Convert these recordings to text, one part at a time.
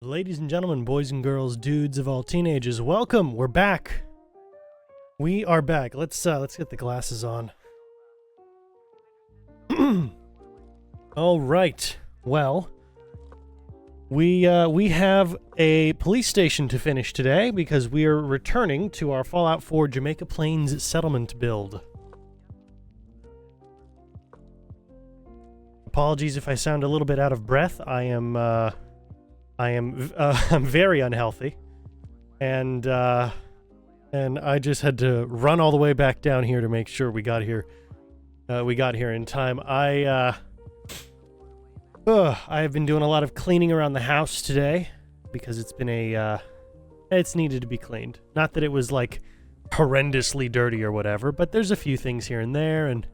Ladies and gentlemen, boys and girls, dudes of all teenagers, welcome. We're back. We are back. Let's get the glasses on. All right. Well, we have a police station to finish today because we are returning to our Fallout 4 Jamaica Plains settlement build. Apologies if I sound a little bit out of breath. I'm very unhealthy, and I just had to run all the way back down here to make sure we got here. We got here in time. I have been doing a lot of cleaning around the house today because it's been it's needed to be cleaned. Not that it was like horrendously dirty or whatever, but there's a few things here and there, and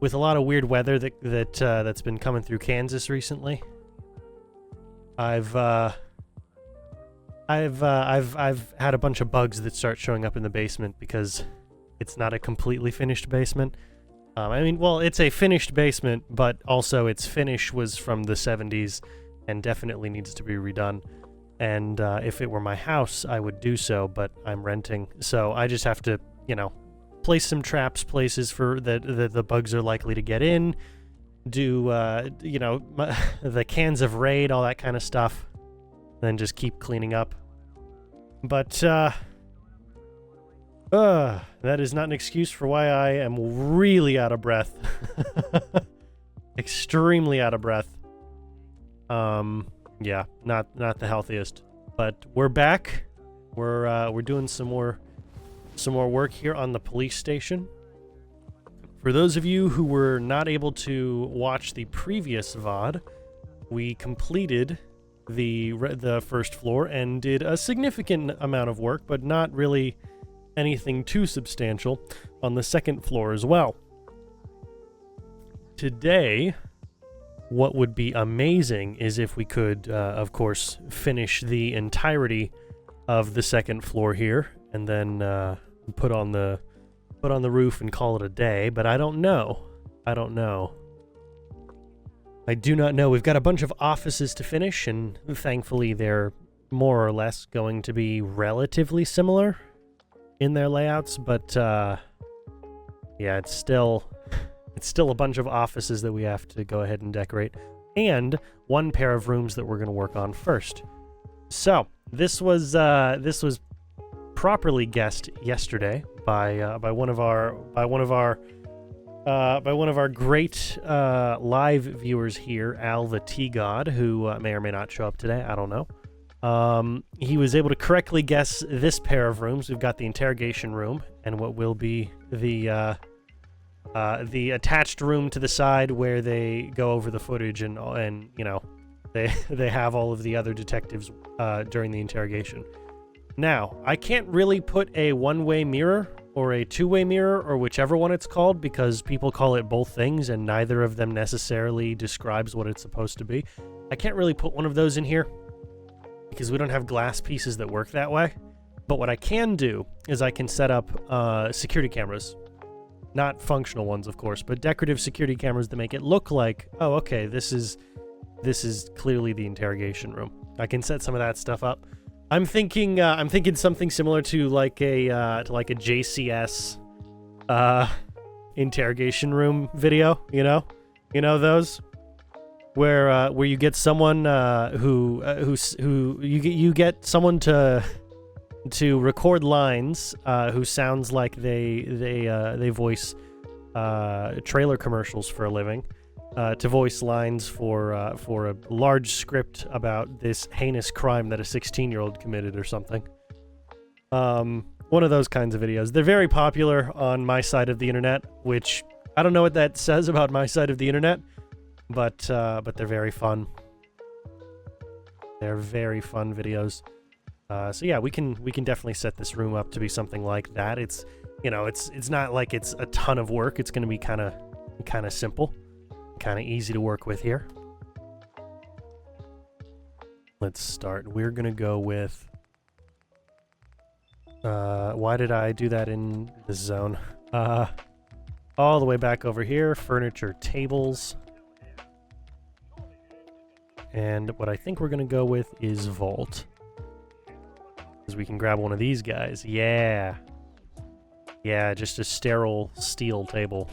with a lot of weird weather that's been coming through Kansas recently. I've had a bunch of bugs that start showing up in the basement because it's not a completely finished basement. I mean, well, it's a finished basement, but also its finish was from the 70s and definitely needs to be redone. And if it were my house, I would do so, but I'm renting, so I just have to, place some traps places for the bugs are likely to get in. Do the cans of Raid, all that kind of stuff, then just keep cleaning up. But that is not an excuse for why I am really out of breath. Extremely out of breath. Yeah, not the healthiest, but we're back. We're doing some more work here on the police station. For those of you who were not able to watch the previous VOD, we completed the first floor and did a significant amount of work, but not really anything too substantial, on the second floor as well. Today, what would be amazing is if we could, of course, finish the entirety of the second floor here, and then put on the roof and call it a day, but I don't know. I do not know. We've got a bunch of offices to finish, and thankfully they're more or less going to be relatively similar in their layouts, but yeah, it's still a bunch of offices that we have to go ahead and decorate, and one pair of rooms that we're going to work on first. So this was properly guessed yesterday by one of our great live viewers here, Al the Tea God, who may or may not show up today. I don't know. He was able to correctly guess this pair of rooms. We've got the interrogation room and what will be the attached room to the side where they go over the footage and they have all of the other detectives during the interrogation. Now, I can't really put a one-way mirror or a two-way mirror, or whichever one it's called, because people call it both things and neither of them necessarily describes what it's supposed to be. I can't really put one of those in here because we don't have glass pieces that work that way. But what I can do is I can set up security cameras. Not functional ones, of course, but decorative security cameras that make it look like, oh, okay, this is clearly the interrogation room. I can set some of that stuff up. I'm thinking something similar to like a JCS interrogation room video, you know those where you get someone who you get someone to record lines who sounds like they voice trailer commercials for a living. To voice lines for a large script about this heinous crime that a 16-year-old committed or something. One of those kinds of videos. They're very popular on my side of the internet, which I don't know what that says about my side of the internet, but they're very fun. They're very fun videos. So yeah, we can definitely set this room up to be something like that. It's it's not like it's a ton of work. It's going to be kind of simple. Kind of easy to work with here. Let's start. We're gonna go with why did I do that in this zone? All the way back over here, furniture, tables. And what I think we're going to go with is Vault. Because we can grab one of these guys. Yeah. Yeah, just a sterile steel table.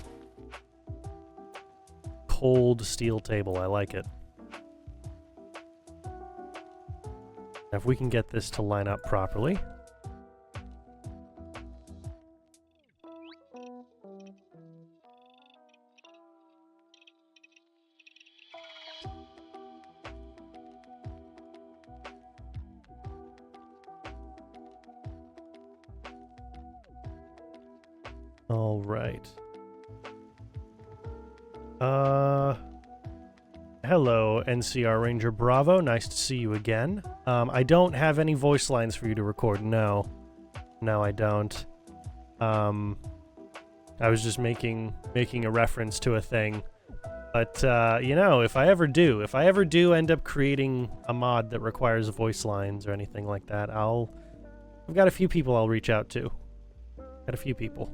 Cold steel table. I like it. Now, if we can get this to line up properly. All right. Hello, NCR Ranger Bravo. Nice to see you again. I don't have any voice lines for you to record. No. No, I don't. I was just making a reference to a thing. But, you know, if I ever do end up creating a mod that requires voice lines or anything like that, I've got a few people I'll reach out to. Got a few people.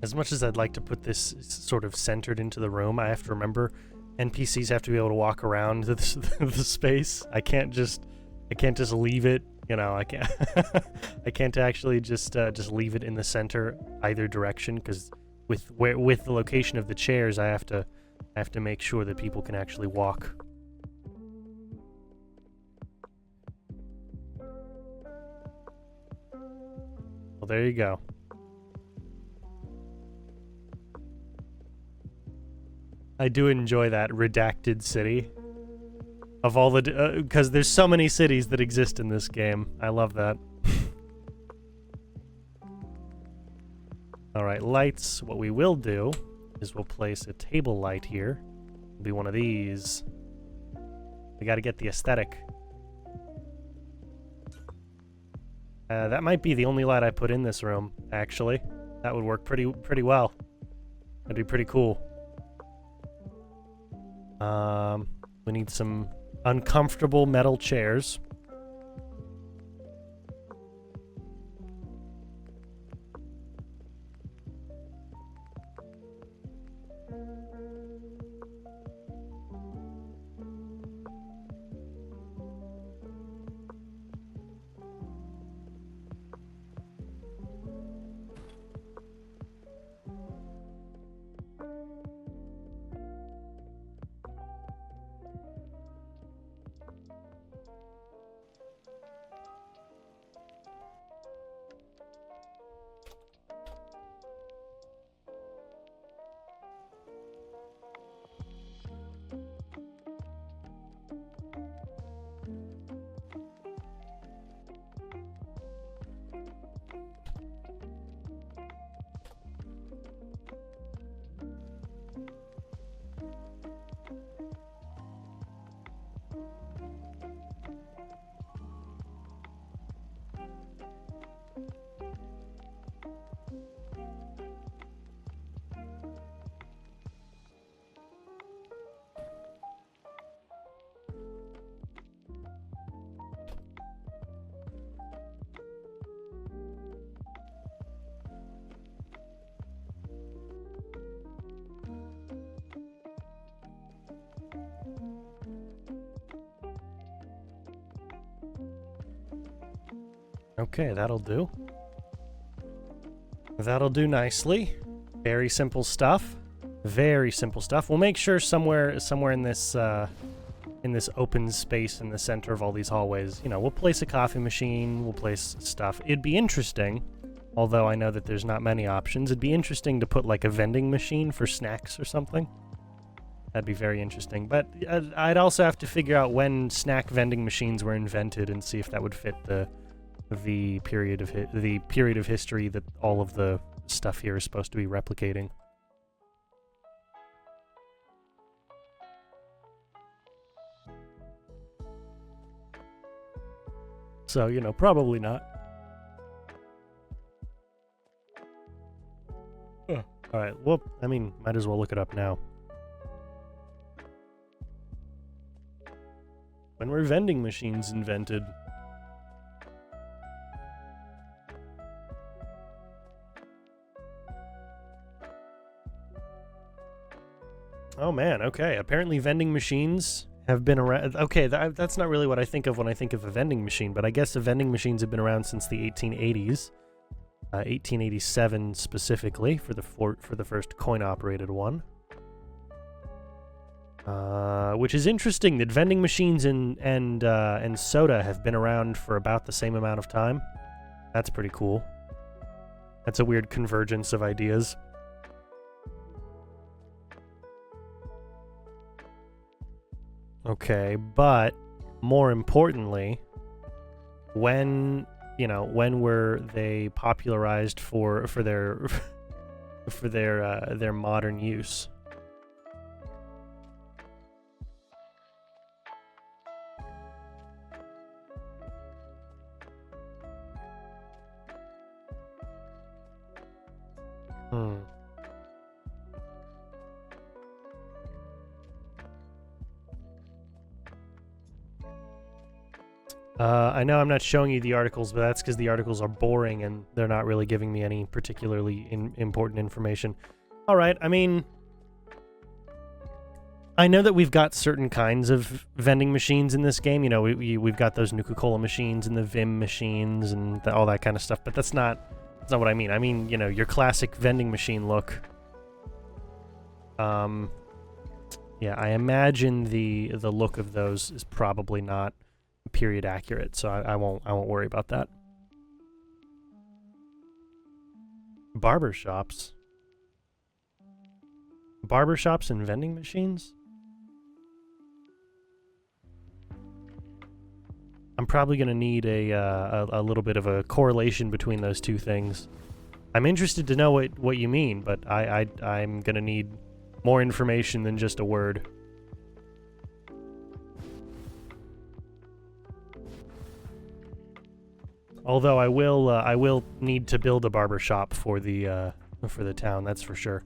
As much as I'd like to put this sort of centered into the room, I have to remember NPCs have to be able to walk around the space. I can't just leave it, you know, I can't I can't actually just leave it in the center either direction, because with the location of the chairs, I have to make sure that people can actually walk. Well, there you go. I do enjoy that redacted city. Of all the... because there's so many cities that exist in this game. I love that. Alright, lights. What we will do is we'll place a table light here. It'll be one of these. We gotta get the aesthetic. That might be the only light I put in this room, actually. That would work pretty well. That'd be pretty cool. We need some uncomfortable metal chairs. Okay, that'll do. That'll do nicely. Very simple stuff. Very simple stuff. We'll make sure somewhere in this open space in the center of all these hallways, you know, we'll place a coffee machine, we'll place stuff. It'd be interesting, although I know that there's not many options, it'd be interesting to put like a vending machine for snacks or something. That'd be very interesting. But I'd also have to figure out when snack vending machines were invented and see if that would fit the period of history that all of the stuff here is supposed to be replicating. So, you know, probably not. Huh. Well, I mean, might as well look it up now. When were vending machines invented? Oh man, okay. Apparently vending machines have been around. Okay, that's not really what I think of when I think of a vending machine, but I guess the vending machines have been around since the 1880s. 1887 specifically for the first coin-operated one. Which is interesting that vending machines and soda have been around for about the same amount of time. That's pretty cool. That's a weird convergence of ideas. Okay, but more importantly, when were they popularized for their their modern use? I know I'm not showing you the articles, but that's because the articles are boring and they're not really giving me any particularly important information. All right, I mean, I know that we've got certain kinds of vending machines in this game. You know, we've got those Nuka-Cola machines and the Vim machines and all that kind of stuff, but that's not what I mean. I mean, you know, your classic vending machine look. Yeah, I imagine the look of those is probably not period accurate, so I won't worry about that. Barbershops and vending machines? I'm probably gonna need a little bit of a correlation between those two things. I'm interested to know what you mean, but I'm gonna need more information than just a word. Although I will need to build a barber shop for the town. That's for sure.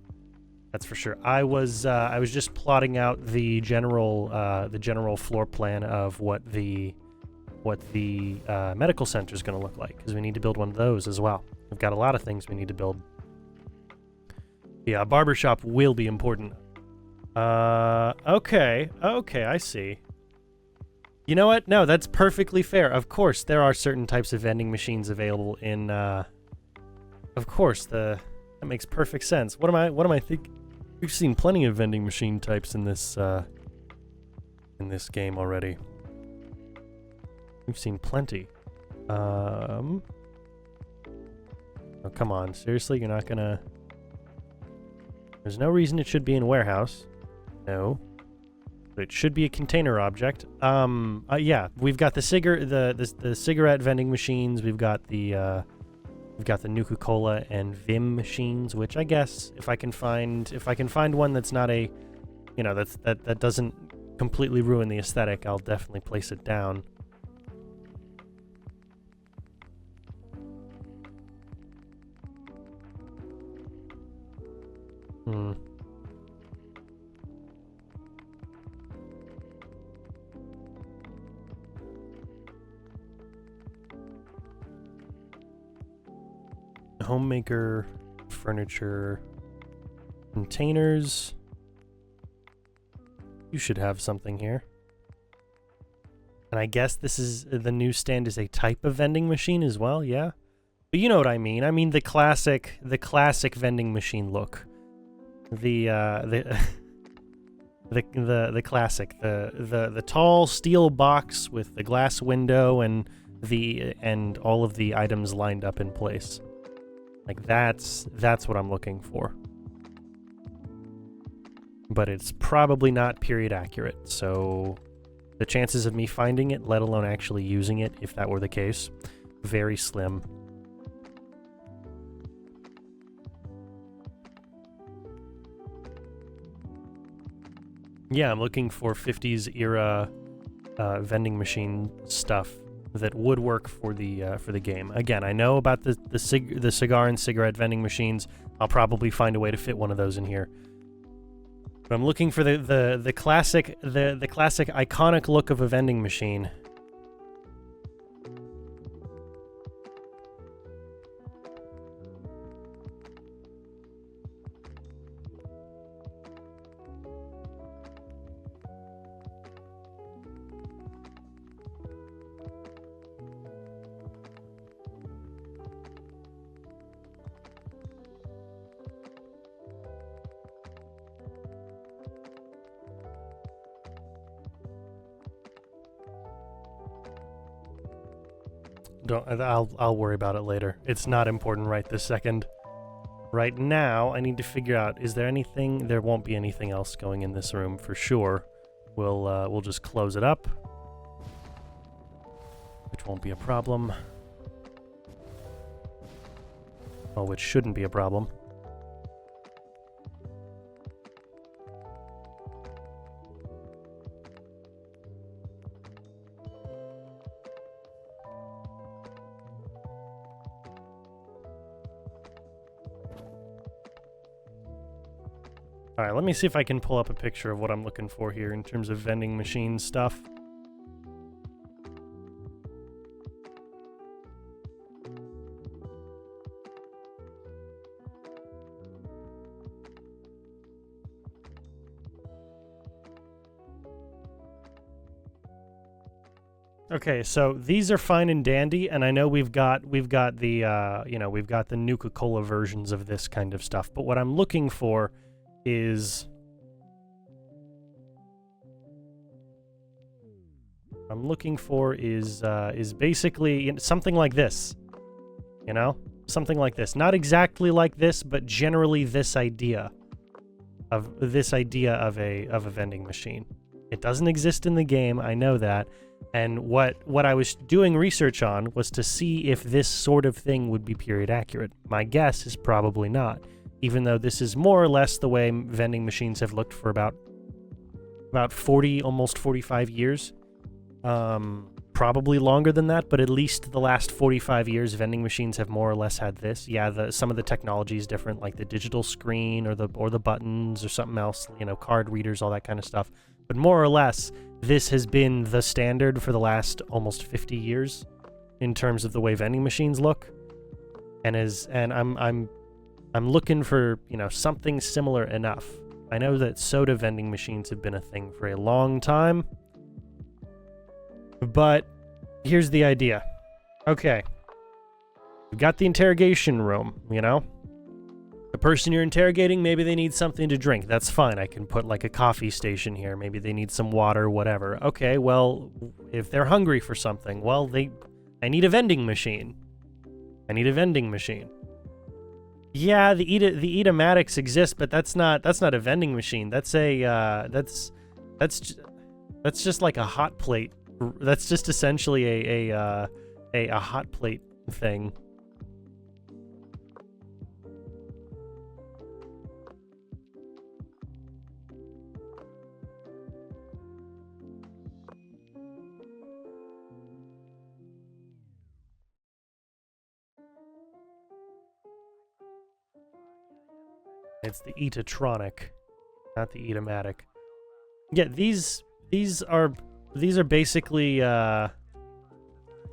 That's for sure. I was just plotting out the general floor plan of what the medical center is going to look like, because we need to build one of those as well. We've got a lot of things we need to build. Yeah, a barber shop will be important. Okay, I see. You know what? No, that's perfectly fair. Of course, there are certain types of vending machines available in, of course, that makes perfect sense. What am I thinking? We've seen plenty of vending machine types in this game already. We've seen plenty. Oh, come on. Seriously, you're not gonna... There's no reason it should be in warehouse. No. But it should be a container object. Yeah, we've got the cigarette vending machines. We've got the Nuka-Cola and Vim machines, which I guess if I can find one that's not a, you know, that doesn't completely ruin the aesthetic, I'll definitely place it down. Homemaker, furniture, containers. You should have something here. And I guess this is the newsstand is a type of vending machine as well, yeah? But you know what I mean. I mean the classic vending machine look. The classic, the tall steel box with the glass window and all of the items lined up in place. Like that's what I'm looking for. But it's probably not period accurate, so the chances of me finding it, let alone actually using it, if that were the case, very slim. Yeah, I'm looking for 50s era vending machine stuff that would work for the game. Again, I know about the cigar and cigarette vending machines. I'll probably find a way to fit one of those in here. But I'm looking for the classic iconic look of a vending machine. I'll worry about it later. It's not important right this second. Right now, I need to figure out, is there anything? There won't be anything else going in this room for sure. We'll just close it up, which won't be a problem. Oh, which shouldn't be a problem. Alright, let me see if I can pull up a picture of what I'm looking for here in terms of vending machine stuff. Okay, so these are fine and dandy, and I know we've got the we've got the Nuka-Cola versions of this kind of stuff. But what I'm looking for is basically something like this. You know? Something like this. Not exactly like this, but generally this idea of a vending machine. It doesn't exist in the game, I know that. And what I was doing research on was to see if this sort of thing would be period accurate. My guess is probably not, even though this is more or less the way vending machines have looked for about 40, almost 45 years. Probably longer than that, but at least the last 45 years, vending machines have more or less had this. Yeah, some of the technology is different, like the digital screen or the buttons or something else, you know, card readers, all that kind of stuff. But more or less, this has been the standard for the last almost 50 years in terms of the way vending machines look. And I'm looking for, you know, something similar enough. I know that soda vending machines have been a thing for a long time. But here's the idea. Okay. We've got the interrogation room, you know? The person you're interrogating, maybe they need something to drink. That's fine. I can put like a coffee station here. Maybe they need some water, whatever. Okay, well, if they're hungry for something, well, I need a vending machine. I need a vending machine. Yeah, the Eatomatics exist, but that's not a vending machine. That's that's just like a hot plate. That's just essentially a hot plate thing. It's the Eatatronic, not the Eatomatic. Yeah, these are basically I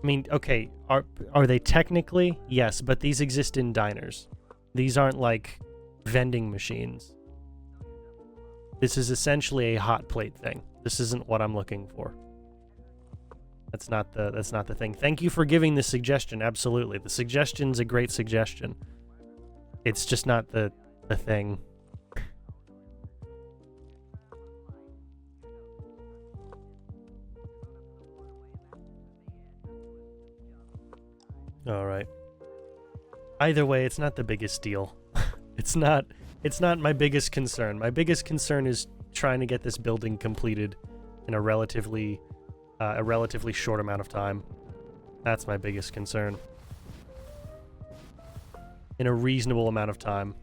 mean, okay, are they technically? Yes, but these exist in diners. These aren't like vending machines. This is essentially a hot plate thing. This isn't what I'm looking for. That's not the thing. Thank you for giving the suggestion. Absolutely. The suggestion's a great suggestion. It's just not the thing. All right. Either way, it's not the biggest deal. It's not my biggest concern. My biggest concern is trying to get this building completed in a relatively short amount of time. That's my biggest concern. In a reasonable amount of time.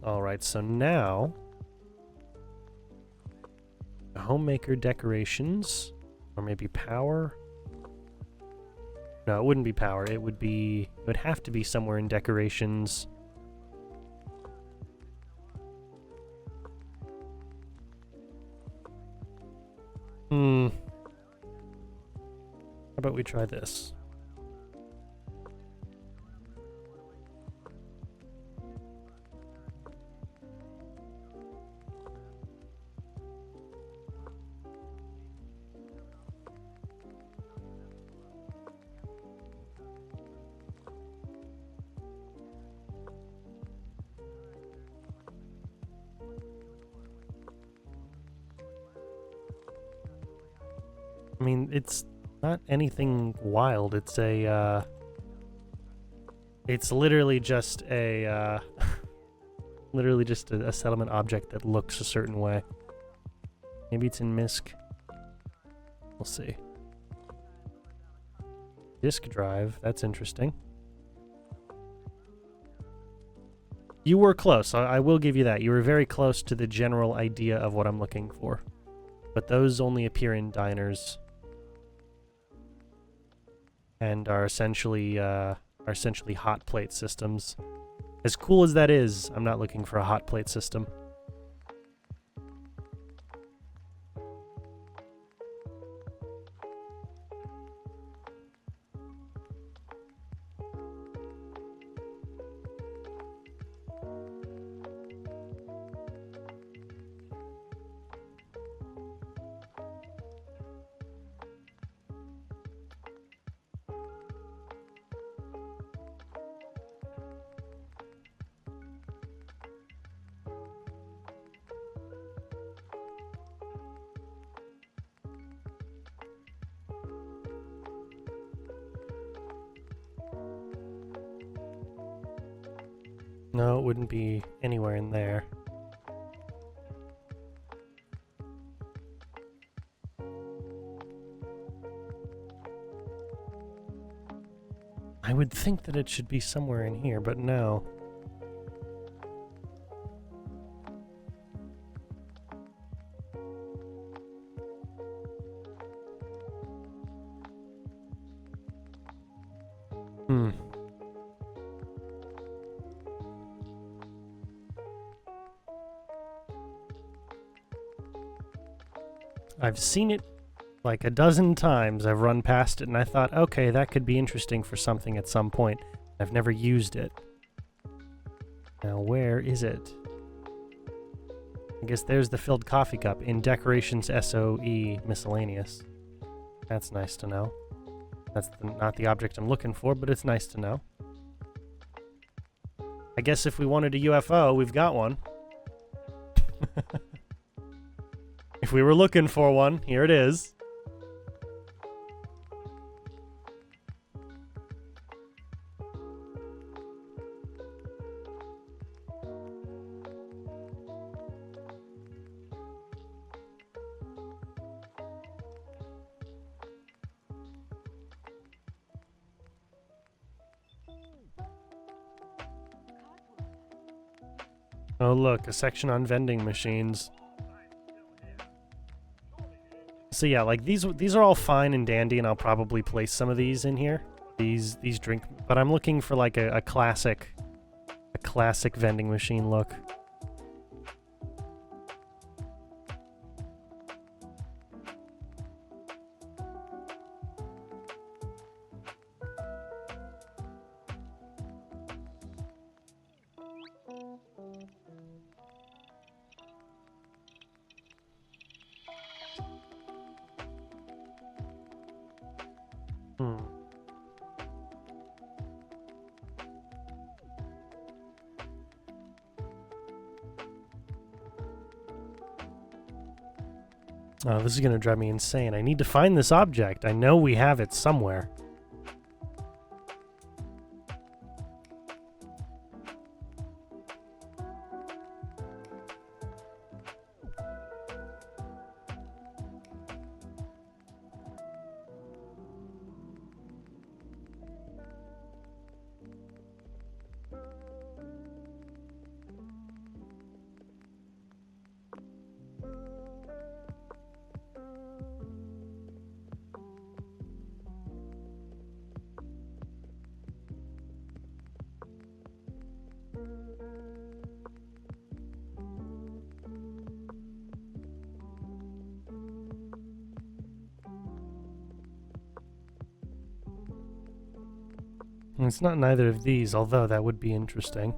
Alright, so now... Homemaker decorations. Or maybe power? No, it wouldn't be power. It would have to be somewhere in decorations. How about we try this? I mean, it's not anything wild. It's a, it's literally just a, literally just a settlement object that looks a certain way. Maybe it's in MISC. We'll see. Disk drive, that's interesting. You were close, I will give you that. You were very close to the general idea of what I'm looking for. But those only appear in diners. And are essentially hot plate systems. As cool as that is, I'm not looking for a hot plate system. No, it wouldn't be anywhere in there. I would think that it should be somewhere in here, but no. I've seen it like a dozen times. I've run past it and I thought, okay, that could be interesting for something at some point. I've never used it. Now, where is it? I guess there's the filled coffee cup in Decorations SOE Miscellaneous. That's nice to know. That's not the object I'm looking for, but it's nice to know. I guess if we wanted a UFO, we've got one. If we were looking for one, here it is. Oh look, a section on vending machines. So yeah, like these are all fine and dandy, and I'll probably place some of these in here. These drink, but I'm looking for like a classic vending machine look. Oh, this is gonna drive me insane. I need to find this object. I know we have it somewhere. It's not neither of these, although that would be interesting.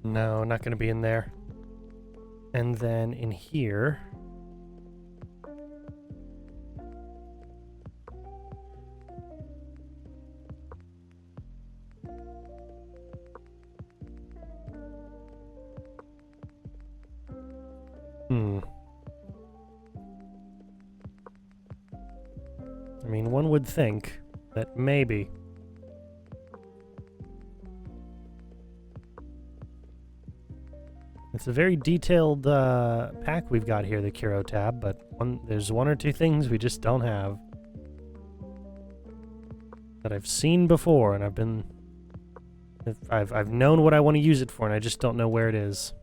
No, not going to be in there. And then in here... I mean, one would think that maybe... It's a very detailed pack we've got here, the Curo tab, but there's one or two things we just don't have. That I've seen before, and I've known what I want to use it for, and I just don't know where it is.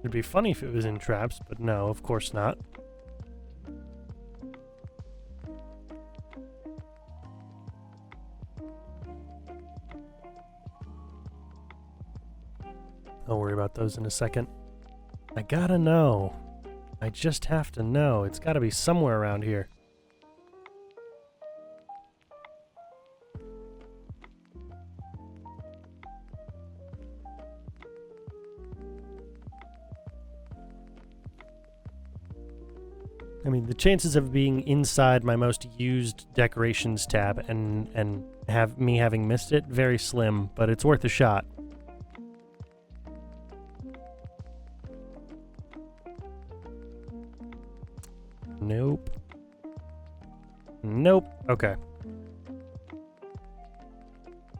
It'd be funny if it was in traps, but no, of course not. I'll worry about those in a second. I gotta know. I just have to know. It's gotta be somewhere around here. I mean, the chances of being inside my most used decorations tab and have me having missed it, very slim, but it's worth a shot. Nope. Nope. Okay.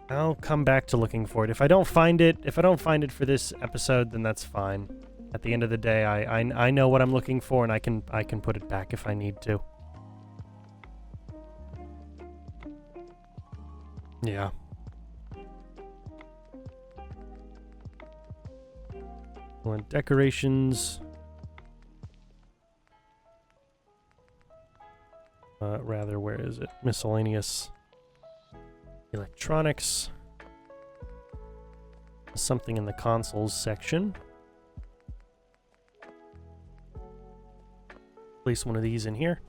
I'll come back to looking for it. If I don't find it for this episode, then that's fine. At the end of the day, I know what I'm looking for, and I can put it back if I need to. Yeah. Well, decorations. Rather, where is it? Miscellaneous. Electronics. Something in the consoles section. Place one of these in here.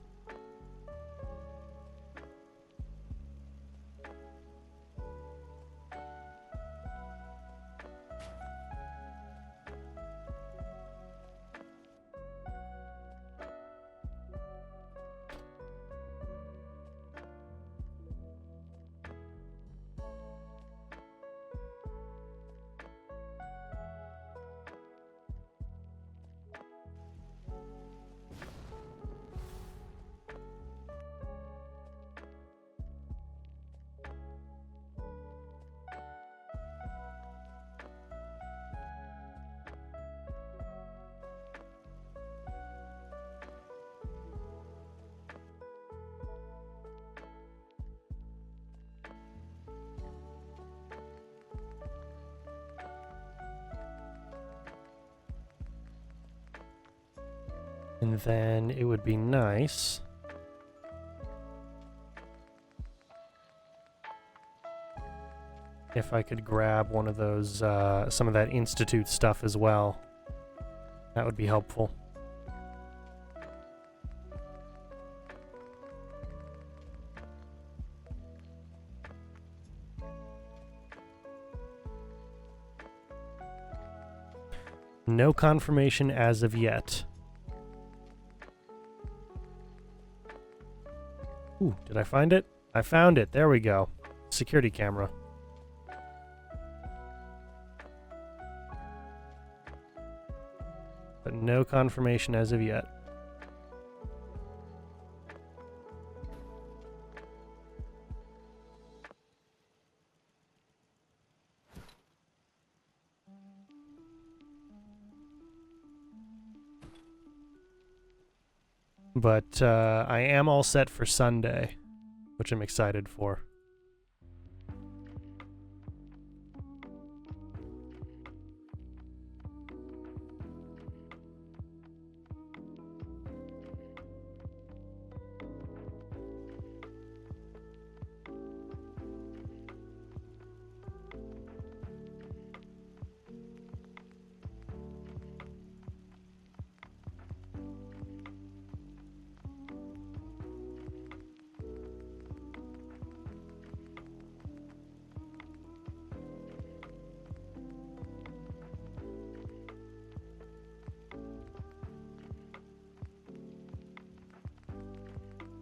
And then it would be nice if I could grab one of those, some of that Institute stuff as well. That would be helpful. No confirmation as of yet. Ooh, did I find it? I found it. There we go. Security camera. But no confirmation as of yet. But I am all set for Sunday, which I'm excited for.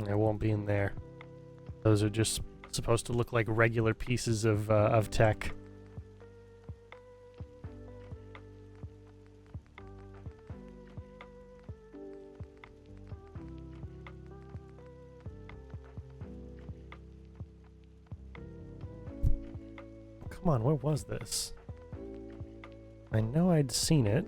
It won't be in there. Those are just supposed to look like regular pieces of tech. Come on, where was this? I know I'd seen it.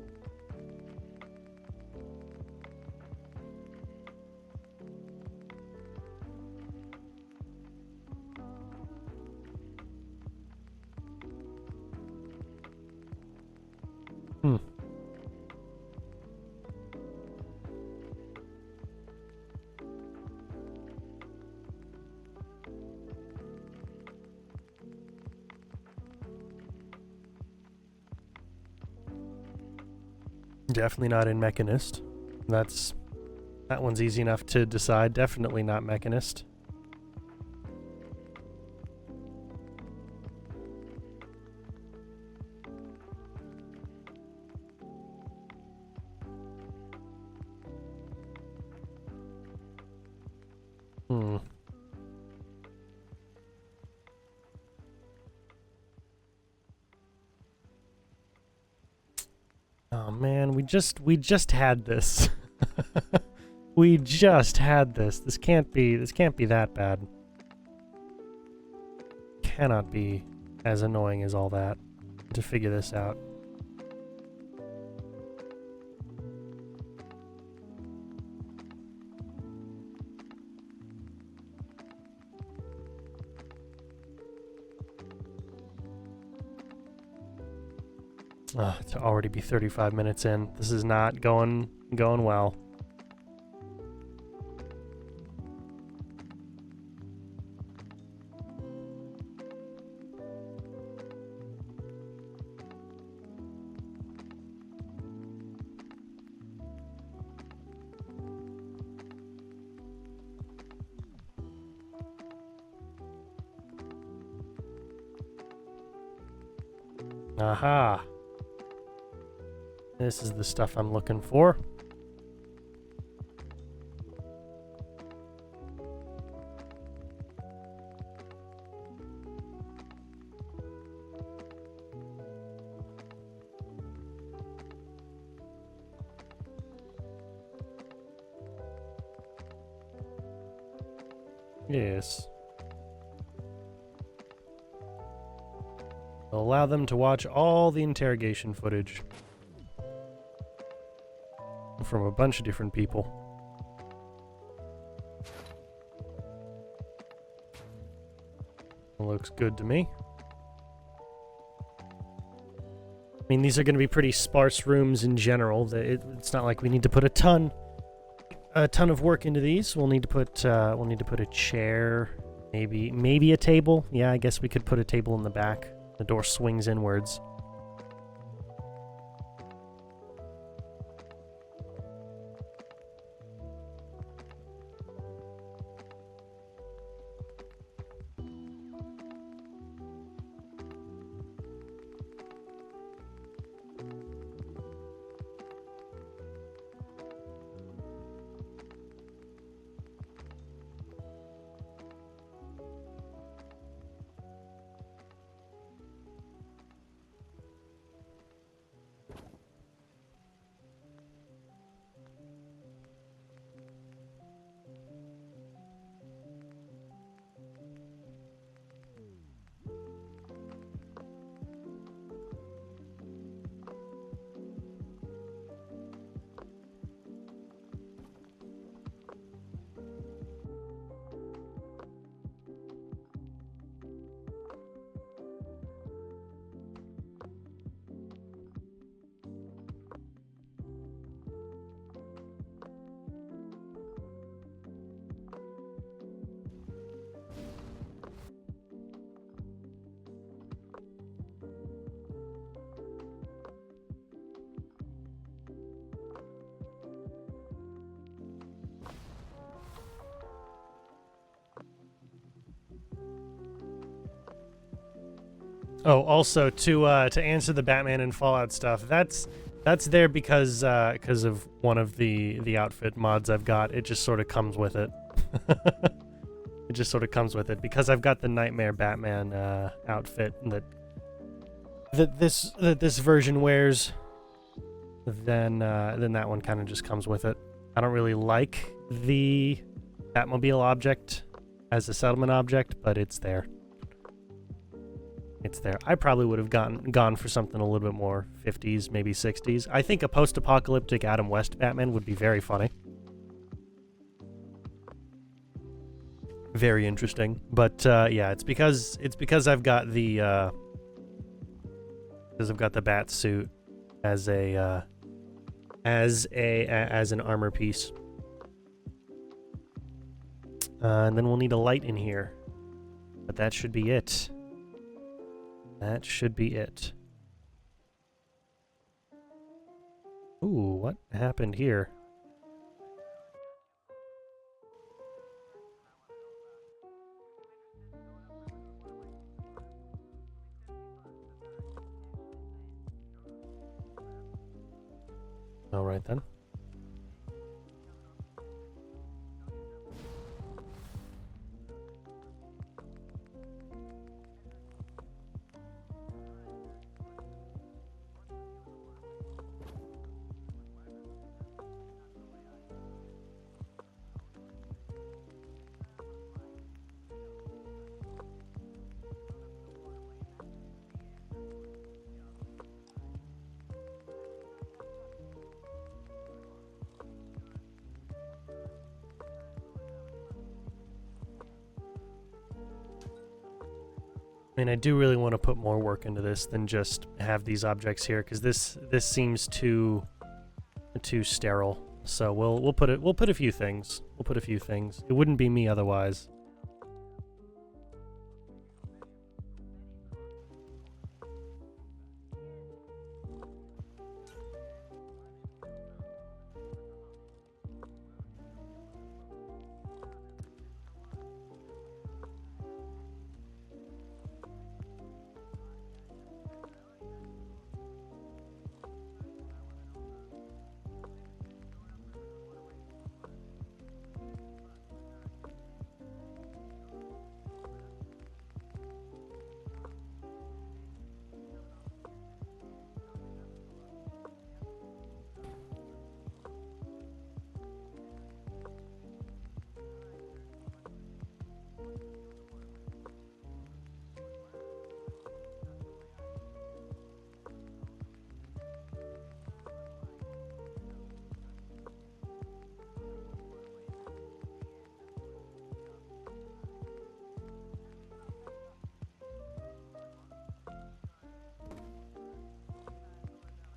Definitely not in Mechanist. That one's easy enough to decide. Definitely not Mechanist. Oh man, we just had this. We just had this. This can't be that bad. Cannot be as annoying as all that to figure this out. To already be 35 minutes in. This is not going well. Aha. This is the stuff I'm looking for. Yes. Allow them to watch all the interrogation footage from a bunch of different people. Looks good to me. I mean, these are going to be pretty sparse rooms in general. It's not like we need to put a ton of work into these. We'll need to put a chair, maybe a table. Yeah, I guess we could put a table in the back. The door swings inwards. Oh, also to answer the Batman and Fallout stuff, that's there because of one of the outfit mods I've got. It just sort of comes with it. It just sort of comes with it because I've got the Nightmare Batman outfit that this version wears. Then that one kind of just comes with it. I don't really like the Batmobile object as a settlement object, but it's there. It's there. I probably would have gone for something a little bit more 50s, maybe 60s. I think a post-apocalyptic Adam West Batman would be very funny. Very interesting. But yeah, it's because I've got the bat suit as an armor piece. And then we'll need a light in here. But that should be it. That should be it. Ooh, what happened here? All right then. I mean, I do really want to put more work into this than just have these objects here, because this seems too sterile. So we'll put a few things. We'll put a few things. It wouldn't be me otherwise.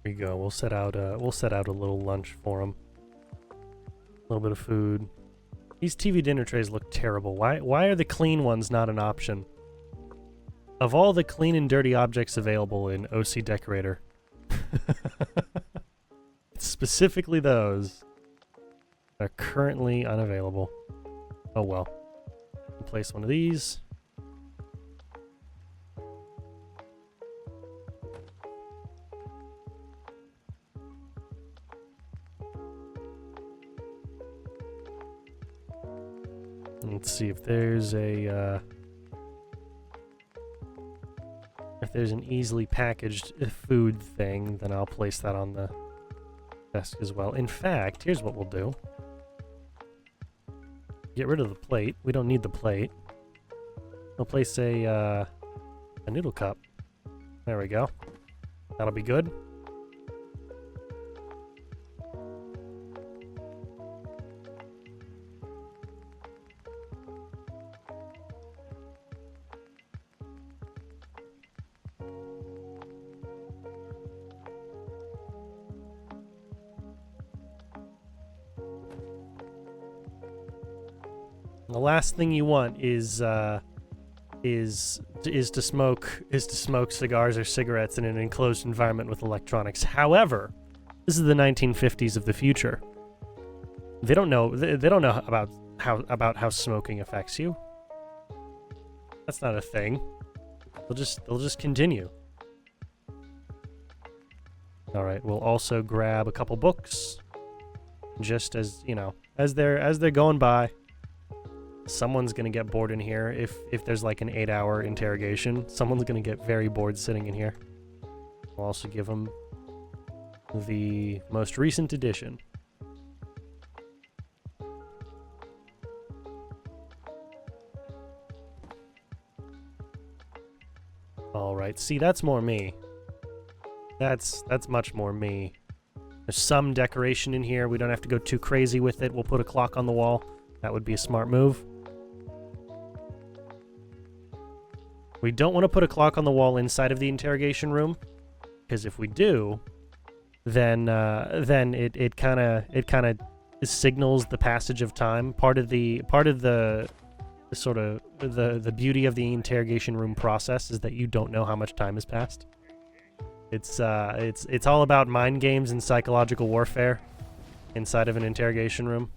There you go. We'll set out a little lunch for him. A little bit of food. These TV dinner trays look terrible. Why are the clean ones not an option? Of all the clean and dirty objects available in OC Decorator, it's specifically those that are currently unavailable. Oh well. Place one of these. Let's see if there's an easily packaged food thing, then I'll place that on the desk as well. In fact, here's what we'll do. Get rid of the plate. We don't need the plate. We'll place a noodle cup. There we go. That'll be good. The last thing you want is to smoke cigars or cigarettes in an enclosed environment with electronics. However, this is the 1950s of the future. They don't know about how smoking affects you. That's not a thing. They'll just continue. All right, we'll also grab a couple books, just as, you know, as they're going by. Someone's gonna get bored in here. If there's like an 8-hour interrogation, someone's gonna get very bored sitting in here. We'll also give them the most recent edition. All right, see, that's more me. That's much more me. There's some decoration in here. We don't have to go too crazy with it. We'll put a clock on the wall. That would be a smart move. We don't want to put a clock on the wall inside of the interrogation room, because if we do, then it kind of signals the passage of time. Part of the sort of the beauty of the interrogation room process is that you don't know how much time has passed. It's all about mind games and psychological warfare inside of an interrogation room.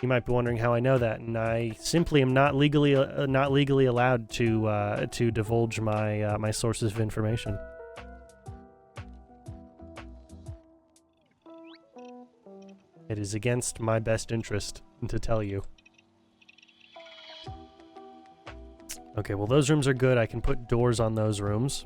You might be wondering how I know that, and I simply am not legally allowed to divulge my my sources of information. It is against my best interest to tell you. Okay, well, those rooms are good. I can put doors on those rooms.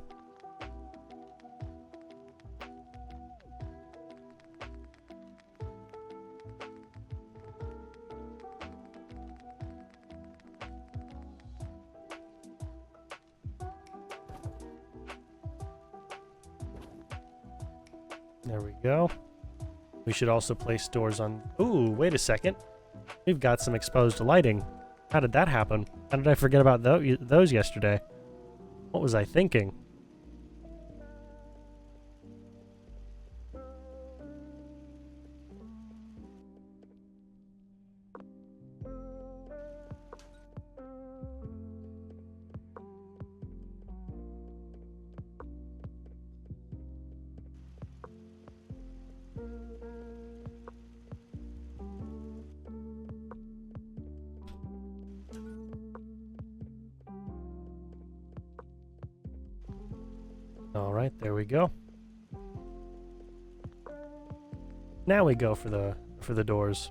There we go. We should also place doors on... Ooh, wait a second. We've got some exposed lighting. How did that happen? How did I forget about those yesterday? What was I thinking? All right, there we go. Now we go for the doors.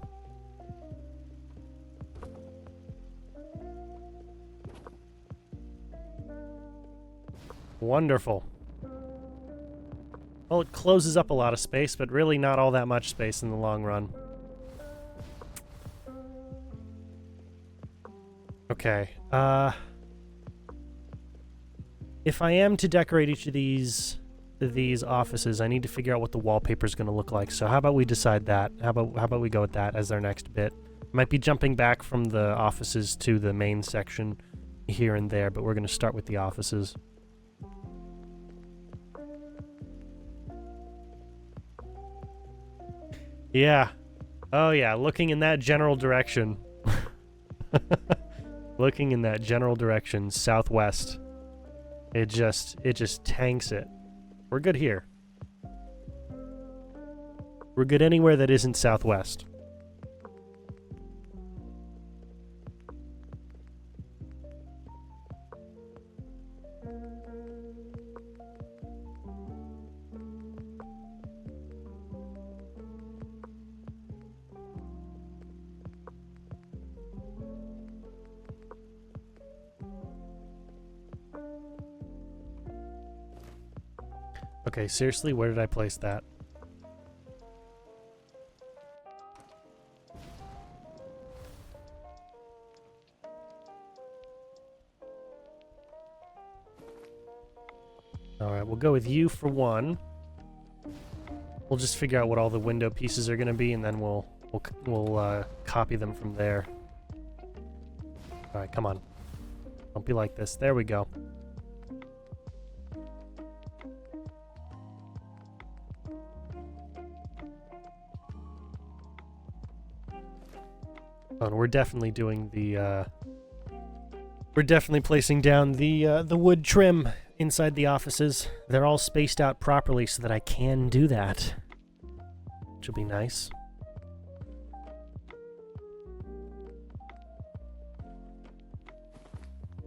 Wonderful. Well, it closes up a lot of space, but really not all that much space in the long run. Okay, if I am to decorate each of these offices, I need to figure out what the wallpaper is going to look like. So how about we decide that? How about we go with that as our next bit? Might be jumping back from the offices to the main section here and there, but we're going to start with the offices. Yeah. Oh yeah, looking in that general direction. Looking in that general direction, southwest. It just tanks it. We're good here. We're good anywhere that isn't southwest. Okay, seriously, where did I place that? Alright, we'll go with you for one. We'll just figure out what all the window pieces are going to be, and then we'll copy them from there. Alright, come on. Don't be like this. There we go. Oh, and we're definitely doing the, we're definitely placing down the wood trim inside the offices. They're all spaced out properly so that I can do that, which will be nice.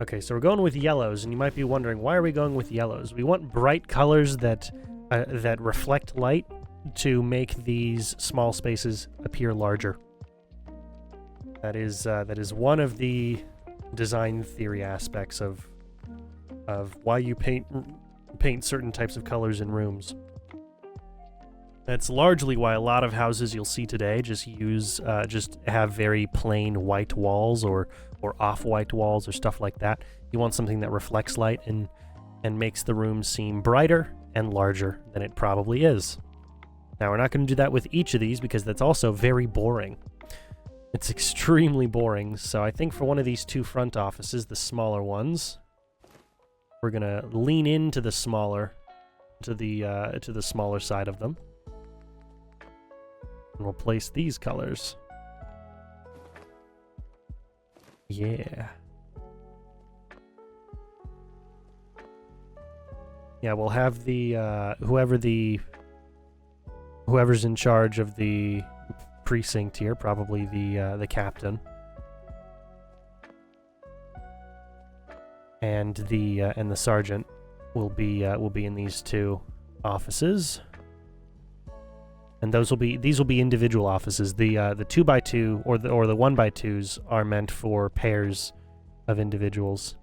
Okay, so we're going with yellows, and you might be wondering, why are we going with yellows? We want bright colors that that reflect light to make these small spaces appear larger. That is one of the design theory aspects of why you paint certain types of colors in rooms. That's largely why a lot of houses you'll see today just have very plain white walls or off-white walls or stuff like that. You want something that reflects light and makes the room seem brighter and larger than it probably is. Now, we're not going to do that with each of these because that's also very boring. It's extremely boring, so I think for one of these two front offices, the smaller ones, we're going to lean into the smaller, to the smaller side of them. And we'll place these colors. Yeah. Yeah, we'll have the whoever's in charge of the precinct here, probably the captain, and the sergeant will be in these two offices. And these will be individual offices. The 2x2 or the 1x2s are meant for pairs of individuals.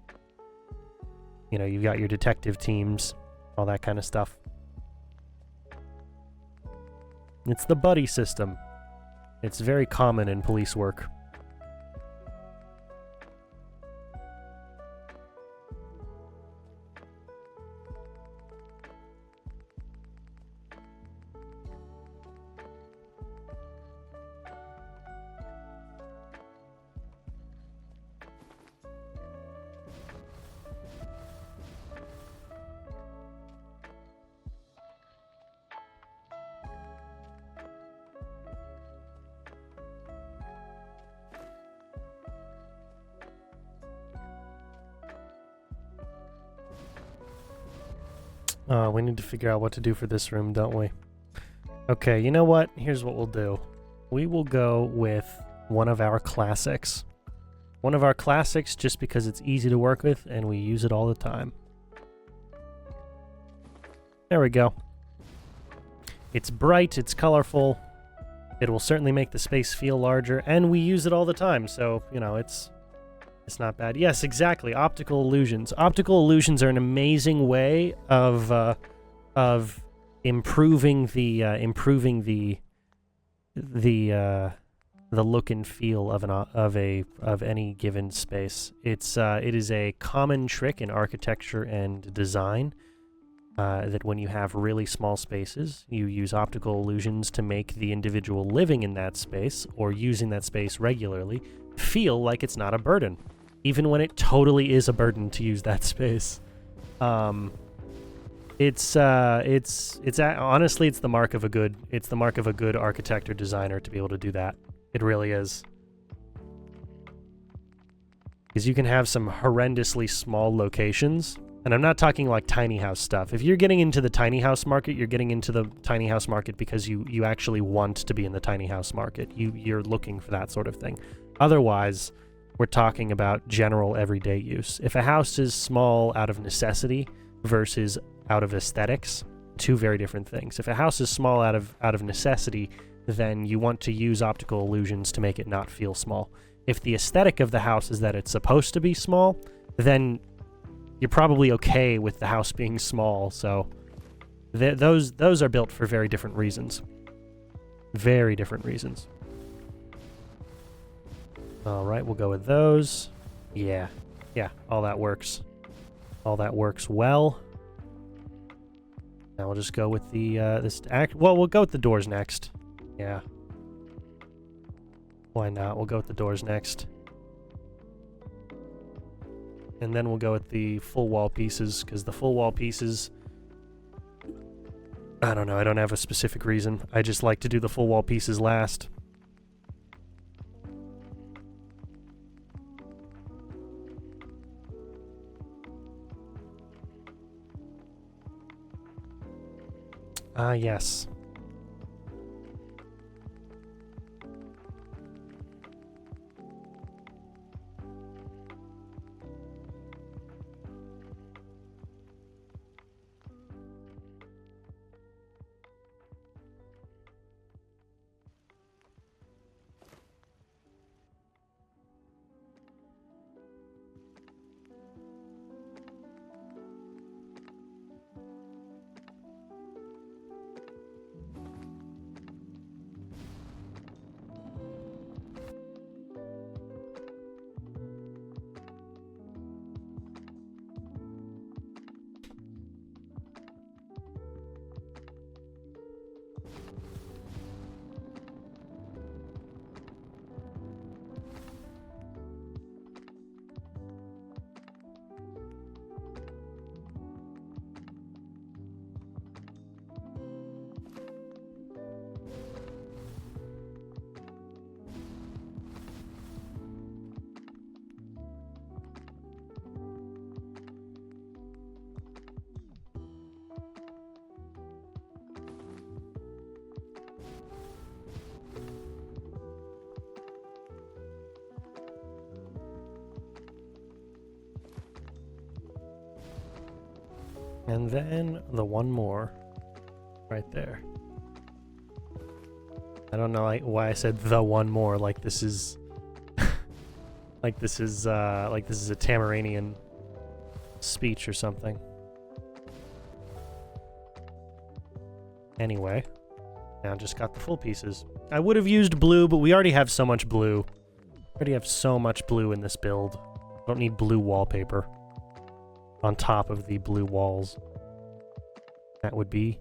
You know, you've got your detective teams, all that kind of stuff. It's the buddy system. It's very common in police work. We need to figure out what to do for this room, don't we? Okay, you know what? Here's what we'll do. We will go with one of our classics. One of our classics just because it's easy to work with and we use it all the time. There we go. It's bright, it's colorful. It will certainly make the space feel larger, and we use it all the time, so, you know, it's not bad. Yes, exactly. Optical illusions. Optical illusions are an amazing way of improving the look and feel of any given space. It is a common trick in architecture and design that when you have really small spaces, you use optical illusions to make the individual living in that space or using that space regularly feel like it's not a burden, even when it totally is a burden to use that space. Honestly, it's the mark of a good architect or designer to be able to do that. It really is. Because you can have some horrendously small locations, and I'm not talking like tiny house stuff. If you're getting into the tiny house market, you're getting into the tiny house market because you actually want to be in the tiny house market. You're looking for that sort of thing. Otherwise, we're talking about general everyday use. If a house is small out of necessity versus out of aesthetics, two very different things. If a house is small out of necessity, then you want to use optical illusions to make it not feel small. If the aesthetic of the house is that it's supposed to be small, then you're probably okay with the house being small. So those are built for very different reasons. Very different reasons. All right, we'll go with those. Yeah, all that works. All that works well. Now we'll just go with the we'll go with the doors next. Yeah. Why not? We'll go with the doors next. And then we'll go with the full wall pieces, because the full wall pieces, I don't know, I don't have a specific reason. I just like to do the full wall pieces last. Ah, yes. And then the one more right there. I don't know why I said the one more, like this is like this is a Tamaranian speech or something. Anyway, now just got the full pieces. I would have used blue, but we already have so much blue. Already have so much blue in this build. Don't need blue wallpaper on top of the blue walls. That would be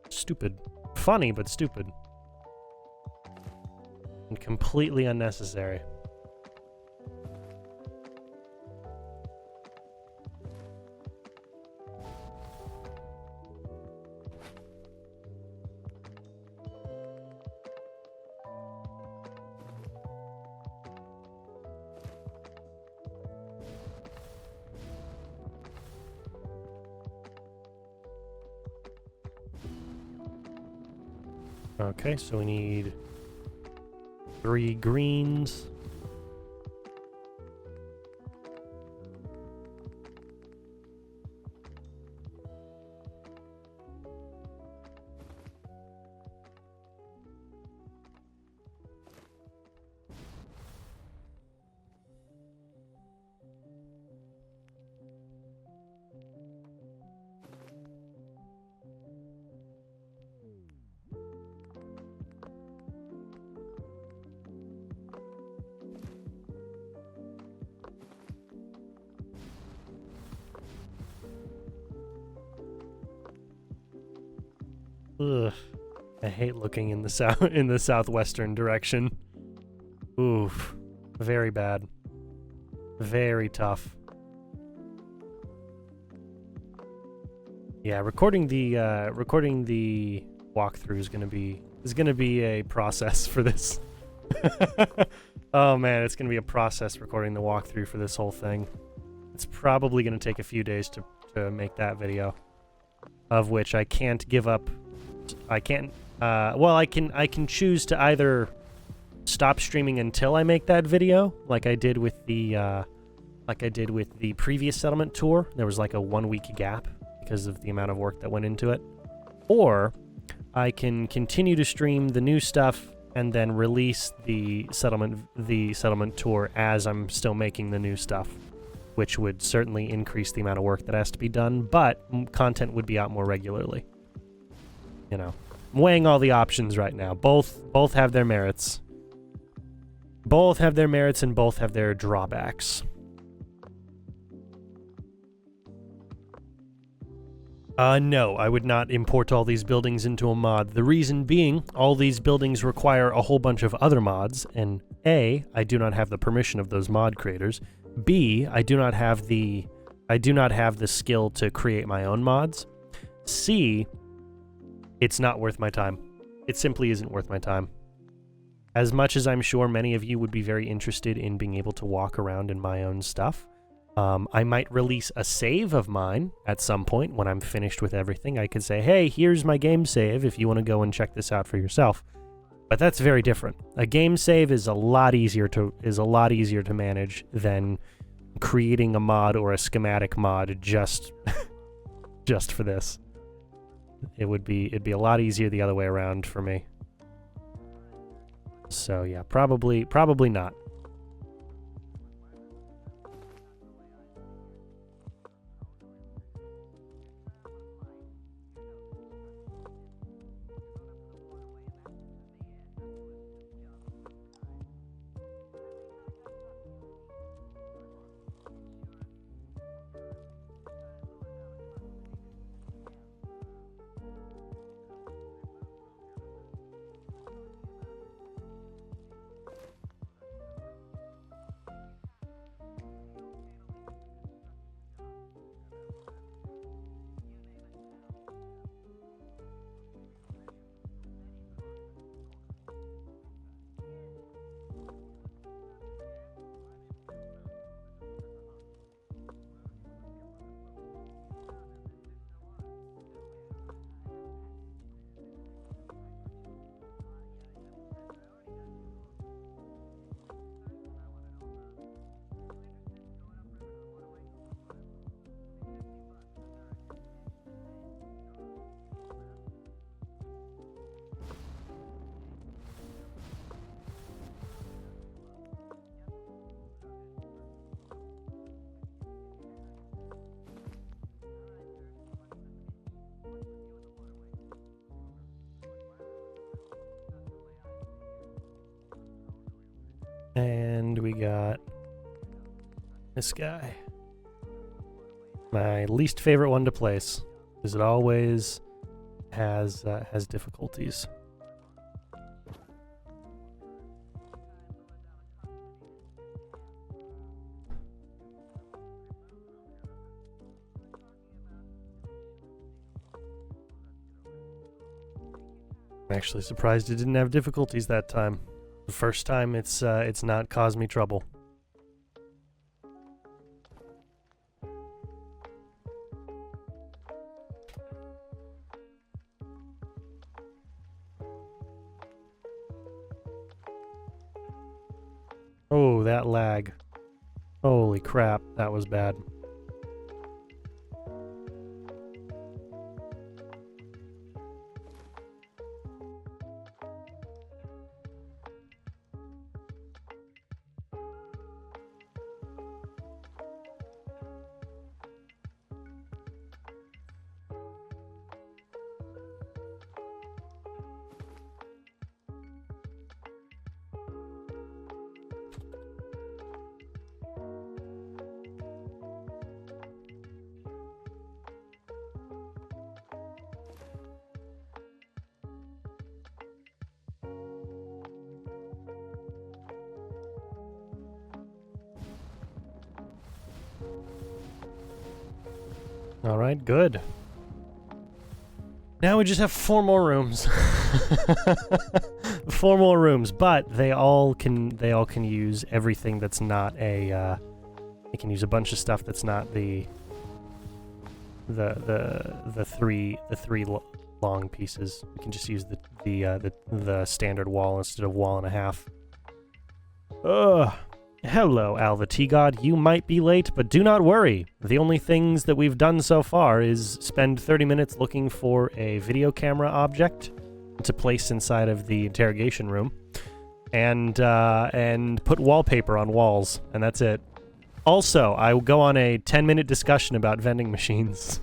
stupid. Funny, but stupid. And completely unnecessary. Okay, so we need 3 greens. Ugh, I hate looking in the southwestern direction. Oof, very bad, very tough. Yeah, recording the walkthrough is gonna be a process for this. Oh man, it's gonna be a process recording the walkthrough for this whole thing. It's probably gonna take a few days to make that video, of which I can't give up. I can't. Well, I can choose to either stop streaming until I make that video, like I did with the previous settlement tour. There was like a 1-week gap because of the amount of work that went into it, or I can continue to stream the new stuff and then release the settlement tour as I'm still making the new stuff, which would certainly increase the amount of work that has to be done, but content would be out more regularly. You know, I'm weighing all the options right now. Both have their merits. Both have their merits and both have their drawbacks. No, I would not import all these buildings into a mod. The reason being, all these buildings require a whole bunch of other mods, and A, I do not have the permission of those mod creators. B, I do not have the skill to create my own mods. C, it's not worth my time. It simply isn't worth my time. As much as I'm sure many of you would be very interested in being able to walk around in my own stuff, I might release a save of mine at some point when I'm finished with everything. I could say, hey, here's my game save if you want to go and check this out for yourself. But that's very different. A game save is a lot easier to manage than creating a mod or a schematic mod just for this. It'd be a lot easier the other way around for me. So yeah, probably not. And we got this guy. My least favorite one to place, because it always has difficulties. I'm actually surprised it didn't have difficulties that time. The first time it's not caused me trouble. Oh, that lag. Holy crap, that was bad. All right, good. Now we just have 4 more rooms. 4 more rooms, but they all can use everything that's not a they can use a bunch of stuff that's not the three long pieces. We can just use the standard wall instead of wall and a half. Ugh. Hello, Alva T-God. You might be late, but do not worry. The only things that we've done so far is spend 30 minutes looking for a video camera object to place inside of the interrogation room, and put wallpaper on walls, and that's it. Also, I will go on a 10-minute discussion about vending machines.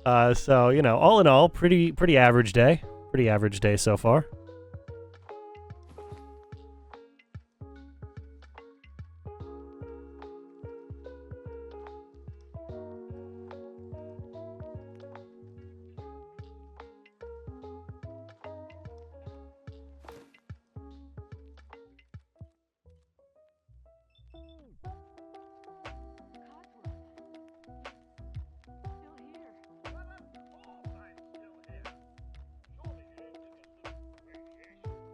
So, you know, all in all, pretty average day. Pretty average day so far.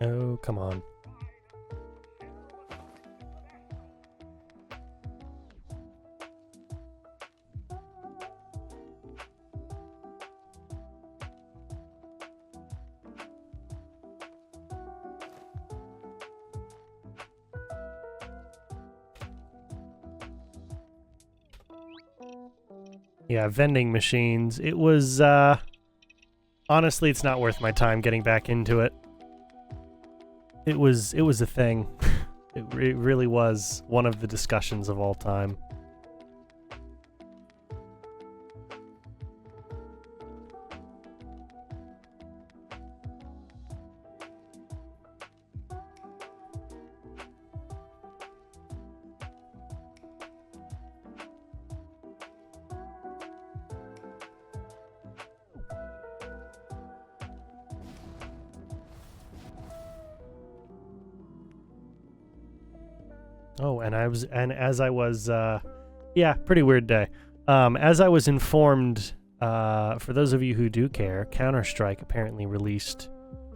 Oh, come on. Yeah, vending machines. It was, honestly, it's not worth my time getting back into it. It was a thing. It really was one of the discussions of all time. Oh, and as I was, yeah, pretty weird day. As I was informed, for those of you who do care, Counter-Strike apparently released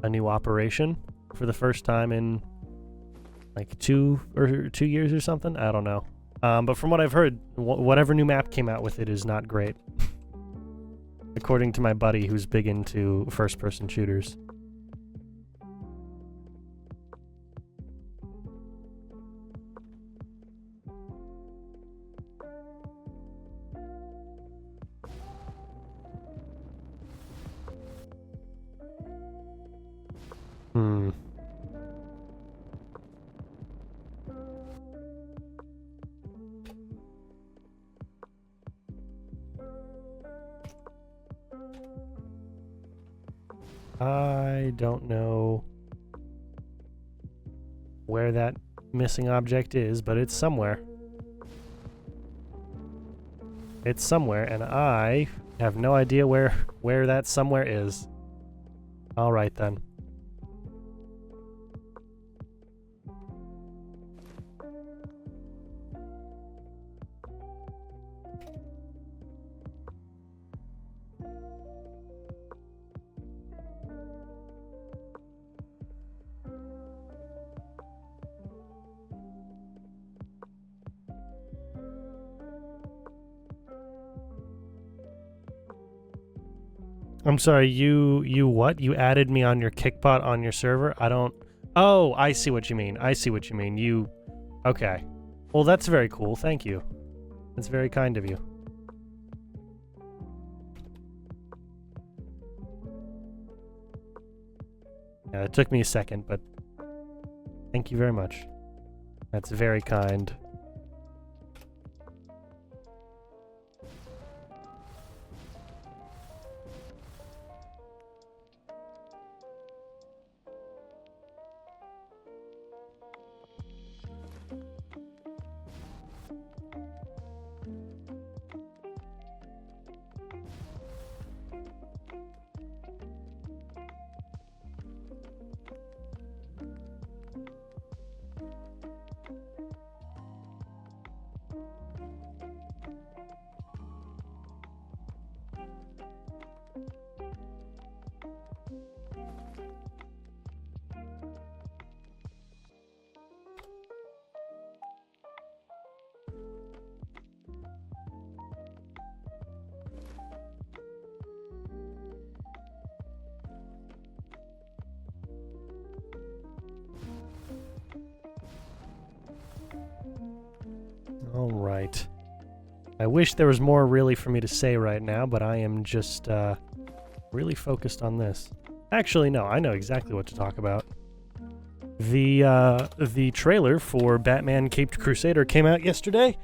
a new operation for the first time in like 2 years or something. I don't know. But from what I've heard, whatever new map came out with it is not great. According to my buddy who's big into first-person shooters. I don't know. where that missing object is, but it's somewhere. It's somewhere, and I have no idea where that somewhere is. All right, then. I'm sorry, you what? You added me on your Kickbot on your server? I don't... Oh, I see what you mean. I see what you mean. You... Okay. Well, that's very cool. Thank you. That's very kind of you. Yeah, it took me a second, but... Thank you very much. That's very kind. All right. I wish there was more really for me to say right now, but I am just really focused on this. Actually, no, I know exactly what to talk about. The trailer for Batman Caped Crusader came out yesterday,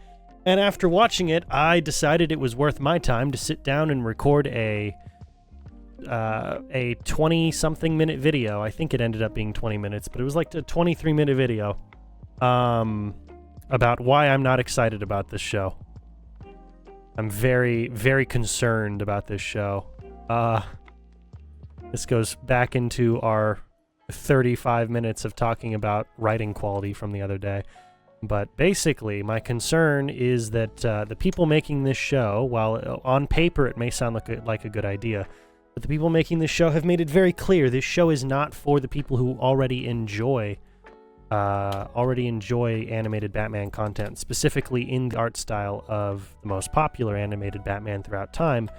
and after watching it, I decided it was worth my time to sit down and record a 20-something minute video. I think it ended up being 20 minutes, but it was like a 23-minute video about why I'm not excited about this show. I'm very, very concerned about this show. This goes back into our 35 minutes of talking about writing quality from the other day. But basically, my concern is that the people making this show, while on paper it may sound like a good idea, but the people making this show have made it very clear this show is not for the people who already enjoy animated Batman content, specifically in the art style of the most popular animated Batman throughout time,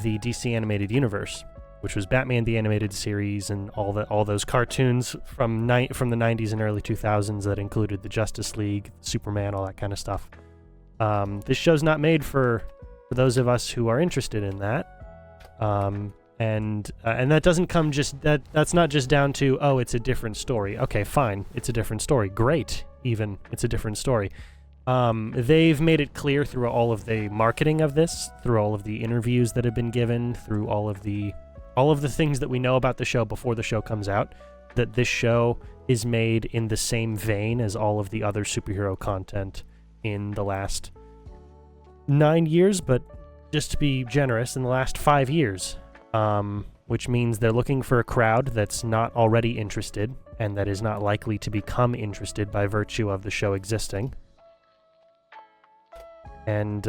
the DC Animated Universe, which was Batman the Animated Series and all those cartoons from the 90s and early 2000s that included the Justice League, Superman, all that kind of stuff. This show's not made for those of us who are interested in that. And that doesn't come that's not just down to, oh, it's a different story. Okay, fine, it's a different story. Great, even, it's a different story. They've made it clear through all of the marketing of this, through all of the interviews that have been given, through all of the things that we know about the show before the show comes out, that this show is made in the same vein as all of the other superhero content in the last 9 years, but just to be generous, in the last 5 years. Which means they're looking for a crowd that's not already interested, and that is not likely to become interested by virtue of the show existing. And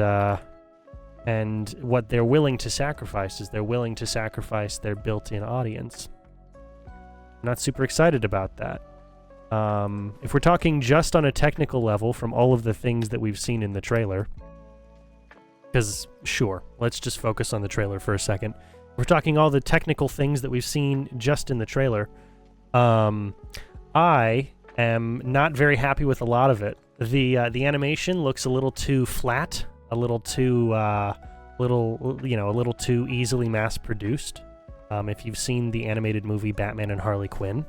what they're willing to sacrifice is they're willing to sacrifice their built-in audience. I'm not super excited about that. If we're talking just on a technical level from all of the things that we've seen in the trailer, because, sure, let's just focus on the trailer for a second. We're talking all the technical things that we've seen just in the trailer. I am not very happy with a lot of it. The animation looks a little too flat, a little too too easily mass-produced. If you've seen the animated movie Batman and Harley Quinn,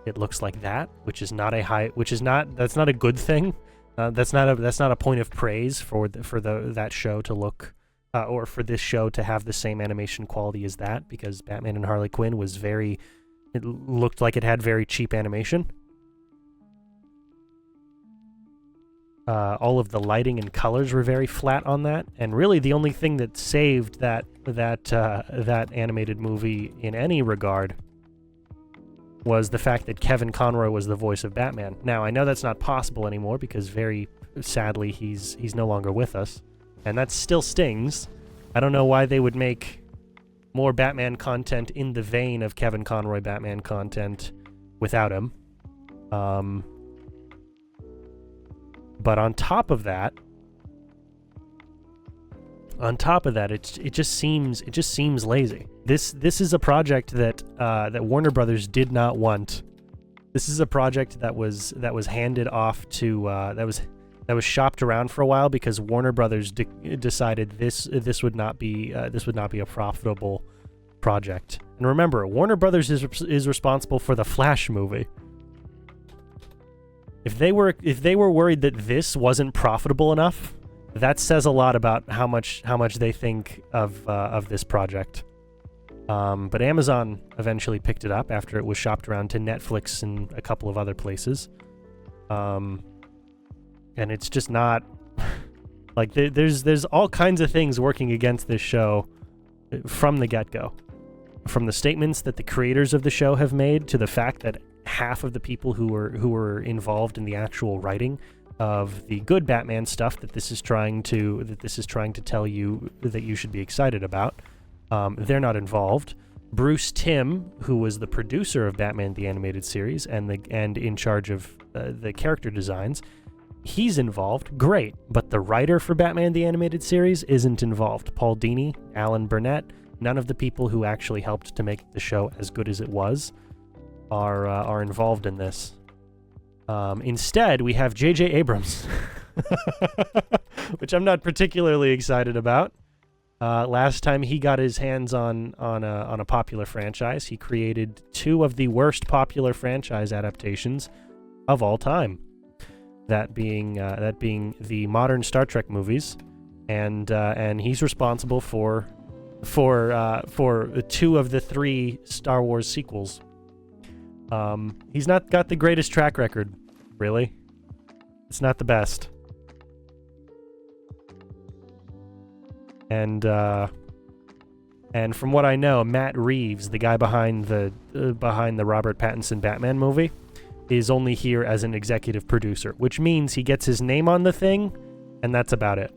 it looks like that, that's not a good thing. That's not a point of praise for that show to look. Or for this show to have the same animation quality as that, because Batman and Harley Quinn it looked like it had very cheap animation. all of the lighting and colors were very flat on that, and really the only thing that saved that animated movie in any regard was the fact that Kevin Conroy was the voice of Batman. Now, I know that's not possible anymore because very sadly he's no longer with us, and that still stings. I don't know why they would make more Batman content in the vein of Kevin Conroy Batman content without him. But on top of that, it just seems lazy. This is a project that Warner Brothers did not want. This is a project that was handed off to that was shopped around for a while because Warner Brothers decided this would not be a profitable project. And remember, Warner Brothers is responsible for the Flash movie. If they were worried that this wasn't profitable enough, that says a lot about how much they think of this project. But Amazon eventually picked it up after it was shopped around to Netflix and a couple of other places. And it's just not like there's all kinds of things working against this show from the get-go. From the statements that the creators of the show have made to the fact that half of the people who were involved in the actual writing of the good Batman stuff that this is trying to tell you that you should be excited about, they're not involved. Bruce Timm, who was the producer of Batman the Animated Series and in charge of the character designs, he's involved. Great, but the writer for Batman the Animated Series isn't involved. Paul Dini, Alan Burnett, none of the people who actually helped to make the show as good as it was are involved in this. Instead, we have J.J. Abrams, which I'm not particularly excited about. Last time he got his hands on a popular franchise, he created two of the worst popular franchise adaptations of all time. That being the modern Star Trek movies, and he's responsible for two of the three Star Wars sequels. He's not got the greatest track record, really. It's not the best. And from what I know, Matt Reeves, the guy behind the Robert Pattinson Batman movie, is only here as an executive producer, which means he gets his name on the thing, and that's about it.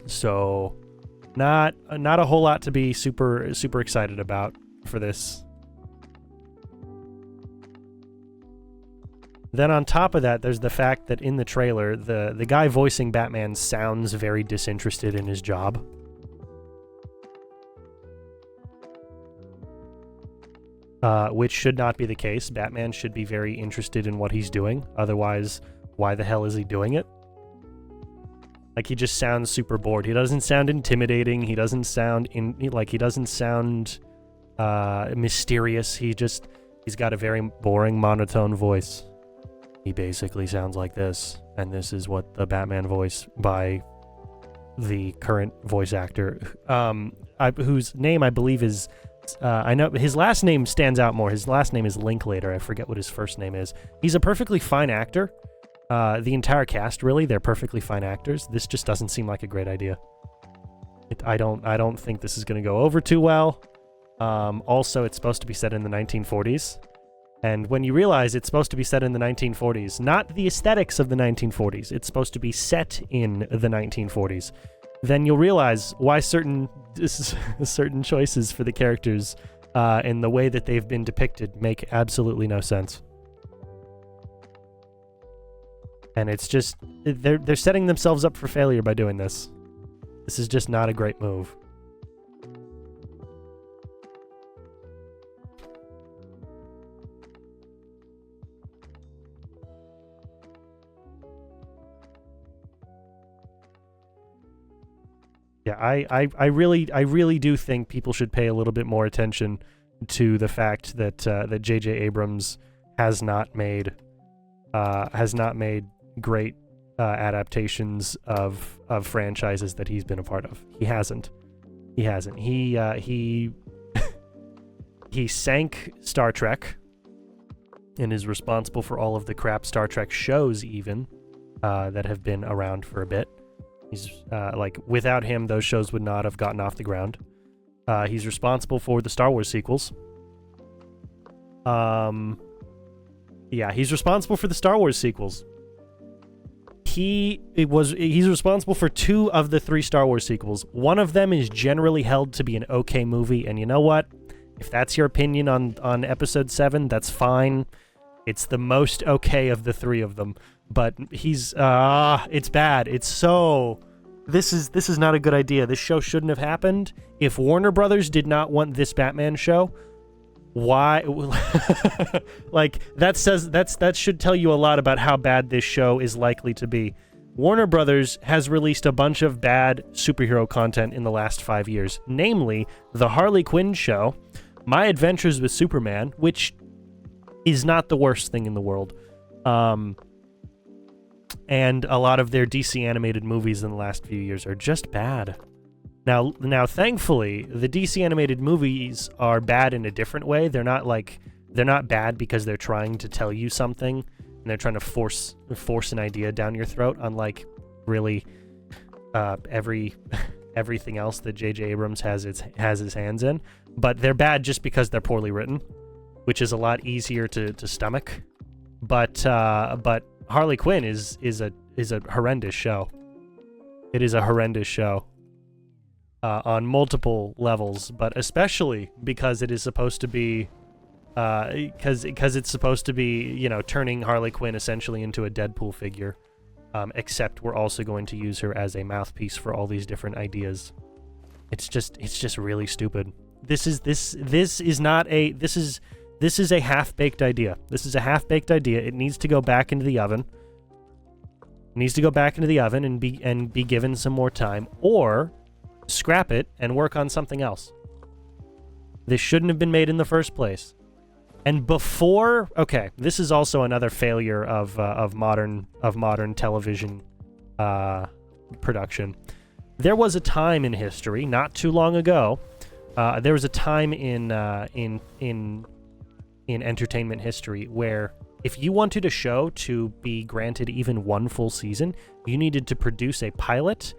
So, not a whole lot to be super excited about for this. Then on top of that, there's the fact that in the trailer, the guy voicing Batman sounds very disinterested in his job. Which should not be the case. Batman should be very interested in what he's doing. Otherwise, why the hell is he doing it? Like, he just sounds super bored. He doesn't sound intimidating. He doesn't sound mysterious. He's got a very boring monotone voice. He basically sounds like this, and this is what the Batman voice by the current voice actor, whose name I believe is, I know his last name stands out more. His last name is Linklater. I forget what his first name is. He's a perfectly fine actor. The entire cast, really, they're perfectly fine actors. This just doesn't seem like a great idea. I don't think this is going to go over too well. Also, it's supposed to be set in the 1940s. And when you realize it's supposed to be set in the 1940s, not the aesthetics of the 1940s, it's supposed to be set in the 1940s, then you'll realize why certain choices for the characters and the way that they've been depicted make absolutely no sense. And it's just, they're setting themselves up for failure by doing this. This is just not a great move. Yeah, I really do think people should pay a little bit more attention to the fact that that J.J. Abrams has not made great adaptations of franchises that he's been a part of. He hasn't. He sank Star Trek and is responsible for all of the crap Star Trek shows even. that have been around for a bit. He's like, without him, those shows would not have gotten off the ground. He's responsible for the Star Wars sequels. Yeah, he's responsible for the Star Wars sequels. He's responsible for 2 of the 3 Star Wars sequels. One of them is generally held to be an okay movie, and you know what? If that's your opinion on Episode 7, that's fine. It's the most okay of the 3 of them. But he's it's bad. It's so... This is not a good idea. This show shouldn't have happened. If Warner Brothers did not want this Batman show, why? Like, that should tell you a lot about how bad this show is likely to be. Warner Brothers has released a bunch of bad superhero content in the last 5 years, namely the Harley Quinn show, My Adventures with Superman, which is not the worst thing in the world, and a lot of their DC animated movies in the last few years are just bad. Now, thankfully, the DC animated movies are bad in a different way. They're not bad because they're trying to tell you something and they're trying to force an idea down your throat, unlike really everything else that J.J. Abrams has his hands in. But they're bad just because they're poorly written, which is a lot easier to stomach. But Harley Quinn is a horrendous show. It is a horrendous show. On multiple levels, but especially because it is supposed to be, because it's supposed to be, you know, turning Harley Quinn essentially into a Deadpool figure, except we're also going to use her as a mouthpiece for all these different ideas. It's just really stupid. This is a half-baked idea. This is a half-baked idea. It needs to go back into the oven. It needs to go back into the oven and be given some more time, or scrap it and work on something else. This shouldn't have been made in the first place. And before, okay, this is also another failure of modern television production. There was a time in history, not too long ago. There was a time in entertainment history where if you wanted a show to be granted even one full season, you needed to produce a pilot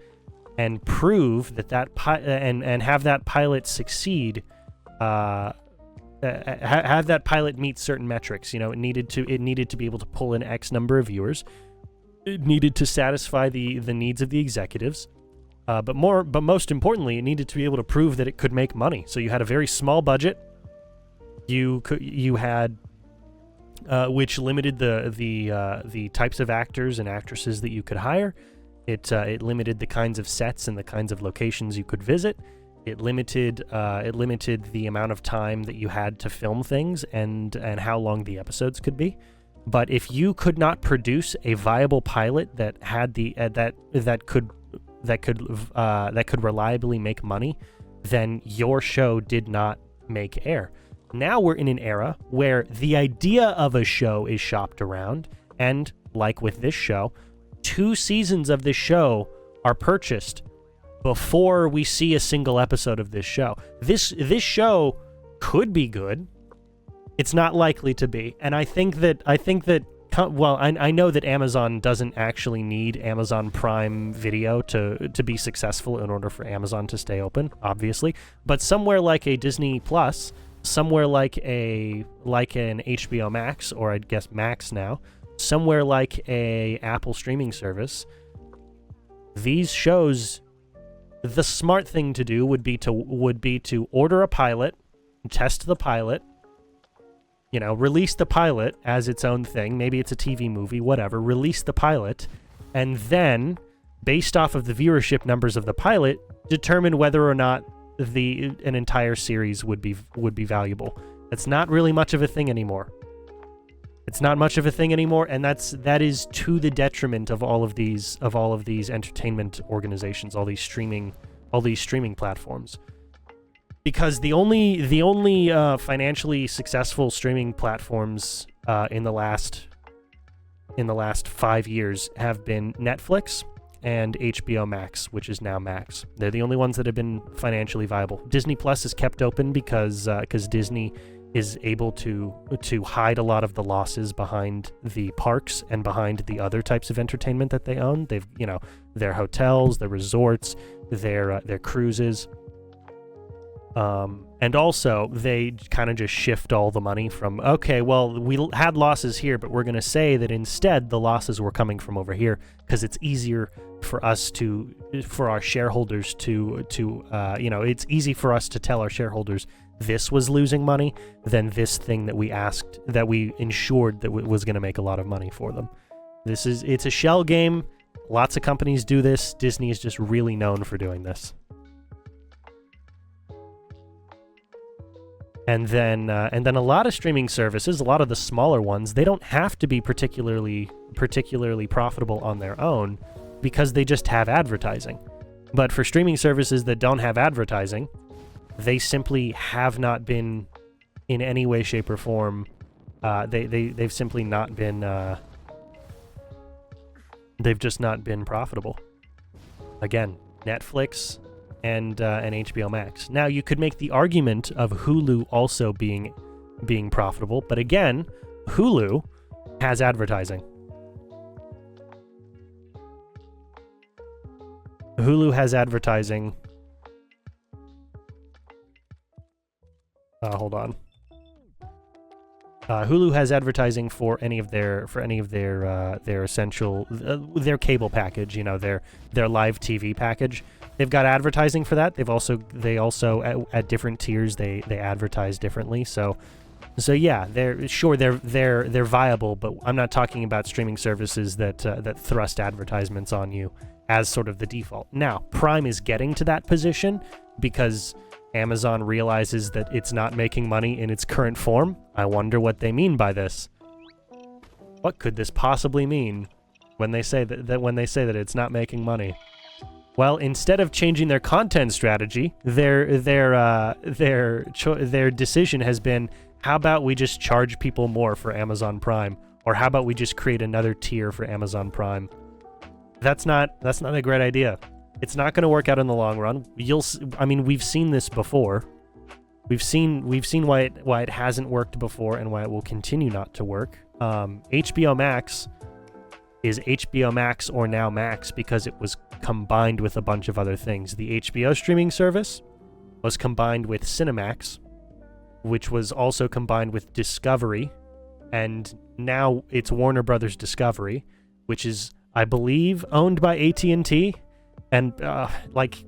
and prove that and have that pilot succeed, have that pilot meet certain metrics. You know, it needed to be able to pull in X number of viewers. It needed to satisfy the needs of the executives, but most importantly, it needed to be able to prove that it could make money. So you had a very small budget. You had which limited the types of actors and actresses that you could hire. It limited the kinds of sets and the kinds of locations you could visit. It limited the amount of time that you had to film things and how long the episodes could be. But if you could not produce a viable pilot that had that could reliably make money, then your show did not make air. Now we're in an era where the idea of a show is shopped around, and like with this show, 2 seasons of this show are purchased before we see a single episode of this show. This show could be good. It's not likely to be. And I think that I know that Amazon doesn't actually need Amazon Prime Video to be successful in order for Amazon to stay open, obviously. But somewhere like a Disney Plus, somewhere like an HBO Max, or I guess Max now, somewhere like a Apple streaming service, these shows, the smart thing to do would be to order a pilot, test the pilot, you know, release the pilot as its own thing. Maybe it's a TV movie, whatever. Release the pilot, and then, based off of the viewership numbers of the pilot, determine whether or not an entire series would be valuable. That's not really much of a thing anymore. It's not much of a thing anymore, and that is to the detriment of all of these entertainment organizations, all these streaming platforms. Because the only financially successful streaming platforms in the last 5 years have been Netflix and HBO Max, which is now Max. They're the only ones that have been financially viable. Disney Plus is kept open because Disney able to hide a lot of the losses behind the parks and behind the other types of entertainment that they own. They've, you know, their hotels, their resorts, their cruises. And also, they kind of just shift all the money from, okay, well, we had losses here, but we're going to say that instead the losses were coming from over here because it's easier for us for our shareholders to you know, it's easy for us to tell our shareholders this was losing money than this thing that we ensured that was going to make a lot of money for them. It's a shell game. Lots of companies do this. Disney is just really known for doing this. And then a lot of streaming services, a lot of the smaller ones, they don't have to be particularly profitable on their own because they just have advertising. But for streaming services that don't have advertising, they simply have not been in any way, shape, or form. They've simply not been. They've just not been profitable. Again, Netflix and HBO Max. Now you could make the argument of Hulu also being profitable, but again, Hulu has advertising. Hulu has advertising. Hold on. Hulu has advertising for any of their essential their cable package, you know, their live TV package. They've got advertising for that. They also at different tiers they advertise differently. So yeah, they're viable, but I'm not talking about streaming services that thrust advertisements on you as sort of the default. Now, Prime is getting to that position because Amazon realizes that it's not making money in its current form. I wonder what they mean by this. What could this possibly mean when they say that it's not making money? Well, instead of changing their content strategy, their decision has been, how about we just charge people more for Amazon Prime, or how about we just create another tier for Amazon Prime? That's not a great idea. It's not going to work out in the long run. I mean, we've seen this before. We've seen why it hasn't worked before and why it will continue not to work. HBO Max is HBO Max or now Max because it was combined with a bunch of other things. The HBO streaming service was combined with Cinemax, which was also combined with Discovery, and now it's Warner Brothers Discovery, which is, I believe, owned by AT&T. And like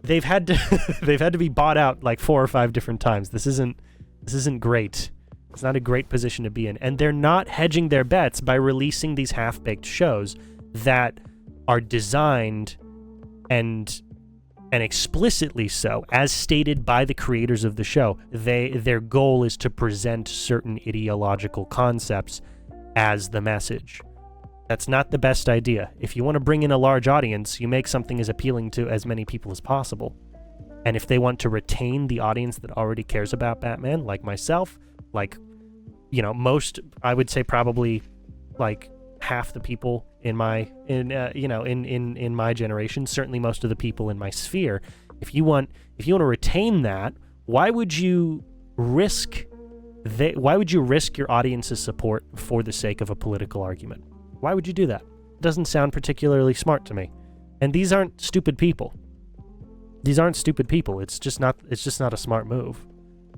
they've had to be bought out like 4 or 5 different times. This isn't great. It's not a great position to be in. And they're not hedging their bets by releasing these half-baked shows that are designed and explicitly so, as stated by the creators of the show. Their goal is to present certain ideological concepts as the message. That's not the best idea. If you want to bring in a large audience, you make something as appealing to as many people as possible. And if they want to retain the audience that already cares about Batman, like myself, like, you know, I would say probably like half the people in my generation, certainly most of the people in my sphere, if you want to retain that, why would you risk your audience's support for the sake of a political argument? Why would you do that? It doesn't sound particularly smart to me. And these aren't stupid people. It's just not a smart move.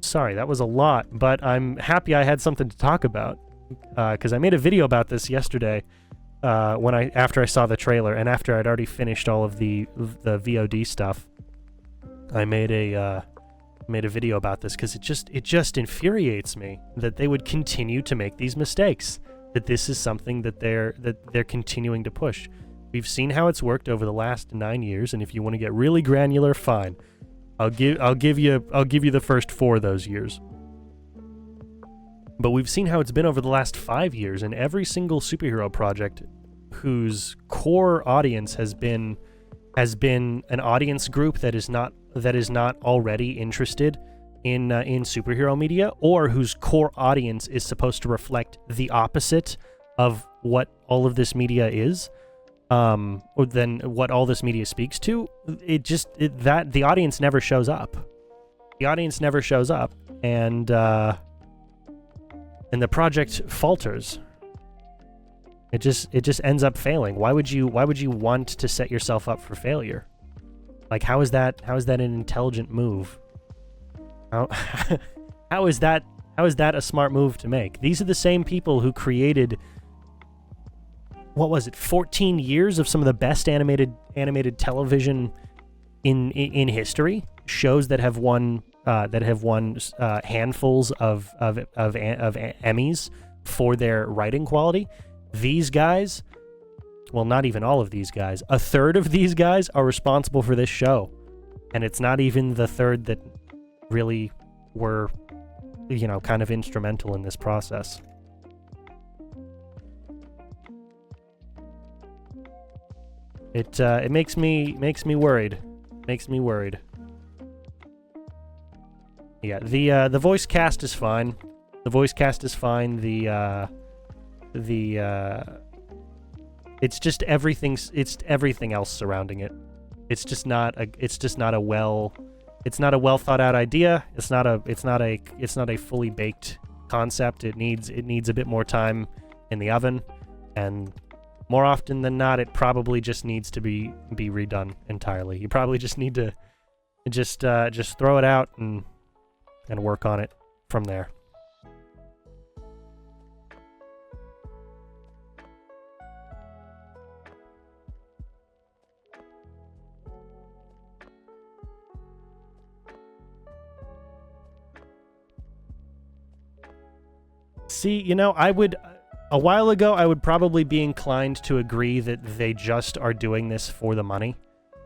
Sorry, that was a lot, but I'm happy I had something to talk about. Because I made a video about this yesterday after I saw the trailer and after I'd already finished all of the VOD stuff. I made a video about this because it just infuriates me that they would continue to make these mistakes. That this is something that they're continuing to push. We've seen how it's worked over the last 9 years, and if you want to get really granular, fine. I'll give you the first 4 of those years. But we've seen how it's been over the last 5 years, and every single superhero project whose core audience has been an audience group that is not already interested in superhero media, or whose core audience is supposed to reflect the opposite of what all of this media is, or than what all this media speaks to, the audience never shows up. The audience never shows up, and and the project falters. It just ends up failing. Why would you want to set yourself up for failure? Like, how is that an intelligent move? How is that a smart move to make? These are the same people who created, what was it, 14 years of some of the best animated television in history, shows that have won handfuls of Emmys for their writing quality. These guys, well, not even all of these guys, a third of these guys are responsible for this show, and it's not even the third that really were, you know, kind of instrumental in this process. It makes me worried. Makes me worried. Yeah, the voice cast is fine. The voice cast is fine. It's just everything. It's everything else surrounding it. It's just not a well thought out idea. It's not a fully baked concept. It needs a bit more time in the oven, and more often than not, it probably just needs to be redone entirely. You probably just need to just throw it out and work on it from there. See, you know, a while ago, I would probably be inclined to agree that they just are doing this for the money.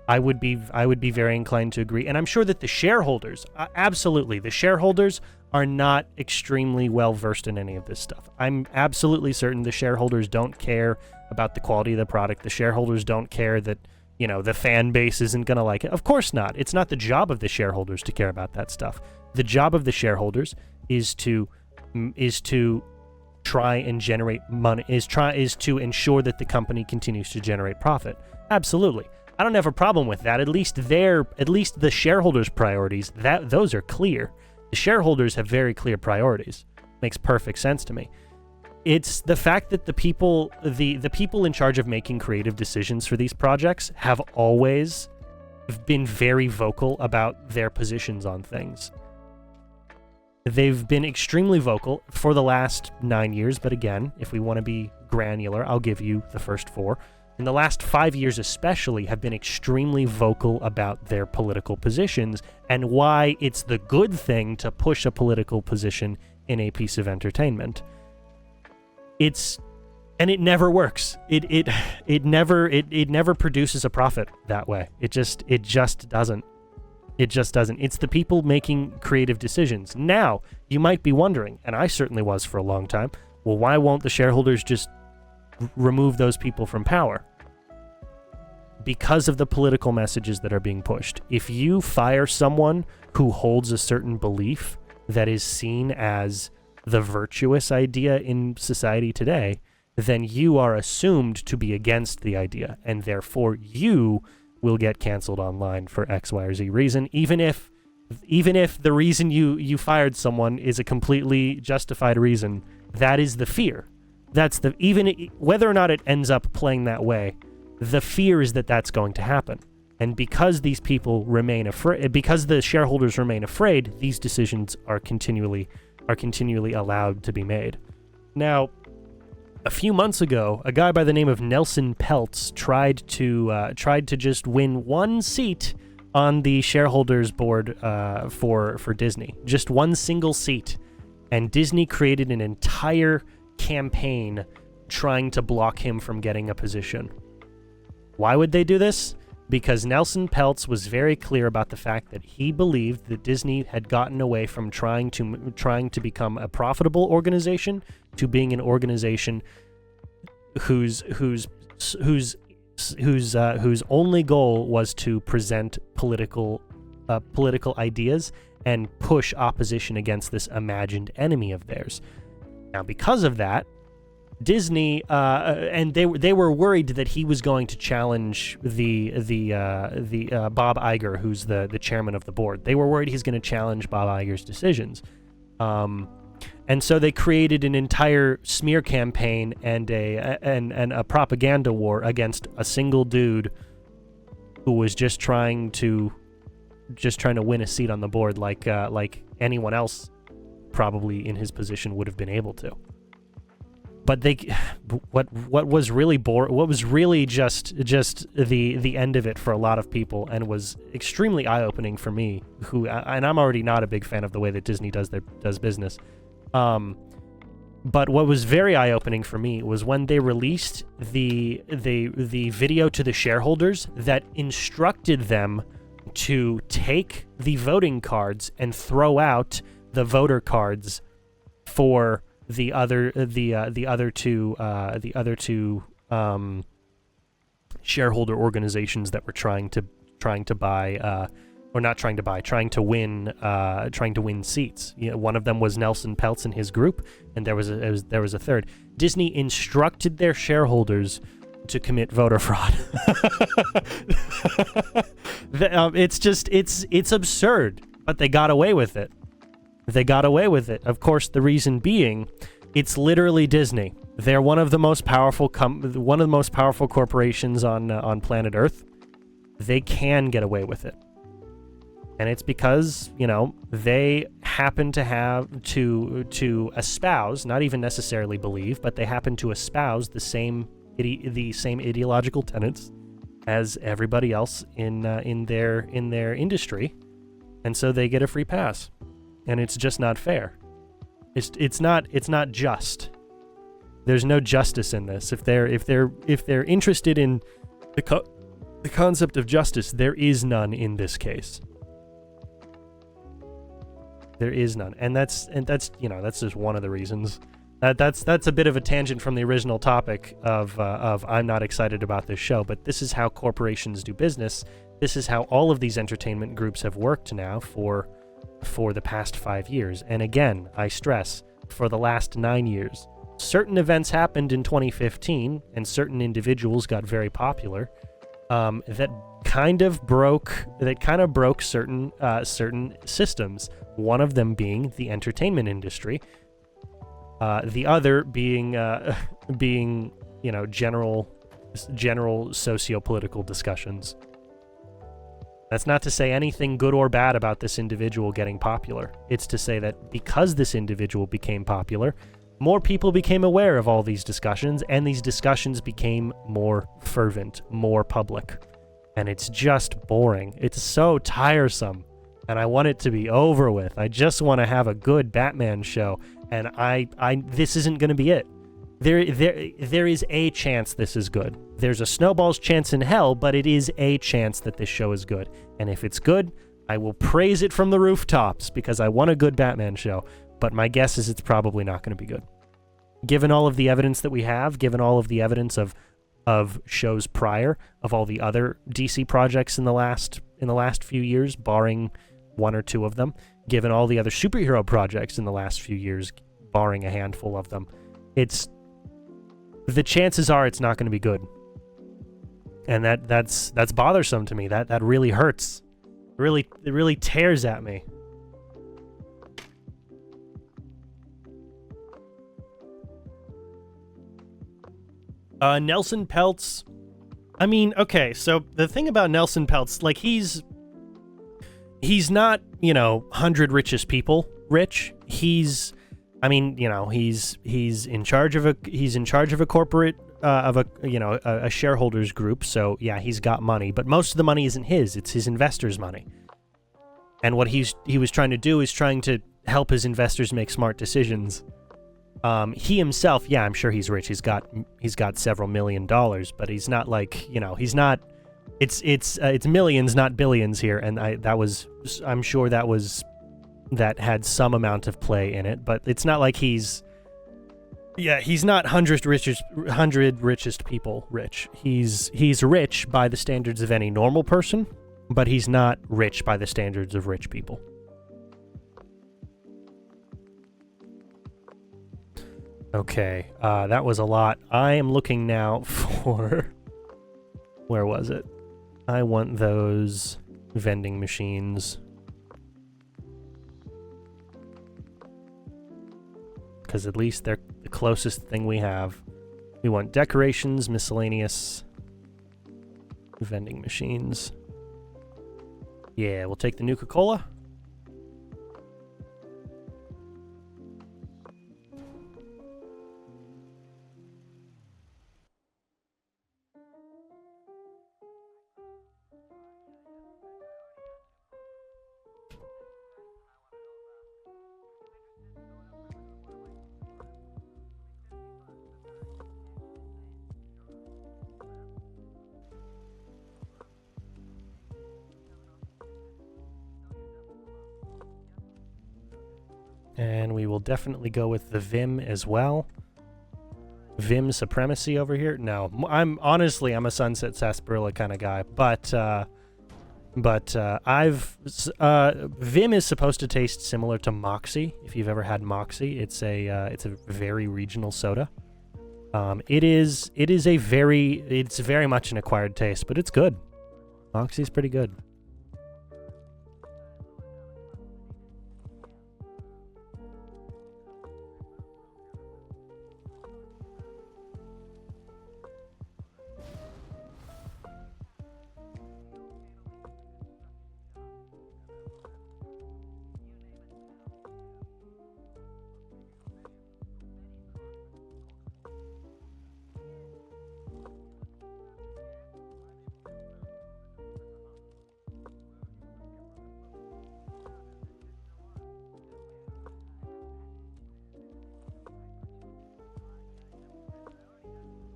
I would be very inclined to agree. And I'm sure that the shareholders, absolutely, the shareholders are not extremely well versed in any of this stuff. I'm absolutely certain the shareholders don't care about the quality of the product. The shareholders don't care that, you know, the fan base isn't going to like it. Of course not. It's not the job of the shareholders to care about that stuff. The job of the shareholders is to try and generate money, is to ensure that the company continues to generate profit. Absolutely. I don't have a problem with that. At least the shareholders' priorities, those are clear. The shareholders have very clear priorities. Makes perfect sense to me. It's the fact that the people in charge of making creative decisions for these projects have always been very vocal about their positions on things. They've been extremely vocal for the last 9 years, but again, if we want to be granular, I'll give you the first 4. In the last 5 years especially, have been extremely vocal about their political positions and why it's the good thing to push a political position in a piece of entertainment. And it never works. It never produces a profit that way. It just doesn't. It just doesn't. It's the people making creative decisions. Now, you might be wondering, and I certainly was for a long time, well, why won't the shareholders just remove those people from power? Because of the political messages that are being pushed. If you fire someone who holds a certain belief that is seen as the virtuous idea in society today, then you are assumed to be against the idea, and therefore you will get canceled online for X, Y, or Z reason, even if the reason you fired someone is a completely justified reason. That is the fear. Even whether or not it ends up playing that way, the fear is that that's going to happen. And because these people remain afraid, because the shareholders remain afraid, these decisions are continually allowed to be made. Now, a few months ago, a guy by the name of Nelson Peltz tried to just win one seat on the shareholders board for Disney, just one single seat, and Disney created an entire campaign trying to block him from getting a position. Why would they do this? Because Nelson Peltz was very clear about the fact that he believed that Disney had gotten away from trying to become a profitable organization to being an organization whose only goal was to present political ideas and push opposition against this imagined enemy of theirs. Now, because of that, Disney and they were worried that he was going to challenge the Bob Iger, who's the chairman of the board. They were worried he's going to challenge Bob Iger's decisions. And so they created an entire smear campaign and a propaganda war against a single dude who was just trying to win a seat on the board, like anyone else probably in his position would have been able to. But what was really what was really just the end of it for a lot of people, and was extremely eye-opening for me, and I'm already not a big fan of the way that Disney does business. But what was very eye-opening for me was when they released the video to the shareholders that instructed them to take the voting cards and throw out the voter cards for the other two shareholder organizations that were trying to win seats. You know, one of them was Nelson Peltz and his group, and there was a third. Disney instructed their shareholders to commit voter fraud. It's absurd, but they got away with it. Of course, the reason being, it's literally Disney. They're one of the most powerful corporations on planet Earth. They can get away with it. And it's because, you know, they happen to have to espouse, not even necessarily believe, but they happen to espouse the same ideological tenets as everybody else in their industry, and so they get a free pass. And it's just not fair. It's not just. There's no justice in this. If they're interested in the concept of justice, there is none in this case. There is none, and that's just one of the reasons. That's a bit of a tangent from the original topic of I'm not excited about this show, but this is how corporations do business. This is how all of these entertainment groups have worked now for the past 5 years. And again, I stress, for the last 9 years. Certain events happened in 2015, and certain individuals got very popular, that kind of broke certain systems. One of them being the entertainment industry. The other being general socio-political discussions. That's not to say anything good or bad about this individual getting popular. It's to say that because this individual became popular, more people became aware of all these discussions, and these discussions became more fervent, more public. And it's just boring. It's so tiresome. And I want it to be over with. I just want to have a good Batman show. And this isn't going to be it. There is a chance this is good. There's a snowball's chance in hell, but it is a chance that this show is good. And if it's good, I will praise it from the rooftops because I want a good Batman show. But my guess is it's probably not going to be good. Given all of the evidence that we have, given all of the evidence of shows prior, of all the other DC projects in the last few years, barring one or two of them, given all the other superhero projects in the last few years, barring a handful of them, the chances are it's not going to be good. And that's bothersome to me. That really hurts. It really tears at me. Nelson Peltz. I mean, okay, so the thing about Nelson Peltz, like he's not, 100 richest people rich. He's in charge of a corporate a shareholders group. So yeah, he's got money, but most of the money isn't his. It's his investors' money. And what he was trying to do is trying to help his investors make smart decisions. He himself, yeah, I'm sure he's rich. He's got several $1 million, but he's not like, he's not. It's millions, not billions here, and I'm sure that had some amount of play in it, but it's not like he's not 100 richest people rich. He's rich by the standards of any normal person, but he's not rich by the standards of rich people. Okay, that was a lot. I am looking now for... Where was it? I want those vending machines. because at least they're the closest thing we have. We want decorations, miscellaneous, vending machines. Yeah, we'll take the Nuka-Cola. And we will definitely go with the Vim as well. Vim supremacy over here. No, I'm a Sunset Sarsaparilla kind of guy, but Vim is supposed to taste similar to Moxie. If you've ever had Moxie, it's a very regional soda. It's very much an acquired taste, but it's good. Moxie's pretty good.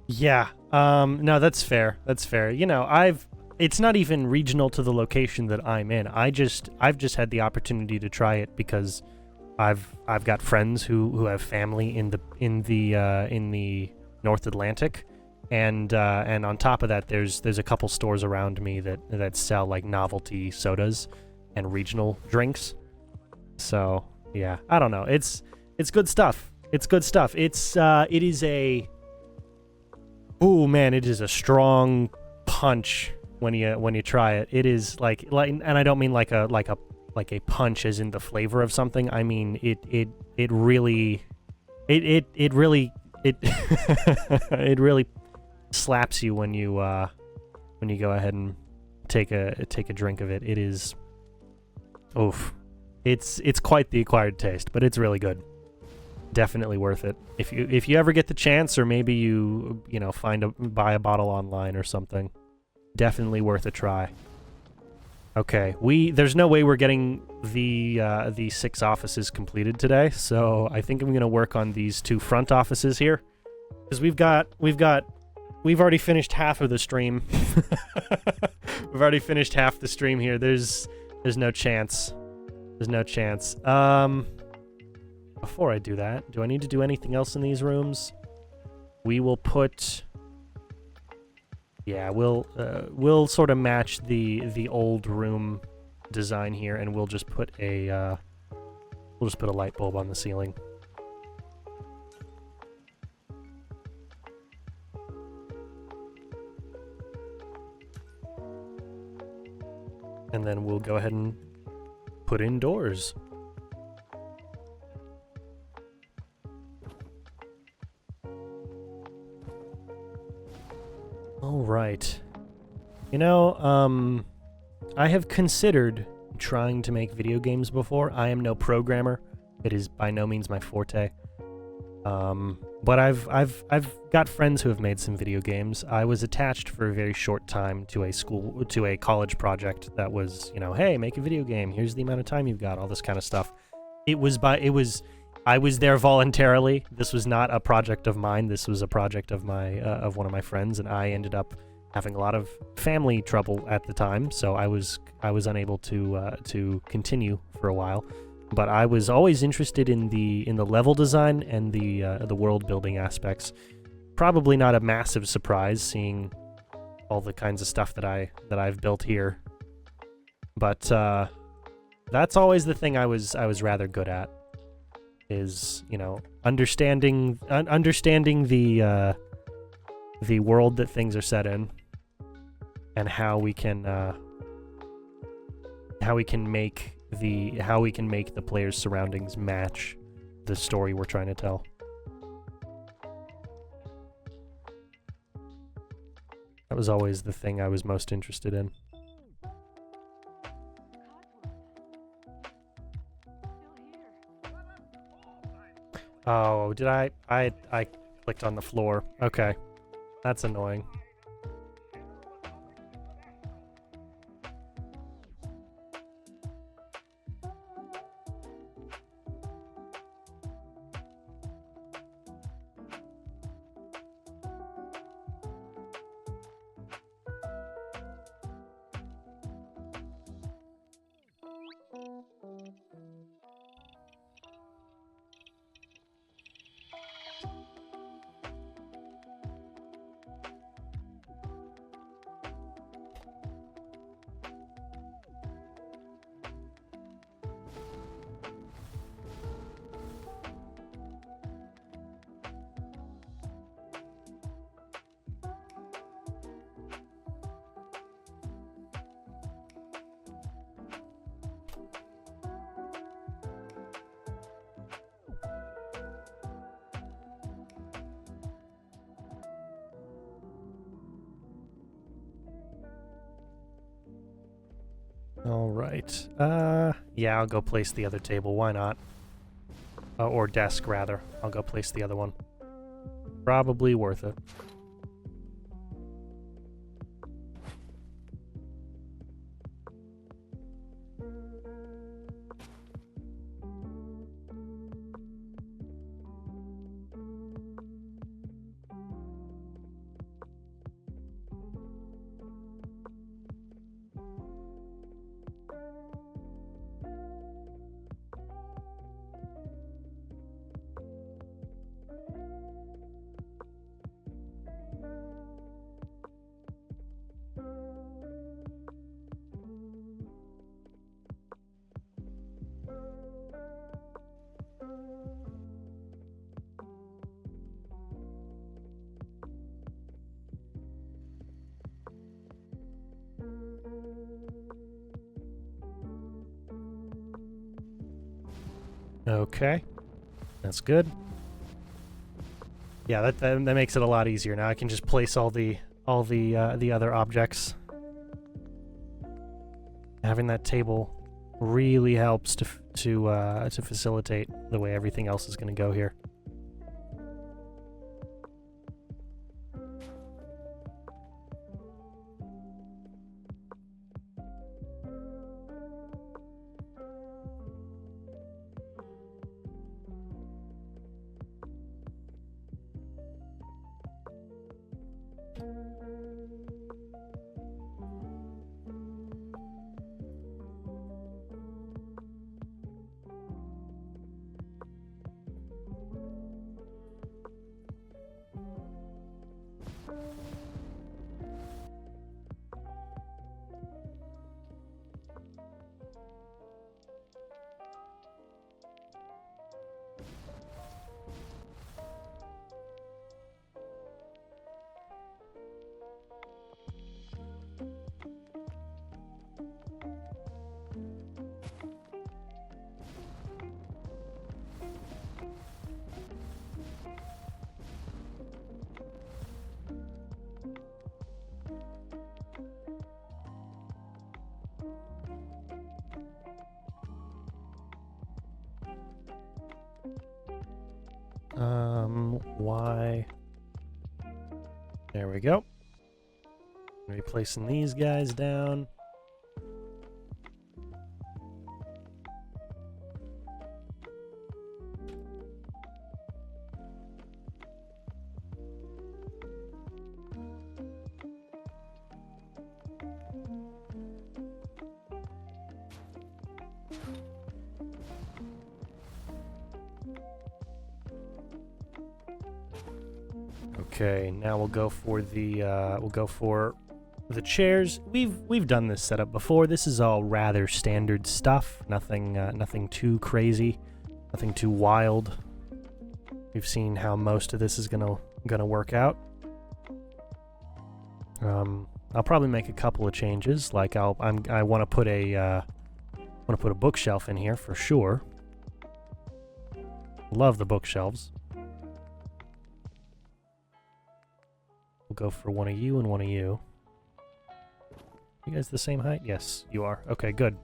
Yeah. No, that's fair. That's fair. You know, it's not even regional to the location that I'm in. I've just had the opportunity to try it because I've got friends who have family in the North Atlantic, and on top of that, there's a couple stores around me that sell like novelty sodas and regional drinks. So yeah, I don't know. It's good stuff. It's good stuff. It is a ooh man, it is a strong punch when you try it. It is like, and I don't mean like a punch as in the flavor of something. I mean it really it really slaps you when you go ahead and take a drink of it. It is oof. It's quite the acquired taste, but it's really good. Definitely worth it. If you ever get the chance, or maybe you buy a bottle online or something, definitely worth a try. Okay, there's no way we're getting the 6 offices completed today, so I think I'm gonna work on these 2 front offices here, because we've already finished half of the stream. We've already finished half the stream here. There's no chance. There's no chance. Before I do that, do I need to do anything else in these rooms? We will put... Yeah, we'll sort of match the old room design here, and we'll just put a light bulb on the ceiling. And then we'll go ahead and put in doors. All right. You know, I have considered trying to make video games before. I am no programmer. It is by no means my forte. But I've got friends who have made some video games. I was attached for a very short time to a college project that was, hey, make a video game. Here's the amount of time you've got, all this kind of stuff. I was there voluntarily. This was not a project of mine. This was a project of one of my friends, and I ended up having a lot of family trouble at the time, so I was unable to continue for a while. But I was always interested in the level design and the world building aspects. Probably not a massive surprise seeing all the kinds of stuff that I've built here. But that's always the thing I was rather good at. Is understanding the world that things are set in, and how we can make the player's surroundings match the story we're trying to tell. That was always the thing I was most interested in. Oh, did I clicked on the floor. Okay. That's annoying. All right. Yeah, I'll go place the other table. Why not? Or desk, rather. I'll go place the other one. Probably worth it. Okay, that's good. Yeah, that makes it a lot easier. Now I can just place all the other objects. Having that table really helps to facilitate the way everything else is going to go here. Why? There we go. Replacing these guys down. Okay, now we'll go for the chairs. We've done this setup before. This is all rather standard stuff. Nothing too crazy, nothing too wild. We've seen how most of this is gonna work out. I'll probably make a couple of changes. Like I want to put a bookshelf in here for sure. Love the bookshelves. We'll go for one of you and one of you. You guys the same height? Yes, you are. Okay, good.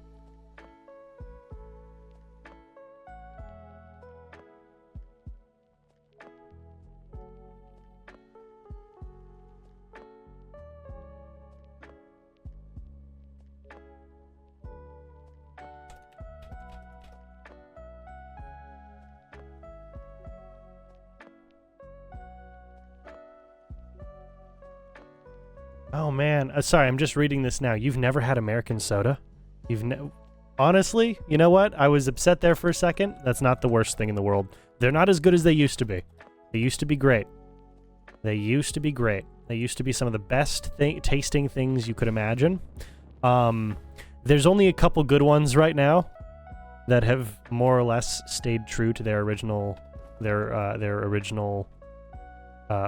Oh man, sorry, I'm just reading this now. You've never had American soda? Honestly, you know what? I was upset there for a second. That's not the worst thing in the world. They're not as good as they used to be. They used to be great. They used to be great. They used to be some of the best tasting things you could imagine. There's only a couple good ones right now that have more or less stayed true to their original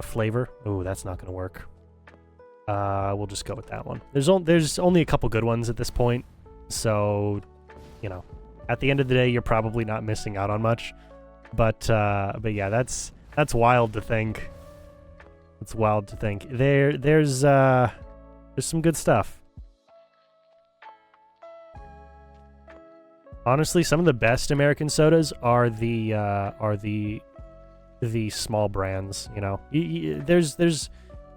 flavor. Ooh, that's not gonna work. We'll just go with that one. There's only a couple good ones at this point, so, you know, at the end of the day, you're probably not missing out on much. But yeah, that's wild to think. It's wild to think. There's some good stuff. Honestly, some of the best American sodas are the small brands. You know, there's.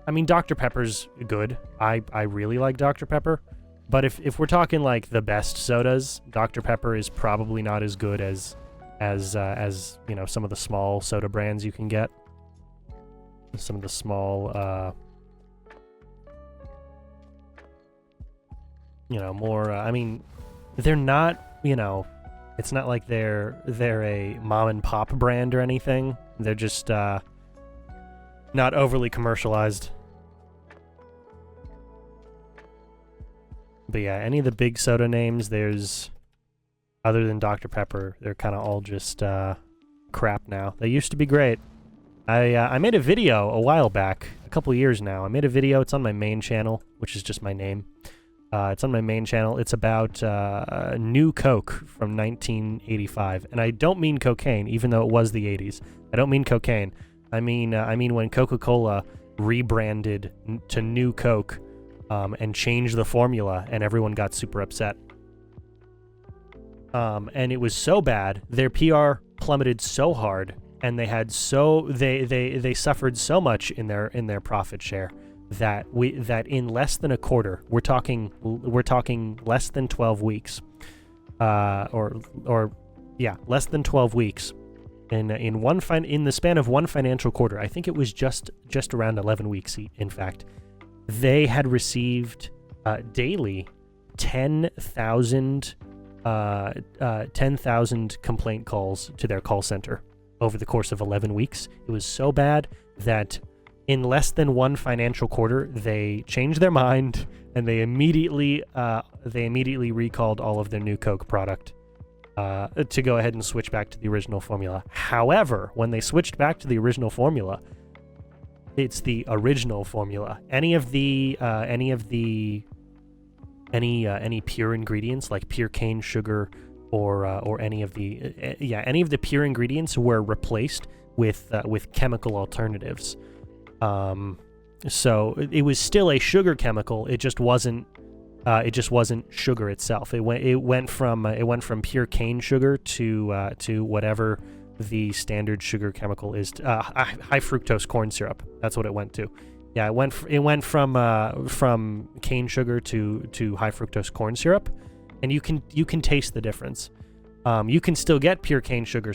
I mean, Dr. Pepper's good. I really like Dr. Pepper. But if we're talking like the best sodas, Dr. Pepper is probably not as good as you know, some of the small soda brands you can get. Some of the small you know, more I mean, they're not, you know, it's not like they're a mom and pop brand or anything. They're just not overly commercialized. But yeah, any of the big soda names, there's, other than Dr. Pepper, they're kind of all just crap now. They used to be great. I made a video a while back, a couple years now. I made a video. It's on my main channel, which is just my name. It's on my main channel. It's about New Coke from 1985, and I don't mean cocaine, even though it was the 80s. I don't mean cocaine. I mean when Coca-Cola rebranded to New Coke. And changed the formula, and everyone got super upset. And it was so bad, their PR plummeted so hard, and they suffered so much in their profit share that in less than a quarter, we're talking less than 12 weeks, less than 12 weeks. In the span of one financial quarter, I think it was just around 11 weeks. In fact. They had received daily 10,000 complaint calls to their call center over the course of 11 weeks. It was so bad that in less than one financial quarter, they changed their mind and they immediately recalled all of their New Coke product to go ahead and switch back to the original formula. However, when they switched back to the original formula, it's the original formula. Any pure ingredients like pure cane sugar or any of the pure ingredients were replaced with chemical alternatives. So it was still a sugar chemical. It just wasn't sugar itself. It went from pure cane sugar to whatever the standard sugar chemical is, high fructose corn syrup. That's what it went to. Yeah, it went from cane sugar to high fructose corn syrup, and you can taste the difference. You can still get pure cane sugar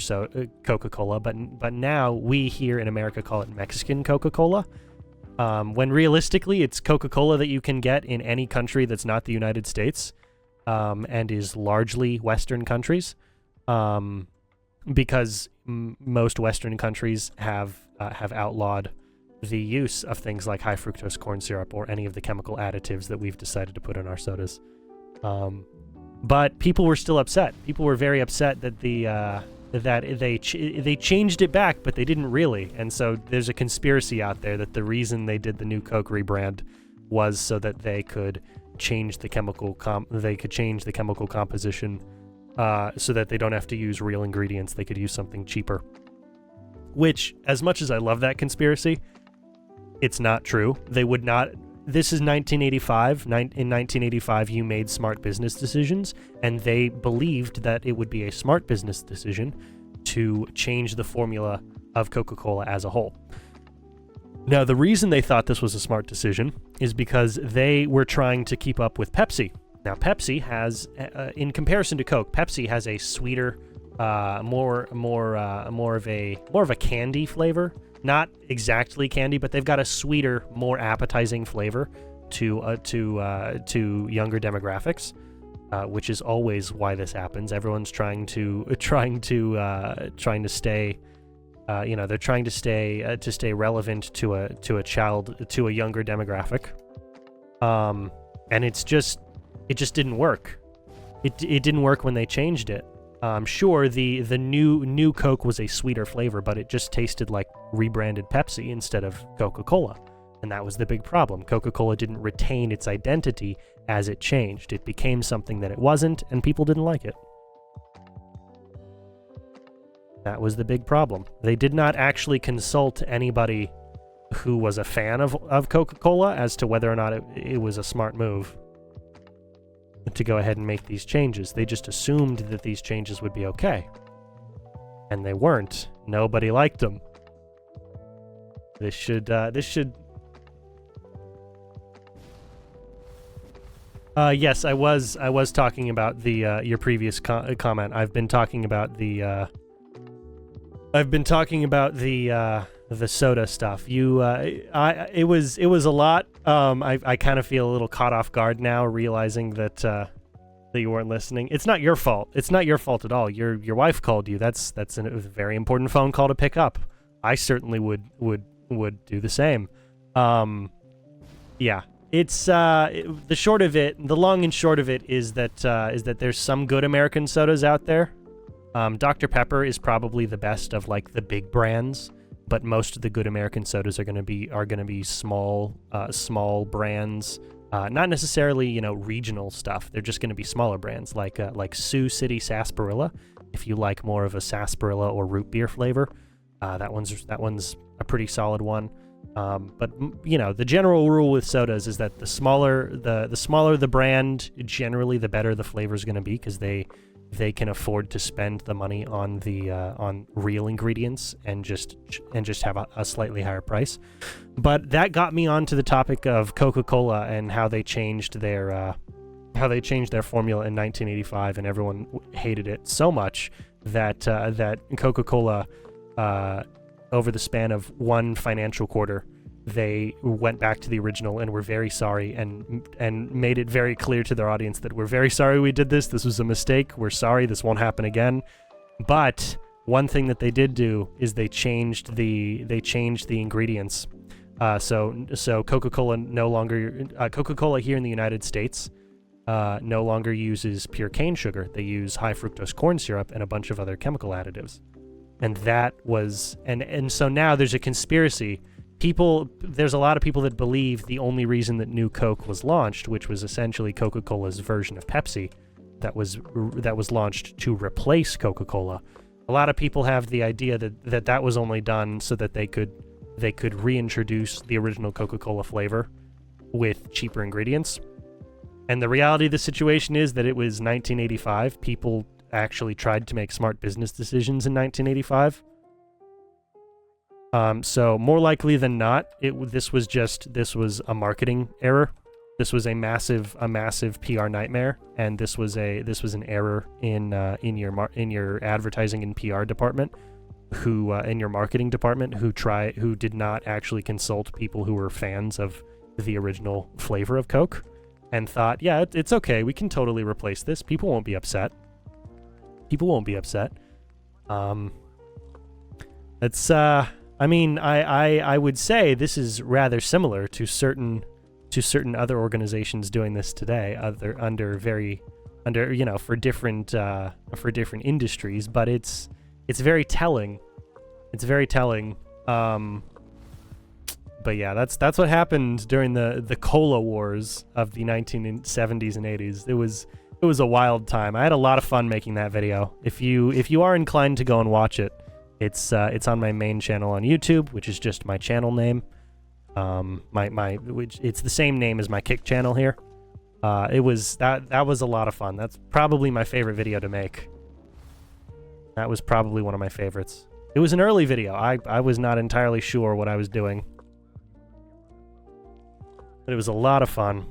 Coca-Cola, but now we here in America call it Mexican Coca-Cola. When realistically it's Coca-Cola that you can get in any country that's not the United States, and is largely Western countries. Because most Western countries have outlawed the use of things like high fructose corn syrup or any of the chemical additives that we've decided to put in our sodas. But people were still upset. People were very upset that they changed it back, but they didn't really. And so there's a conspiracy out there that the reason they did the New Coke rebrand was so that they could change the chemical composition. So that they don't have to use real ingredients, they could use something cheaper. which, as much as I love that conspiracy, it's not true. They would not. This is 1985. In 1985, you made smart business decisions, and they believed that it would be a smart business decision to change the formula of Coca-Cola as a whole. Now, the reason they thought this was a smart decision is because they were trying to keep up with Pepsi. Now, Pepsi has, in comparison to Coke, Pepsi has a sweeter, more of a candy flavor. Not exactly candy, but they've got a sweeter, more appetizing flavor to younger demographics, which is always why this happens. Everyone's trying to stay, they're trying to stay relevant to a younger demographic, and it just didn't work. It didn't work when they changed it. Sure, the new Coke was a sweeter flavor, but it just tasted like rebranded Pepsi instead of Coca-Cola. And that was the big problem. Coca-Cola didn't retain its identity as it changed. It became something that it wasn't, and people didn't like it. That was the big problem. They did not actually consult anybody who was a fan of Coca-Cola as to whether or not it was a smart move to go ahead and make these changes. They just assumed that these changes would be okay. And they weren't. Nobody liked them. This should yes, I was talking about the your previous comment. I've been talking about the soda stuff. It was a lot. I kind of feel a little caught off guard now, realizing that you weren't listening. It's not your fault. It's not your fault at all. Your wife called you. That's a very important phone call to pick up. I certainly would do the same. Yeah. It's the long and short of it is that there's some good American sodas out there. Dr. Pepper is probably the best of like the big brands, but most of the good American sodas are gonna be small brands, not necessarily regional stuff. They're just gonna be smaller brands like Sioux City Sarsaparilla. If you like more of a sarsaparilla or root beer flavor, that one's a pretty solid one. But the general rule with sodas is that the smaller the brand, generally the better the flavor is going to be, because they can afford to spend the money on on real ingredients and just have a slightly higher price. But that got me onto the topic of Coca-Cola and how they changed their formula in 1985, and everyone hated it so much that Coca-Cola, over the span of one financial quarter, they went back to the original and were very sorry and made it very clear to their audience that we're very sorry we did this. This was a mistake. We're sorry. This won't happen again. But one thing that they did do is they changed the ingredients. So Coca-Cola Coca-Cola here in the United States no longer uses pure cane sugar. They use high fructose corn syrup and a bunch of other chemical additives. And that was, and so now there's a conspiracy. There's a lot of people that believe the only reason that New Coke was launched, which was essentially Coca-Cola's version of Pepsi, that was launched to replace Coca-Cola. A lot of people have the idea that was only done so that they could reintroduce the original Coca-Cola flavor with cheaper ingredients. And the reality of the situation is that it was 1985. People actually tried to make smart business decisions in 1985. So more likely than not, this was a marketing error. This was a massive PR nightmare, and this was an error in your advertising and PR department, in your marketing department, who did not actually consult people who were fans of the original flavor of Coke, and thought, yeah, it's okay, we can totally replace this. People won't be upset. It's I mean, I would say this is rather similar to certain other organizations doing this today, for different industries, but it's very telling. It's very telling. But yeah, that's what happened during the cola wars of the 1970s and 80s. It was a wild time. I had a lot of fun making that video. If you are inclined to go and watch it, It's on my main channel on YouTube, which is just my channel name. It's the same name as my Kick channel here. That was a lot of fun. That's probably my favorite video to make. That was probably one of my favorites. It was an early video. I was not entirely sure what I was doing. But it was a lot of fun.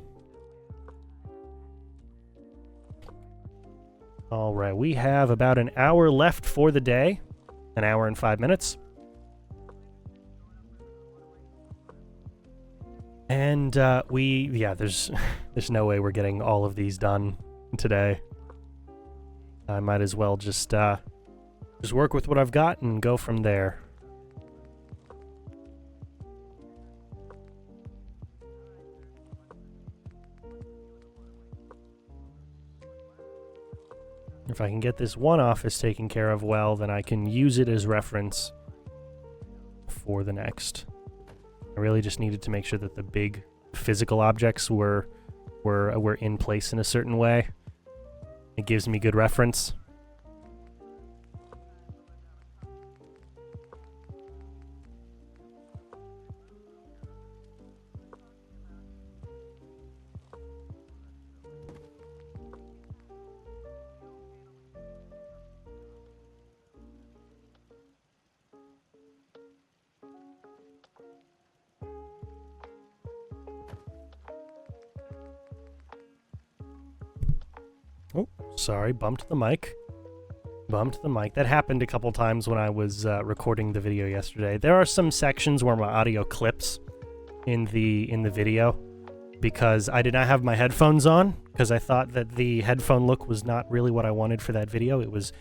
All right, we have about an hour left for the day. An hour and 5 minutes. And there's no way we're getting all of these done today. I might as well just work with what I've got and go from there. If I can get this one office taken care of well, then I can use it as reference for the next. I really just needed to make sure that the big physical objects were in place in a certain way. It gives me good reference. Oh, sorry, bumped the mic. Bumped the mic. That happened a couple times when I was recording the video yesterday. There are some sections where my audio clips in the video because I did not have my headphones on because I thought that the headphone look was not really what I wanted for that video. It was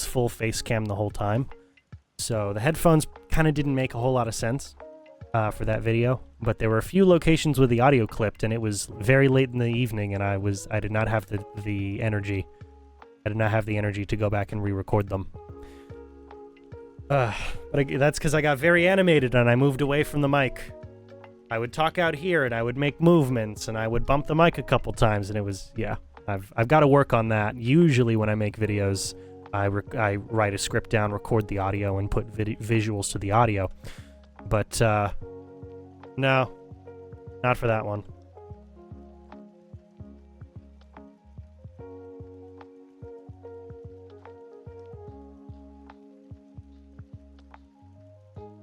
full face cam the whole time. So the headphones kind of didn't make a whole lot of sense for that video, but there were a few locations where the audio clipped, and it was very late in the evening, and I did not have the energy. I did not have the energy to go back and re-record them. But that's because I got very animated and I moved away from the mic. I would talk out here and I would make movements and I would bump the mic a couple times, and it was, yeah, I've got to work on that. Usually when I make videos, I write a script down, record the audio, and put visuals to the audio. But, no, not for that one.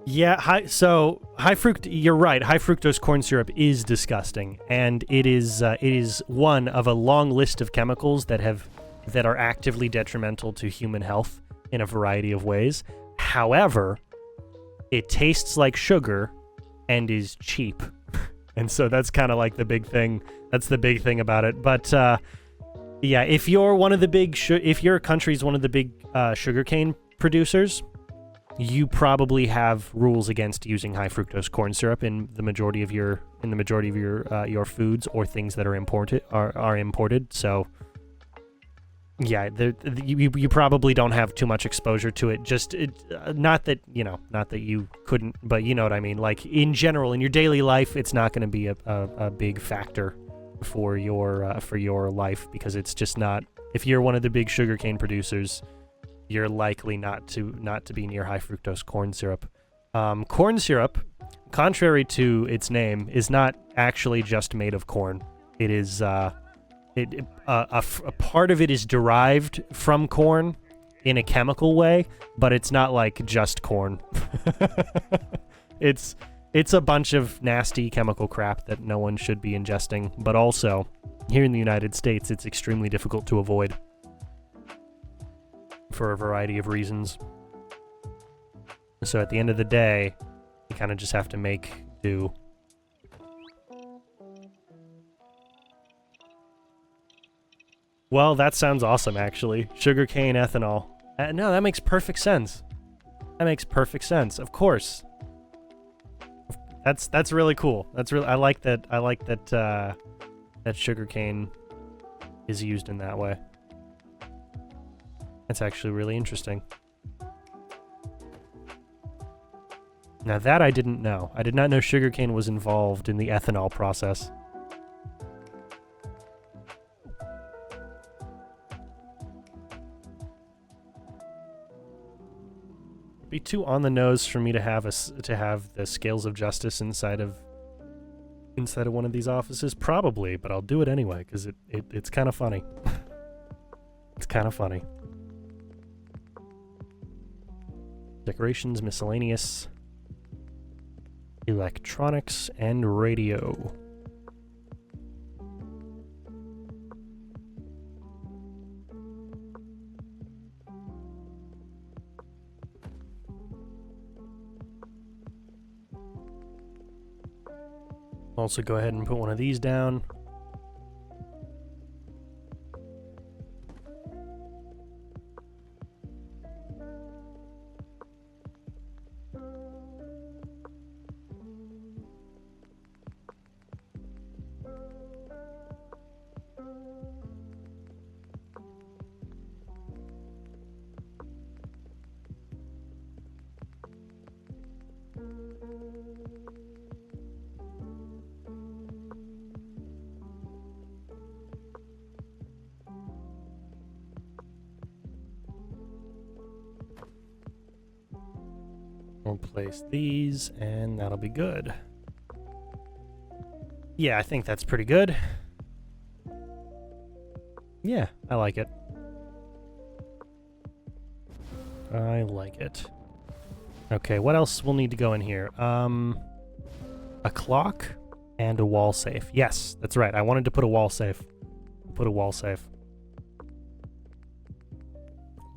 Yeah, you're right. High fructose corn syrup is disgusting, and it is one of a long list of chemicals that are actively detrimental to human health in a variety of ways. However, it tastes like sugar and is cheap. And so that's kind of like the big thing. That's the big thing about it. But yeah, if you're one of the big if your country's one of the big sugarcane producers, you probably have rules against using high fructose corn syrup in the majority of your your foods or things that are imported. So yeah, you probably don't have too much exposure to it. Not that you couldn't, but you know what I mean. Like in general, in your daily life, it's not going to be a big factor for your life, because it's just not. If you're one of the big sugarcane producers, you're likely not to be near high fructose corn syrup. Corn syrup, contrary to its name, is not actually just made of corn. It is a part of it is derived from corn in a chemical way, but it's not like just corn. It's a bunch of nasty chemical crap that no one should be ingesting, but also here in the United States, it's extremely difficult to avoid for a variety of reasons. So at the end of the day, you kind of just have to make do. Well, that sounds awesome, actually. Sugarcane ethanol. No, that makes perfect sense. That makes perfect sense. Of course. That's really cool. I like that. I like that that sugarcane is used in that way. That's actually really interesting. Now that I didn't know. I did not know sugarcane was involved in the ethanol process. be too on the nose for me to have the scales of justice inside of one of these offices? Probably, but I'll do it anyway because it's kind of funny. It's kind of funny. Decorations, miscellaneous, electronics, and radio. Also go ahead and put one of these down. We'll place these, and that'll be good. Yeah, I think that's pretty good. Yeah, I like it. I like it. Okay, what else will need to go in here? A clock and a wall safe. Yes, that's right. I wanted to put a wall safe. Put a wall safe.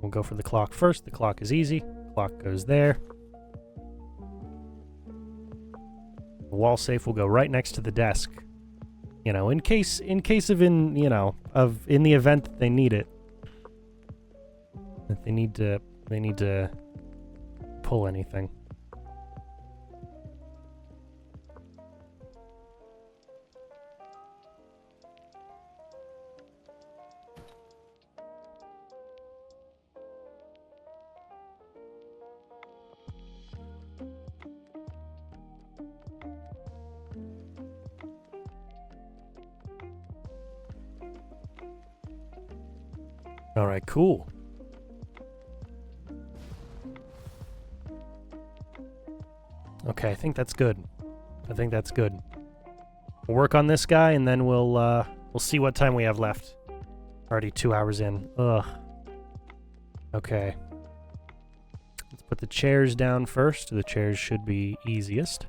We'll go for the clock first. The clock is easy. Clock goes there. The wall safe will go right next to the desk. You know, in case of in the event that they need it. That they need to pull anything. All right, cool. Okay, I think that's good. I think that's good. We'll work on this guy, and then we'll see what time we have left. Already 2 hours in. Ugh. Okay. Let's put the chairs down first. The chairs should be easiest.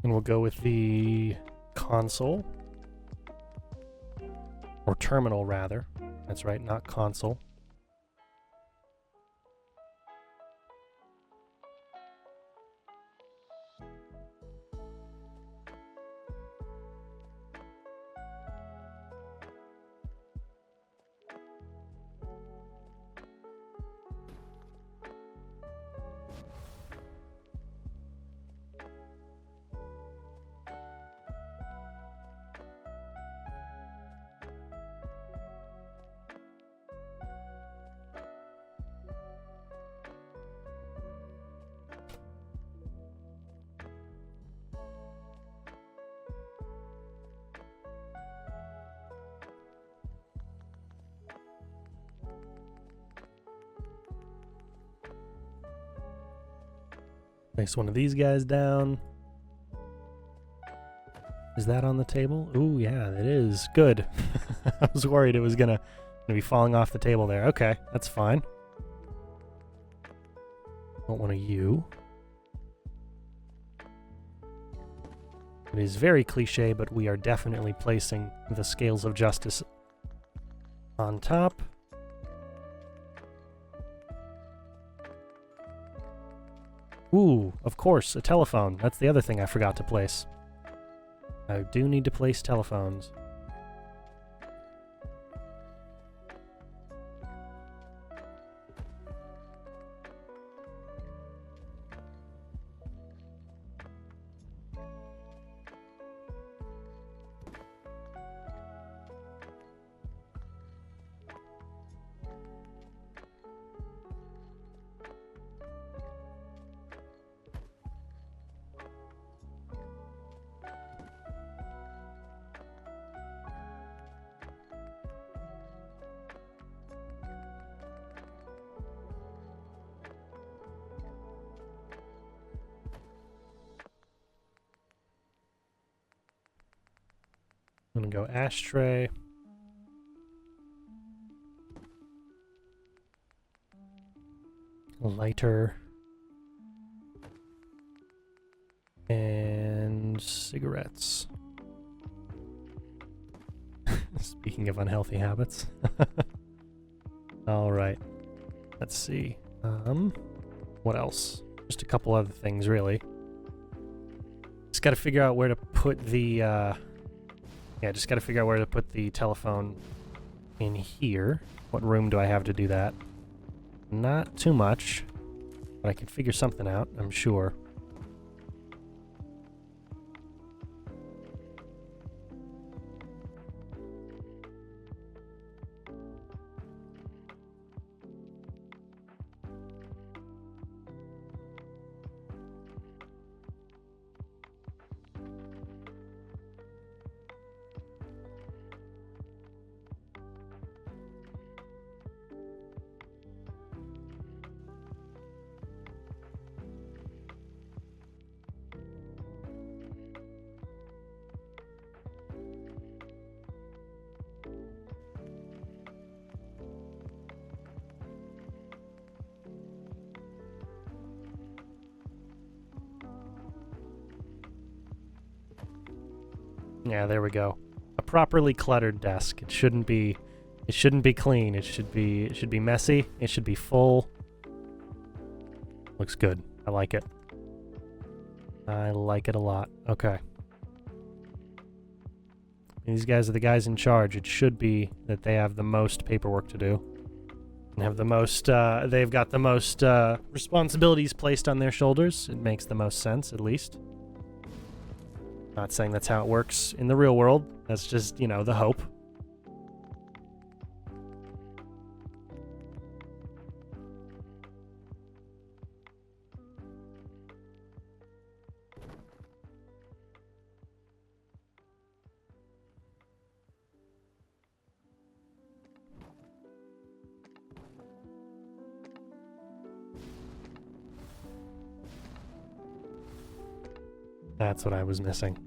And we'll go with the console. Or terminal, rather. That's right, not console. Place one of these guys down. Is that on the table? Ooh, yeah, it is. Good. I was worried it was gonna be falling off the table there. Okay, that's fine. Want one of you. It is very cliche, but we are definitely placing the scales of justice on top. Ooh, of course, a telephone. That's the other thing I forgot to place. I do need to place telephones. I'm gonna go ashtray. A lighter. And cigarettes. Speaking of unhealthy habits. All right. Let's see. What else? Just a couple other things, really. Just got to figure out where to put the, yeah, just got to figure out where to put the telephone in here. What room do I have to do that? Not too much, but I can figure something out, I'm sure. Yeah, there we go. A properly cluttered desk. It shouldn't be clean. It should be messy. It should be full. Looks good. I like it. I like it a lot. Okay. These guys are the guys in charge. It should be that they have the most paperwork to do. And have the most, they've got the most responsibilities placed on their shoulders. It makes the most sense, at least. Not saying that's how it works in the real world. That's just, you know, the hope. That's what I was missing.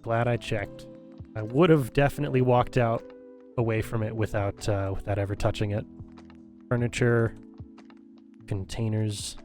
Glad I checked. I would have definitely walked out away from it without ever touching it. Furniture, containers.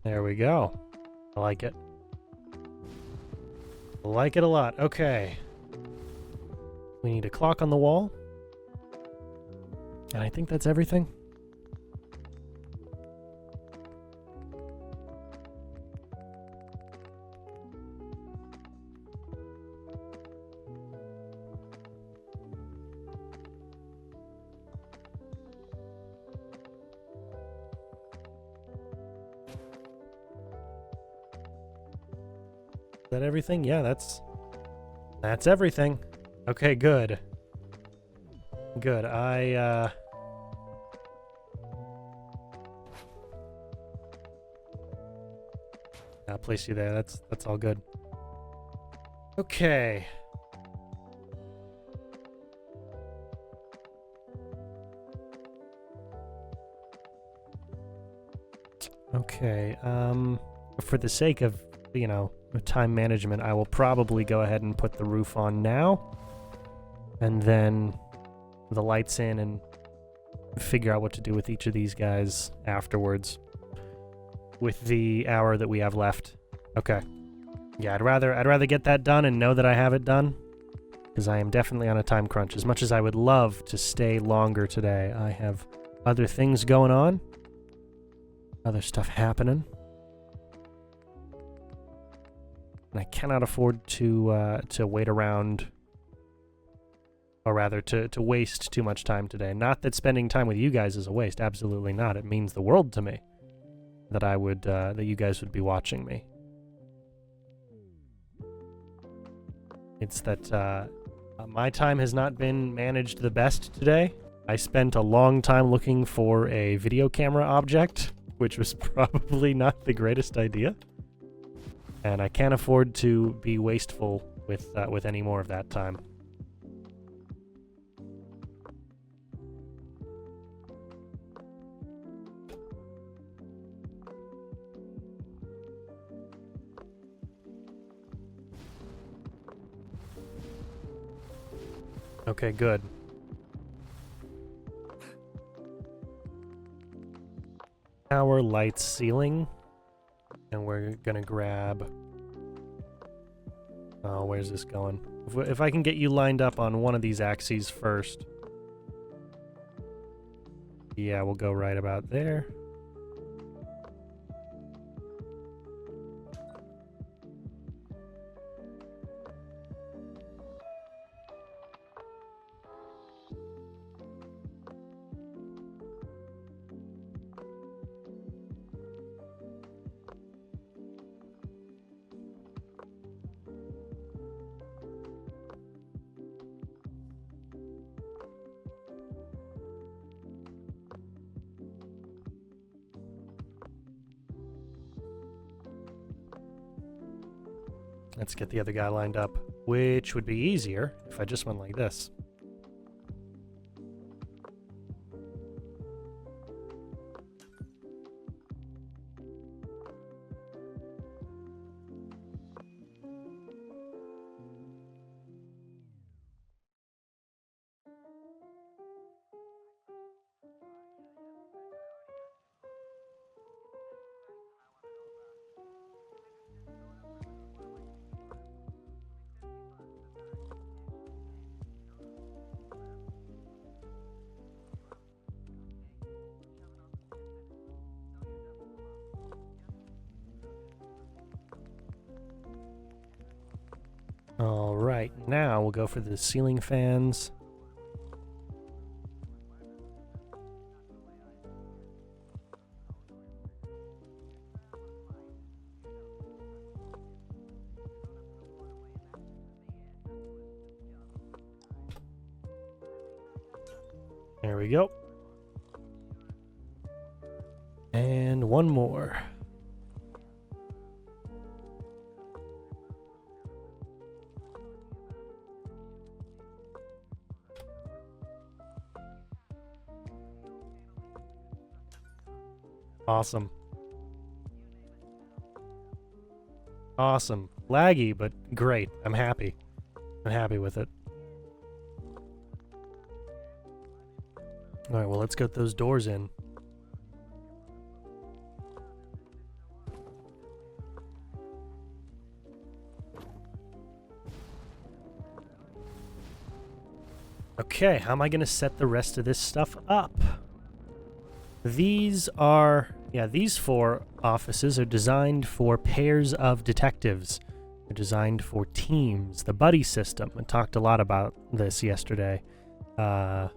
There we go. I like it. I like it a lot. Okay. We need a clock on the wall. And I think that's everything. Is that everything? Yeah, that's everything. Okay, good. Good. I'll place you there. That's all good. Okay. Okay, for the sake of, time management, I will probably go ahead and put the roof on now, and then the lights in, and figure out what to do with each of these guys afterwards with the hour that we have left. Okay. Yeah, I'd rather get that done and know that I have it done, because I am definitely on a time crunch. As much as I would love to stay longer today, I have other things going on, other stuff happening, and I cannot afford to wait around, or rather to waste too much time today. Not that spending time with you guys is a waste, absolutely not. It means the world to me that that you guys would be watching me. It's that my time has not been managed the best today. I spent a long time looking for a video camera object, which was probably not the greatest idea. And I can't afford to be wasteful with any more of that time. Okay, good. Tower, lights, ceiling. And we're gonna grab... Oh, where's this going? If I can get you lined up on one of these axes first. Yeah, we'll go right about there. Let's get the other guy lined up, which would be easier if I just went like this. Alright, now we'll go for the ceiling fans. There we go. And one more. Awesome. Awesome. Laggy, but great. I'm happy. I'm happy with it. Alright, well, let's get those doors in. Okay, how am I going to set the rest of this stuff up? These are... Yeah, these 4 offices are designed for pairs of detectives. They're designed for teams, the buddy system. I talked a lot about this yesterday. Well,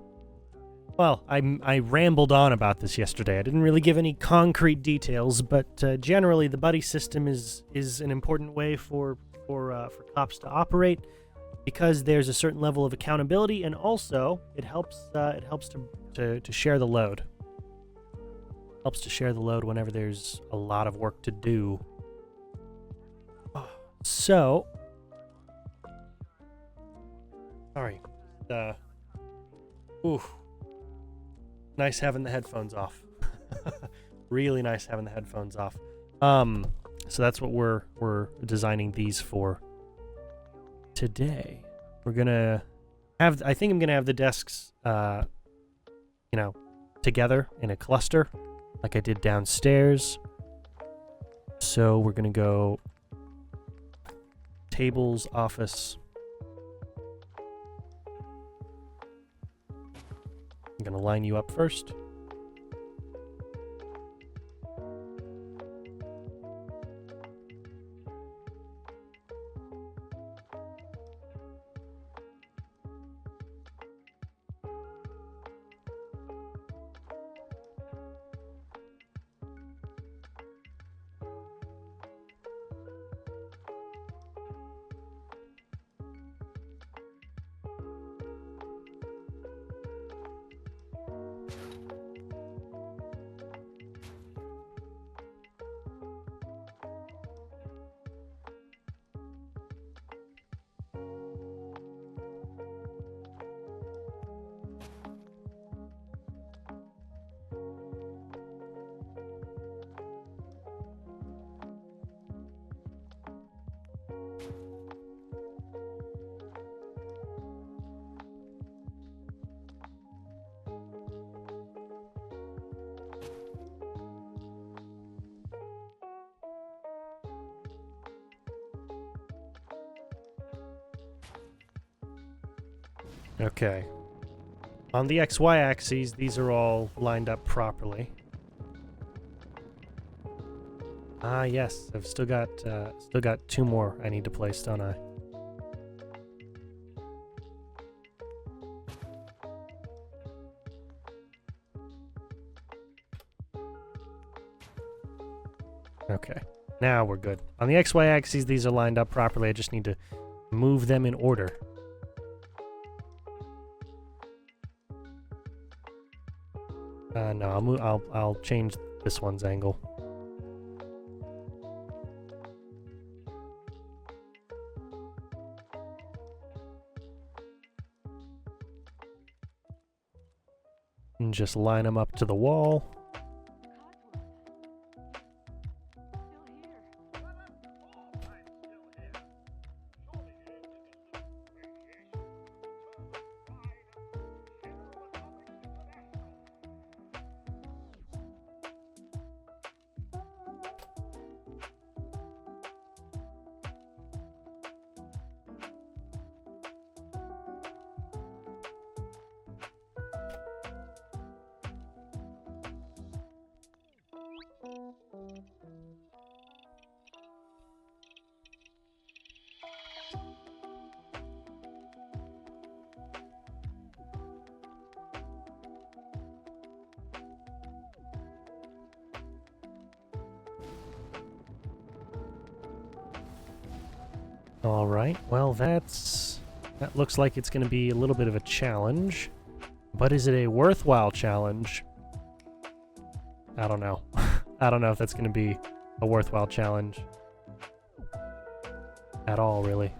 I rambled on about this yesterday. I didn't really give any concrete details, but generally the buddy system is an important way for cops to operate, because there's a certain level of accountability, and also it helps to share the load. Helps to share the load whenever there's a lot of work to do. So, sorry. Oof. Nice having the headphones off. Really nice having the headphones off. So that's what we're designing these for today. We're gonna have, I think I'm gonna have the desks, you know, together in a cluster, like I did downstairs. So we're gonna go tables, office. I'm gonna line you up first. Okay. On the XY axes, these are all lined up properly. Ah, yes. I've still got 2 more I need to place, don't I? Okay. Now we're good. On the XY axes, these are lined up properly. I just need to move them in order. No, I'll change this one's angle. And just line them up to the wall. All right, well, that looks like it's going to be a little bit of a challenge. But is it a worthwhile challenge? I don't know. I don't know if that's going to be a worthwhile challenge at all, really.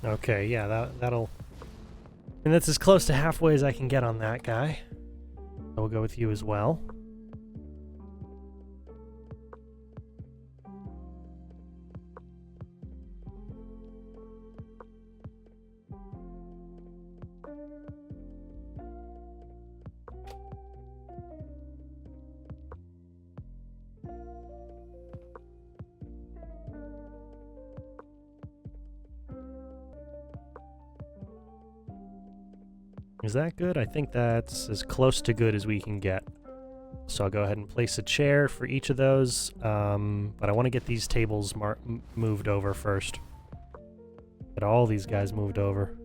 Okay, yeah, that'll... And that's as close to halfway as I can get on that guy. So we'll go with you as well. Is that good? I think that's as close to good as we can get. So I'll go ahead and place a chair for each of those, but I want to get these tables moved over first. Get all these guys moved over.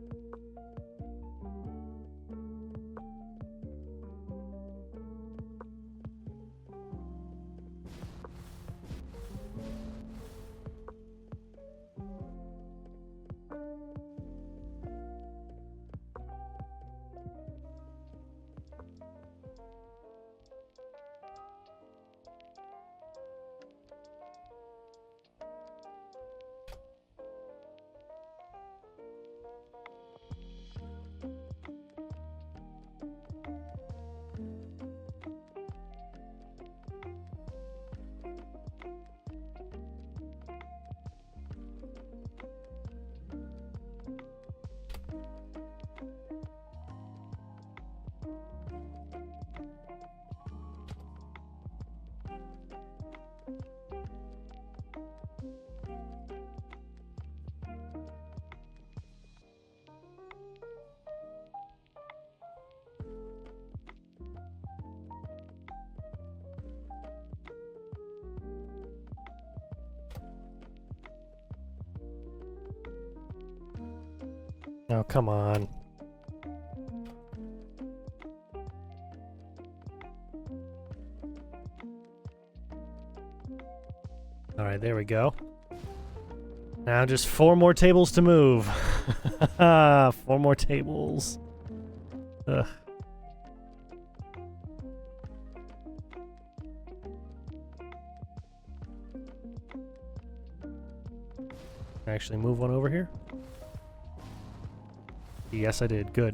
Oh, come on. Alright, there we go. Now just 4 more tables to move. 4 more tables. Ugh. Actually move one over here? Yes, I did. Good.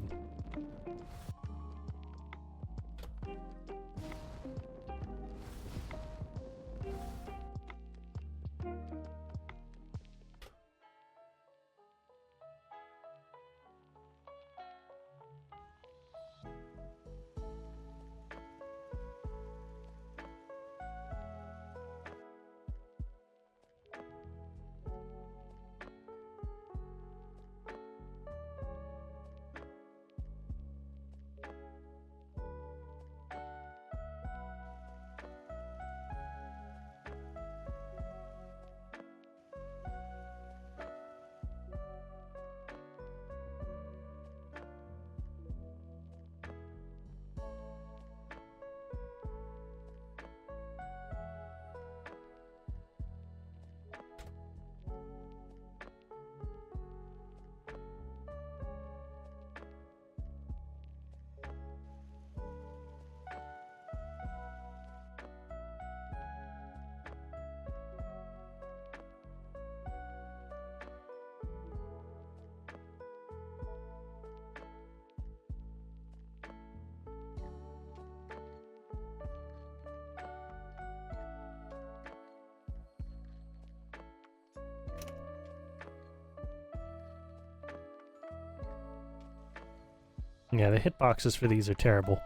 Yeah, the hitboxes for these are terrible.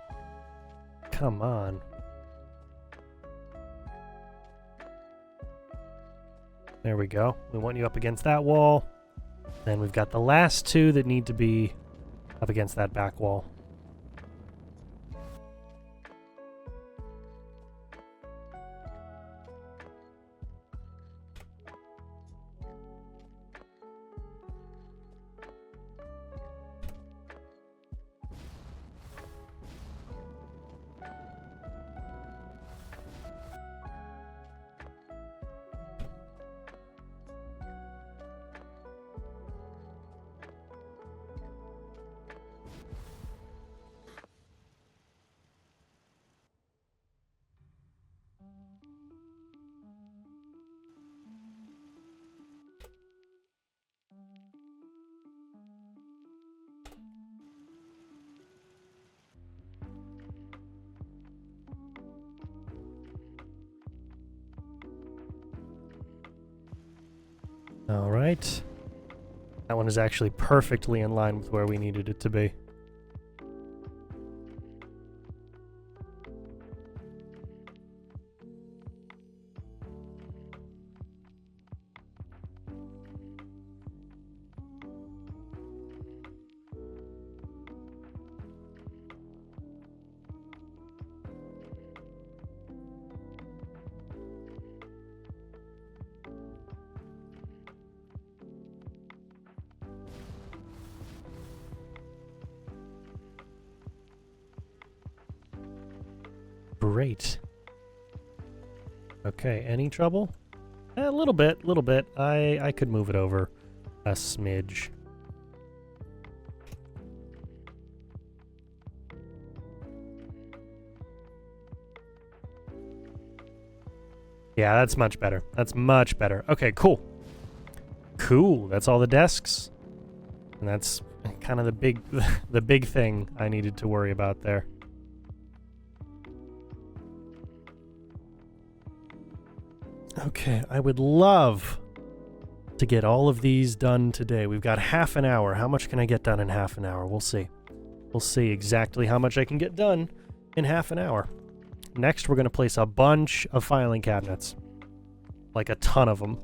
Come on. There we go. We want you up against that wall. Then we've got the last 2 that need to be up against that back wall. Alright. That one is actually perfectly in line with where we needed it to be. Great. Okay, any trouble? A little bit, little bit. I could move it over a smidge. Yeah, that's much better. That's much better. Okay, cool. Cool. That's all the desks. And that's kind of the big thing I needed to worry about there. Okay, I would love to get all of these done today. We've got half an hour. How much can I get done in half an hour? We'll see. We'll see exactly how much I can get done in half an hour. Next, we're going to place a bunch of filing cabinets. Like a ton of them.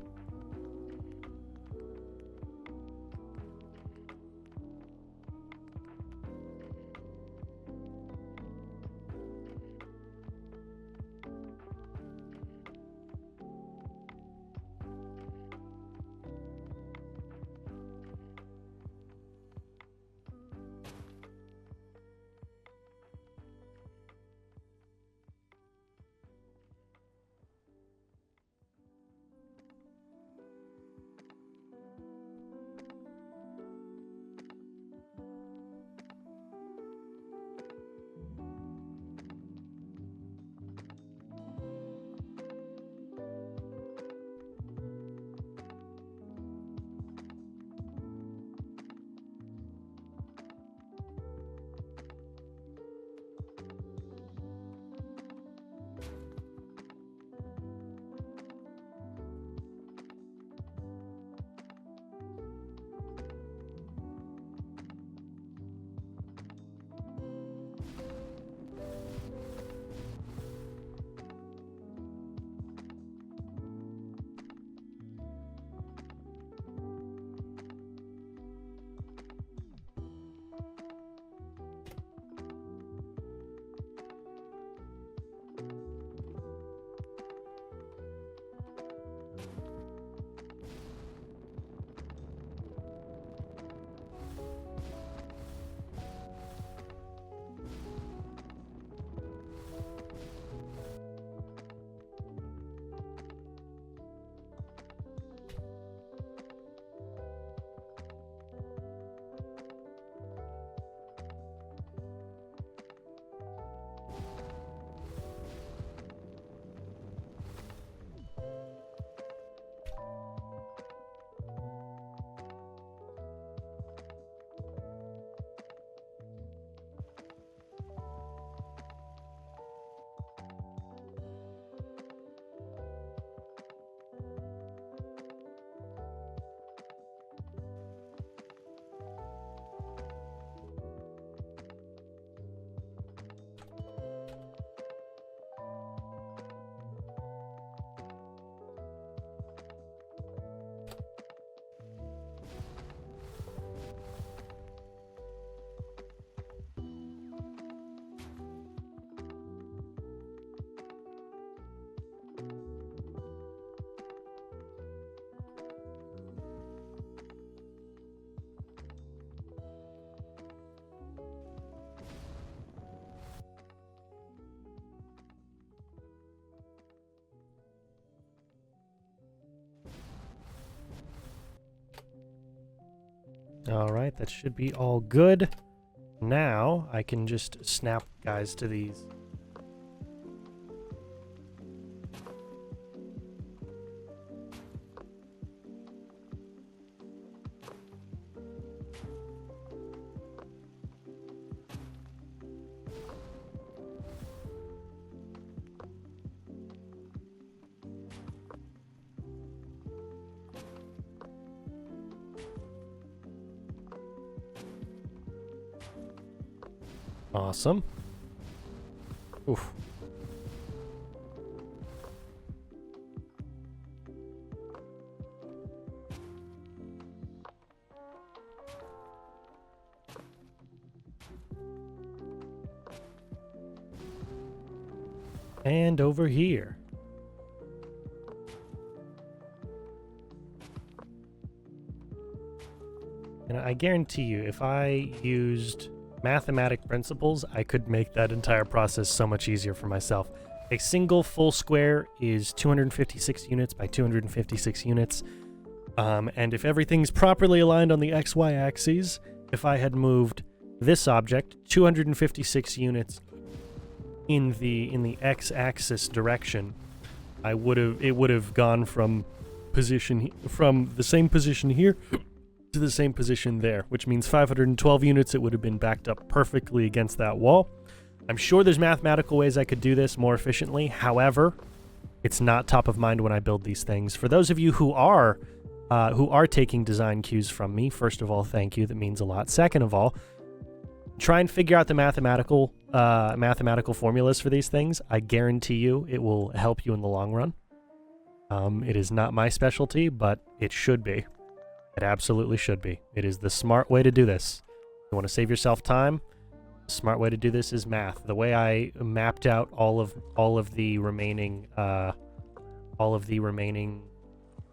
All right, that should be all good. Now I can just snap guys to these. Awesome. Oof. And over here. And I guarantee you, if I used mathematic principles, I could make that entire process so much easier for myself. A single full square is 256 units by 256 units. And if everything's properly aligned on the XY axes, if I had moved this object 256 units in the x-axis direction, it would have gone from the same position here to the same position there, which means 512 units. It would have been backed up perfectly against that wall. I'm sure there's mathematical ways I could do this more efficiently. However, it's not top of mind when I build these things. For those of you who are taking design cues from me, first of all, thank you. That means a lot. Second of all, try and figure out the mathematical formulas for these things. I guarantee you it will help you in the long run. It is not my specialty, but it should be. It absolutely should be. It is the smart way to do this. You want to save yourself time? The smart way to do this is math. The way I mapped out all of the remaining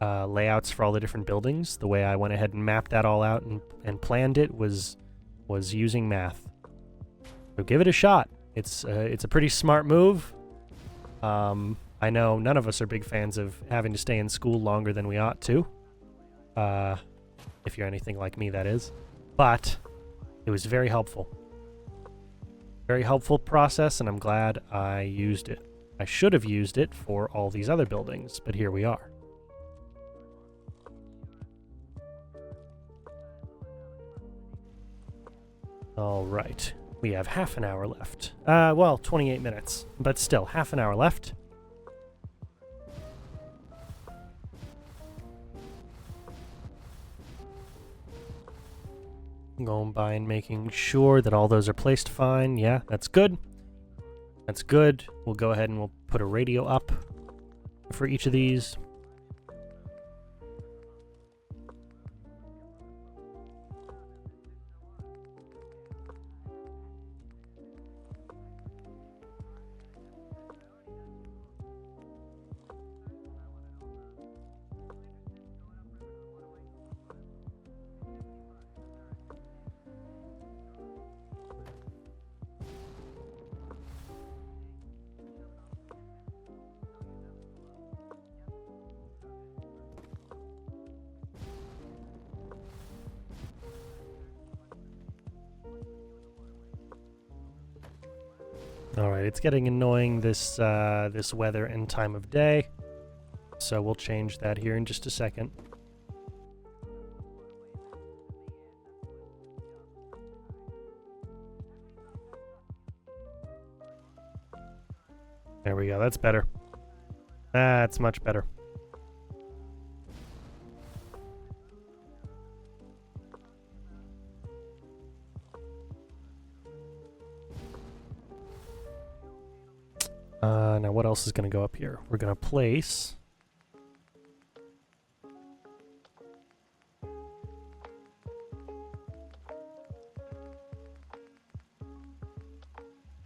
layouts for all the different buildings, the way I went ahead and mapped that all out and planned it was using math. So give it a shot. It's a pretty smart move. I know none of us are big fans of having to stay in school longer than we ought to. If you're anything like me, that is. But it was very helpful. Very helpful process, and I'm glad I used it. I should have used it for all these other buildings, but here we are. All right. We have half an hour left. Well, 28 minutes, but still, half an hour left. Going by and making sure that all those are placed fine. Yeah, that's good. That's good. We'll go ahead and we'll put a radio up for each of these. Alright, it's getting annoying, this weather and time of day. So we'll change that here in just a second. There we go, that's better. That's much better. Now what else is going to go up here? We're going to place...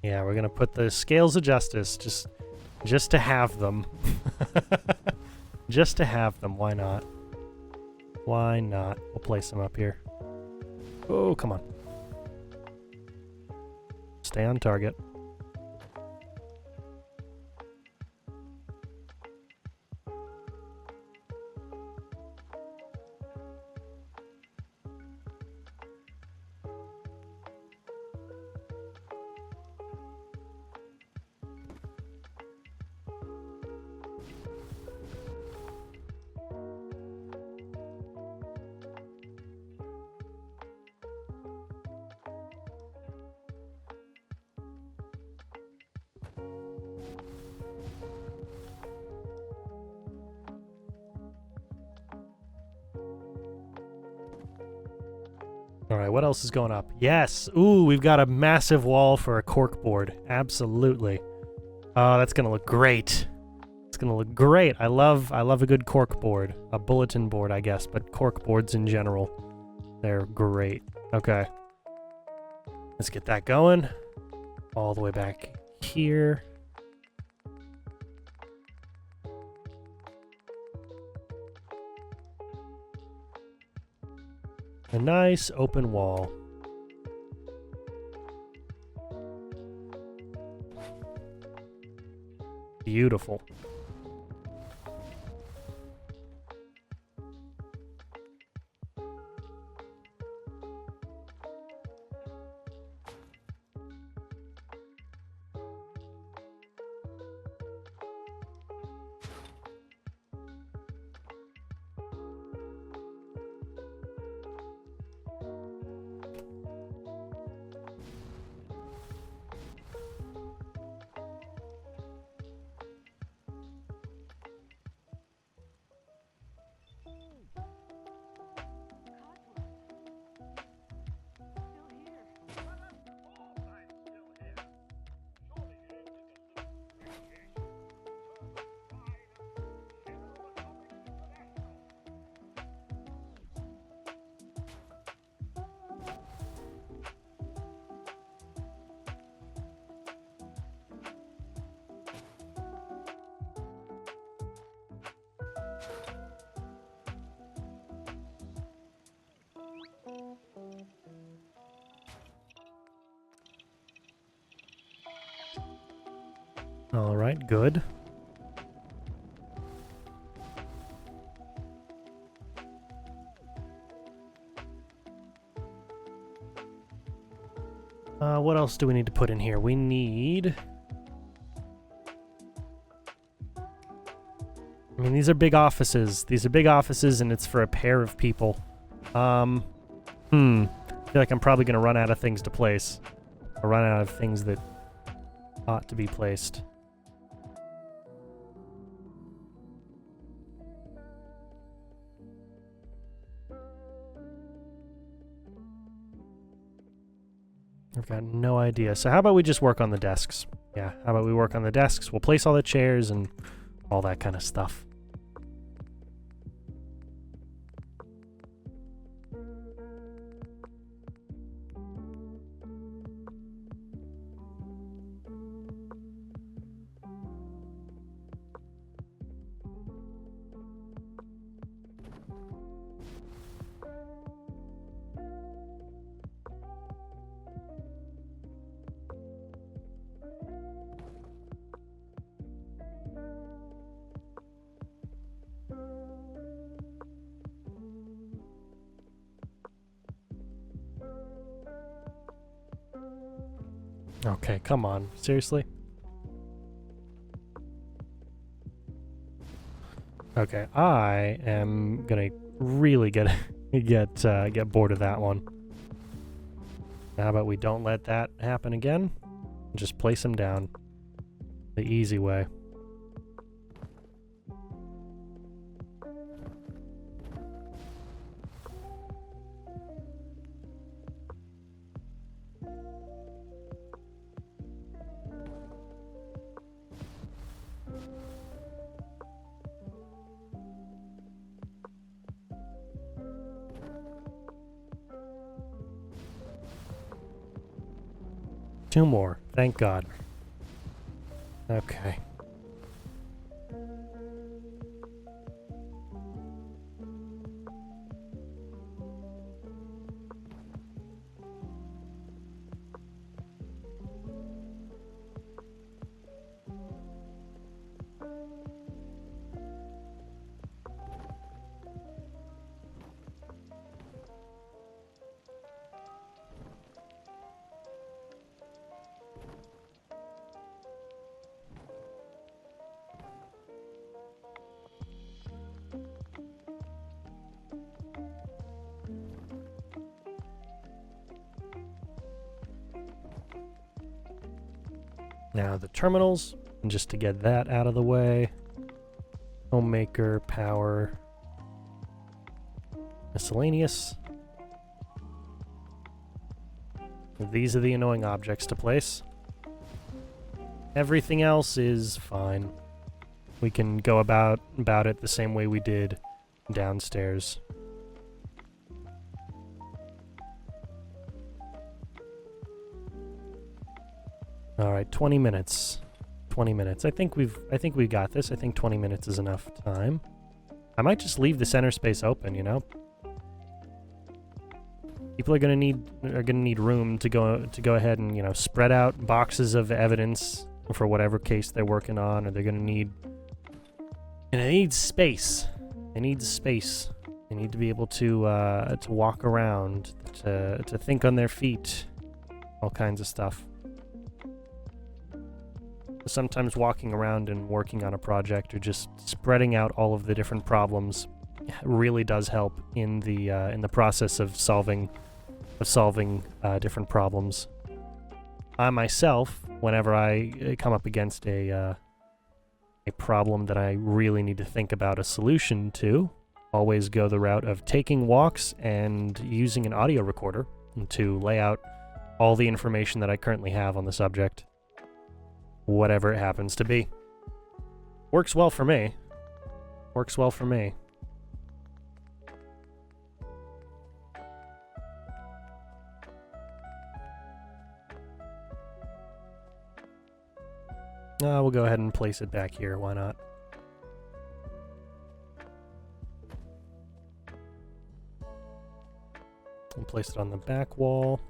Yeah, we're going to put the scales of justice just to have them. Just to have them, why not? Why not? We'll place them up here. Oh, come on. Stay on target. Alright, what else is going up? Yes! Ooh, we've got a massive wall for a cork board. Absolutely. Oh, that's gonna look great. It's gonna look great. I love a good cork board. A bulletin board, I guess, but cork boards in general. They're great. Okay. Let's get that going. All the way back here. A nice open wall. Beautiful. All right, good. What else do we need to put in here? We need... I mean, these are big offices. These are big offices, and it's for a pair of people. I feel like I'm probably going to run out of things to place. Or run out of things that ought to be placed. I've got no idea. So how about we just work on the desks? Yeah, how about we work on the desks? We'll place all the chairs and all that kind of stuff. Okay, come on. Seriously? Okay, I am gonna really get bored of that one. How about we don't let that happen again? Just place them down the easy way. Two more, thank God. Okay. Now the terminals, and just to get that out of the way, Homemaker, power, miscellaneous. These are the annoying objects to place. Everything else is fine. We can go about it the same way we did downstairs. All right, 20 minutes. 20 minutes. I think we've got this. I think 20 minutes is enough time. I might just leave the center space open, you know? People are gonna need room to go ahead and, you know, spread out boxes of evidence for whatever case they're working on, or they're gonna need. And they need space. They need space. They need to be able to walk around, to think on their feet, all kinds of stuff. Sometimes walking around and working on a project, or just spreading out all of the different problems, really does help in the process of solving different problems. I myself, whenever I come up against a problem that I really need to think about a solution to, always go the route of taking walks and using an audio recorder to lay out all the information that I currently have on the subject, whatever it happens to be. Works well for me. Works well for me. We'll go ahead and place it back here. Why not? And place it on the back wall.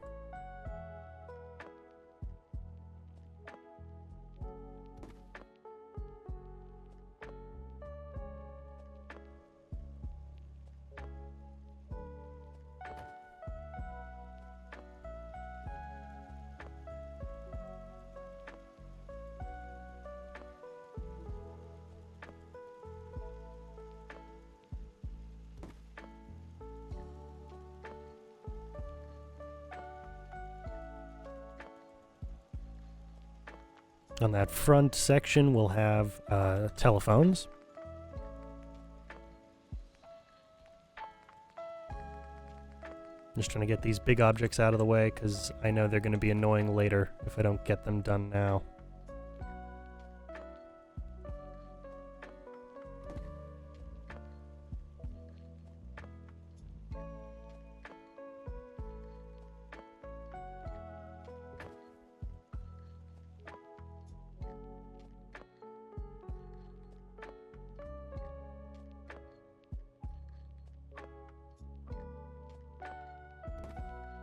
On that front section, we'll have telephones. Just trying to get these big objects out of the way, because I know they're going to be annoying later if I don't get them done now.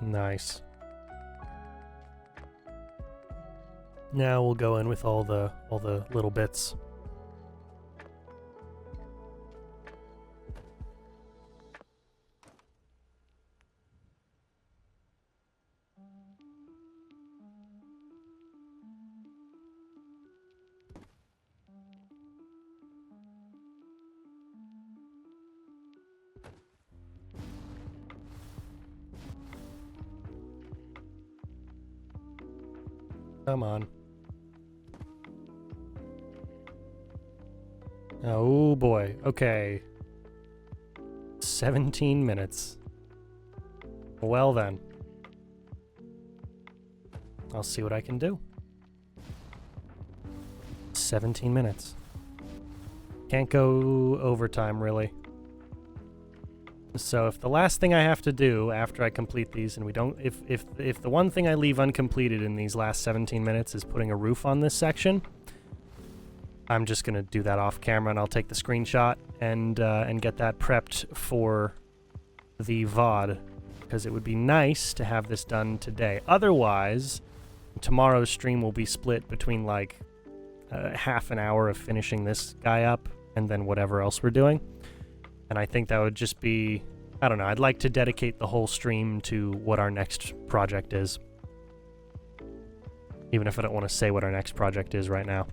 Nice. Now we'll go in with all the little bits. Come on. Oh boy. Okay. 17 minutes. Well then. I'll see what I can do. 17 minutes. Can't go overtime, really. So if the last thing I have to do after I complete these, and we don't, if the one thing I leave uncompleted in these last 17 minutes is putting a roof on this section, I'm just gonna do that off camera, and I'll take the screenshot and get that prepped for the VOD, because it would be nice to have this done today. Otherwise, tomorrow's stream will be split between like half an hour of finishing this guy up and then whatever else we're doing. And I think that would just be, I don't know, I'd like to dedicate the whole stream to what our next project is. Even if I don't want to say what our next project is right now.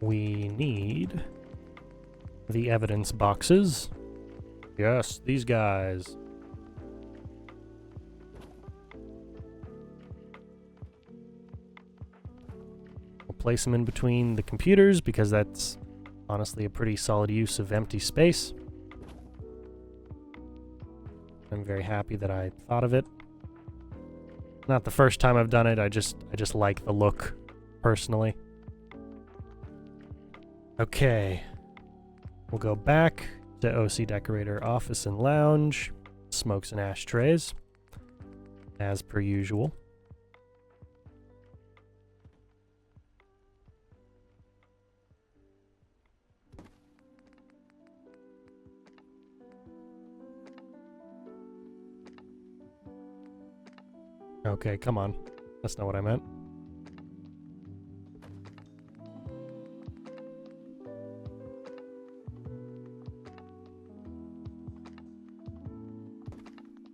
We need the evidence boxes. Yes, these guys. Place them in between the computers, because that's honestly a pretty solid use of empty space. I'm very happy that I thought of it. Not the first time I've done it, I just like the look, personally. Okay. We'll go back to OC Decorator Office and Lounge. Smokes and ashtrays. As per usual. Okay, come on. That's not what I meant.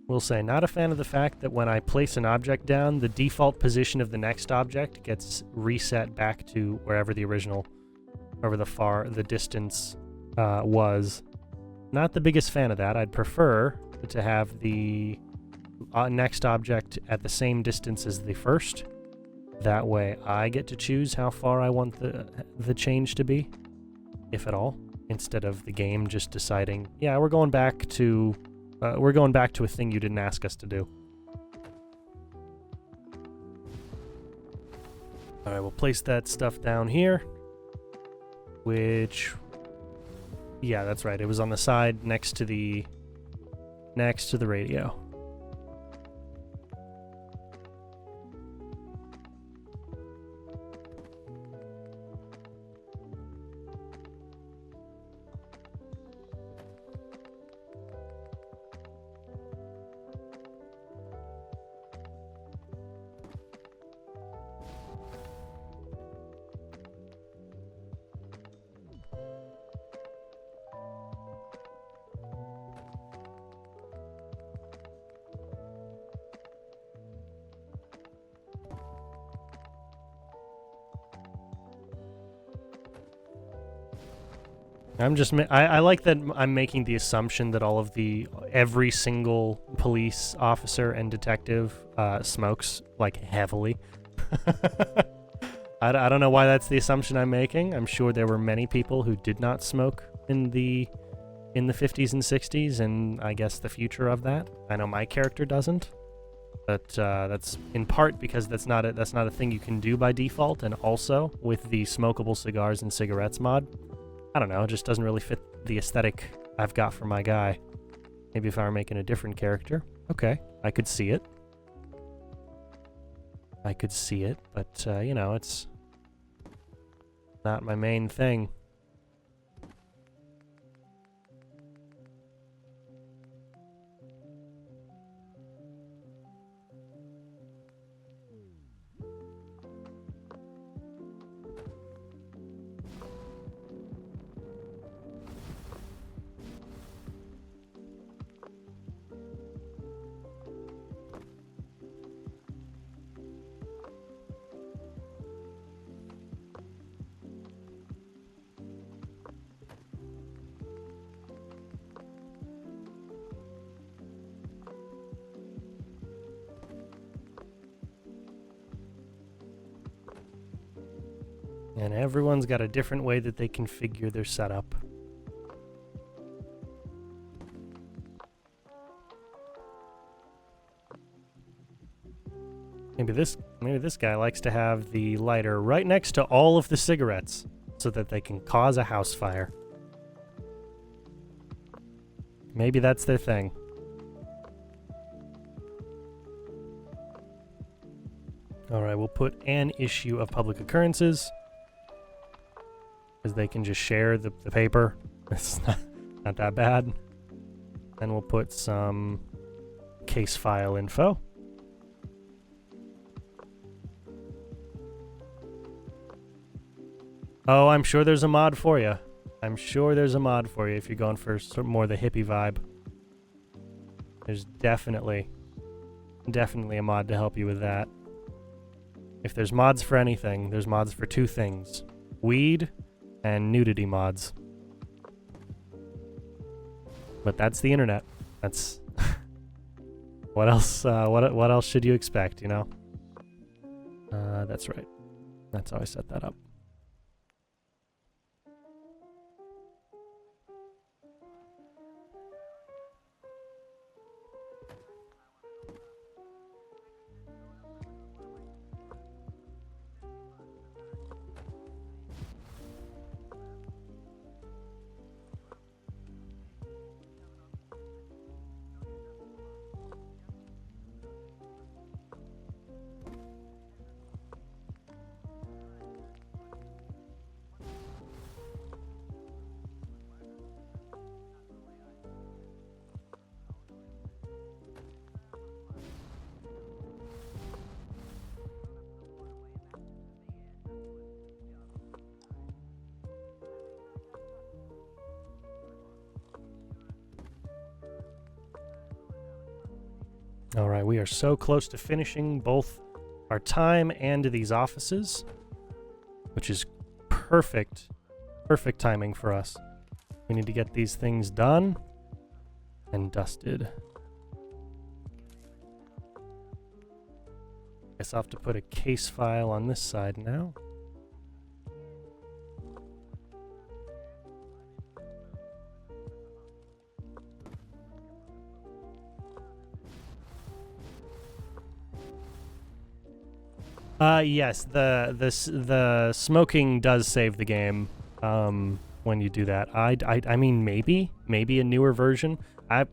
Will say, not a fan of the fact that when I place an object down, the default position of the next object gets reset back to wherever the original, wherever the distance was. Not the biggest fan of that. I'd prefer to have the next object at the same distance as the first. That way I get to choose how far I want the change to be, if at all, instead of the game just deciding, yeah, we're going back to a thing you didn't ask us to do. Alright, we'll place that stuff down here. Which... yeah, that's right. It was on the side next to the radio. I like that I'm making the assumption that every single police officer and detective smokes, like, heavily. I don't know why that's the assumption I'm making. I'm sure there were many people who did not smoke in the 50s and 60s, and I guess the future of that. I know my character doesn't, but that's in part because that's not a thing you can do by default, and also with the smokable cigars and cigarettes mod. I don't know, it just doesn't really fit the aesthetic I've got for my guy. Maybe if I were making a different character. Okay, I could see it. But, you know, it's not my main thing. And everyone's got a different way that they configure their setup. Maybe this guy likes to have the lighter right next to all of the cigarettes so that they can cause a house fire. Maybe that's their thing. Alright, we'll put an issue of public occurrences, because they can just share the paper. It's not that bad. Then we'll put some case file info. Oh, I'm sure there's a mod for you. I'm sure there's a mod for you if you're going for more the hippie vibe. There's definitely a mod to help you with that. If there's mods for anything, there's mods for two things: weed and nudity mods. But that's the internet. That's what else? What else should you expect? You know. That's right. That's how I set that up. All right, we are so close to finishing both our time and these offices, which is perfect timing for us. We need to get these things done and dusted. Guess I'll have to put a case file on this side now. Yes, the smoking does save the game when you do that. I mean maybe a newer version. I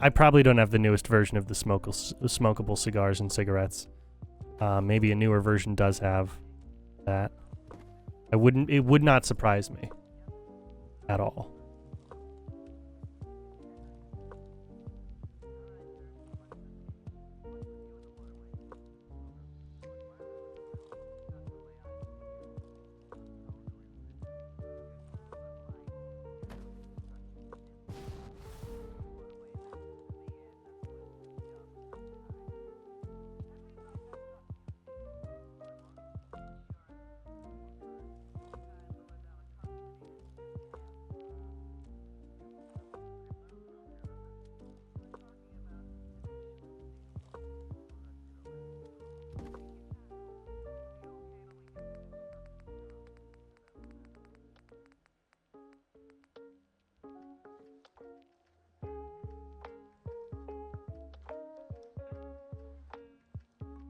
probably don't have the newest version of the smokable cigars and cigarettes. Maybe a newer version does have that. It would not surprise me at all.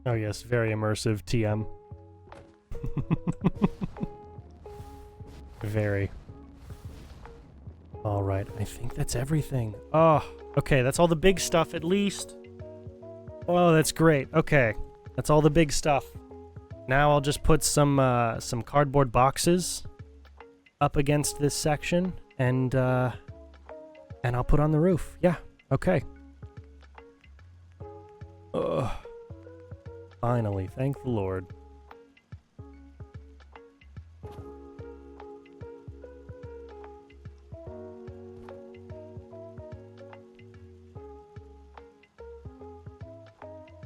Oh yes, very immersive TM. Very. All right, I think that's everything. Oh, okay, that's all the big stuff at least. Oh, that's great. Okay, that's all the big stuff. Now I'll just put some cardboard boxes up against this section, and I'll put on the roof. Yeah. Okay. Ugh. Finally, thank the Lord.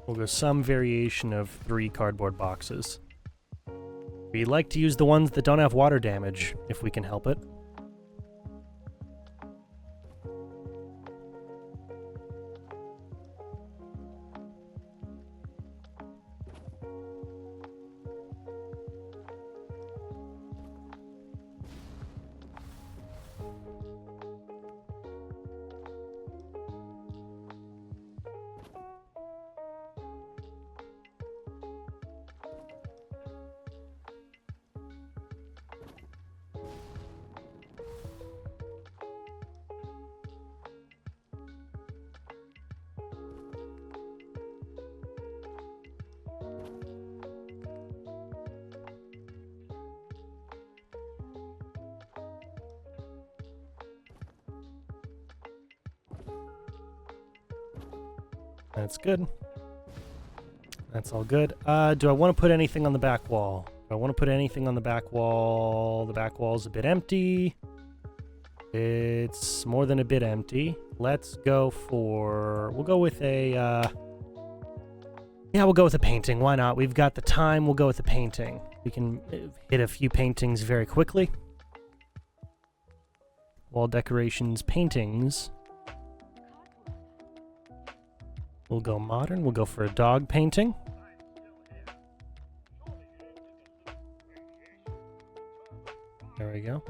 We'll go some variation of 3 cardboard boxes. We like to use the ones that don't have water damage, if we can help it. That's good. That's all good. Do I want to put anything on the back wall? Do I want to put anything on the back wall? The back wall's a bit empty. It's more than a bit empty. Let's go for... We'll go with a... Yeah, we'll go with a painting. Why not? We've got the time. We'll go with a painting. We can hit a few paintings very quickly. Wall decorations, paintings. We'll go modern. We'll go for a dog painting. There we go.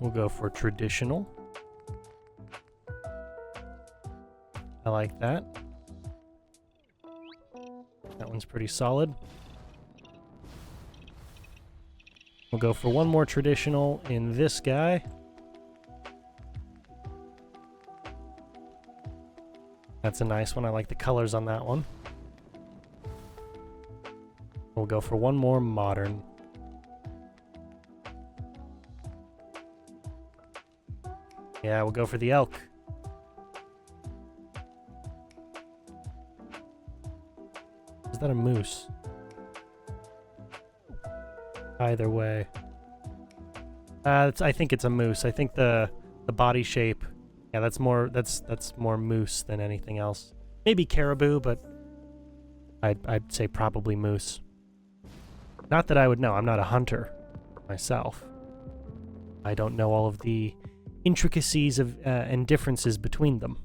We'll go for traditional. I like that. That one's pretty solid. We'll go for one more traditional in this guy. That's a nice one. I like the colors on that one. We'll go for one more modern. Yeah, we'll go for the elk. Is that a moose? either way. I think it's a moose. I think the body shape, yeah, that's more moose than anything else. Maybe caribou, but I'd say probably moose. Not that I would know. I'm not a hunter myself. I don't know all of the intricacies of and differences between them.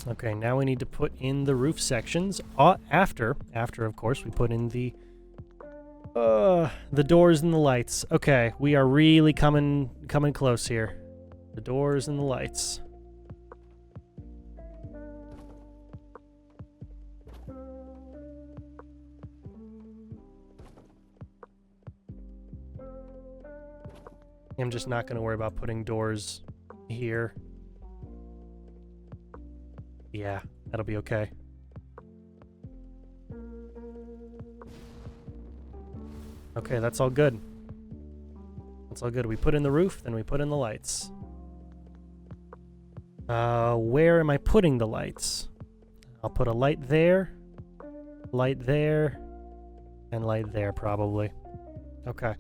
Okay, now we need to put in the roof sections. After of course, we put in the doors and the lights. Okay, we are really coming close here. The doors and the lights. I'm just not going to worry about putting doors here. Yeah, that'll be okay. Okay, that's all good. That's all good. We put in the roof, then we put in the lights. Where am I putting the lights? I'll put a light there, and light there, probably. Okay.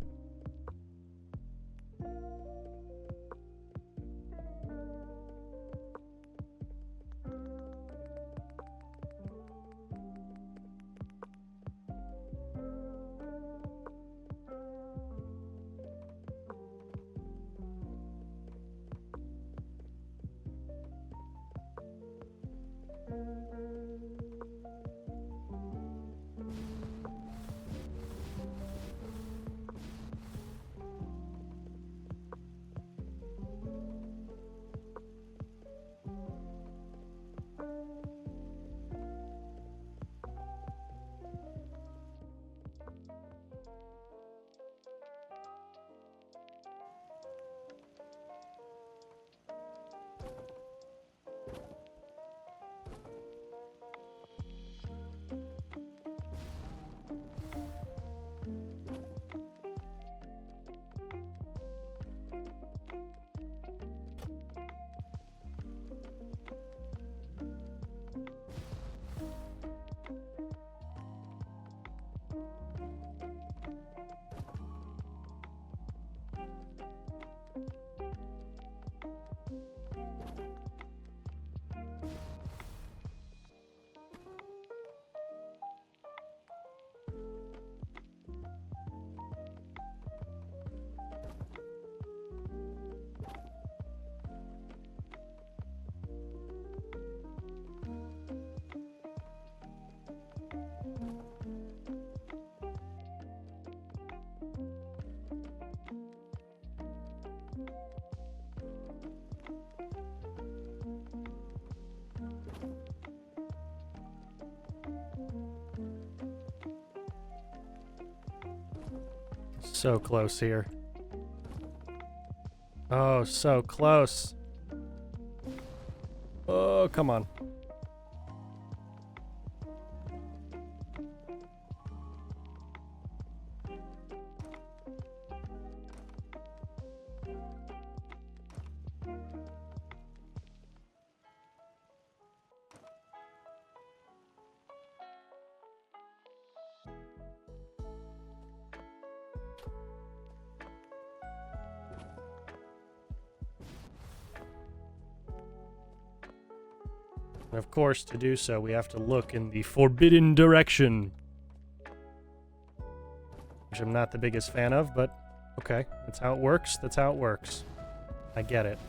So close here. Oh, so close. Oh, come on. And of course, to do so, we have to look in the forbidden direction. Which I'm not the biggest fan of, but okay. That's how it works. That's how it works. I get it.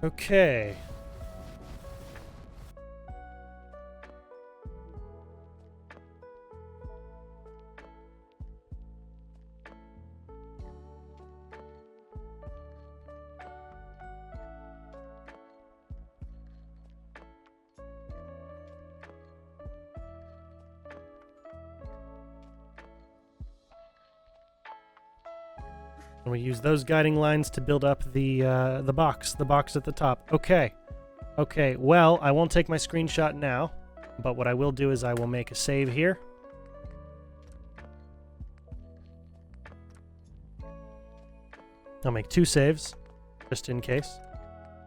Okay. And we use those guiding lines to build up the box at the top. Okay. Okay, well, I won't take my screenshot now, but what I will do is I will make a save here. I'll make 2 saves, just in case.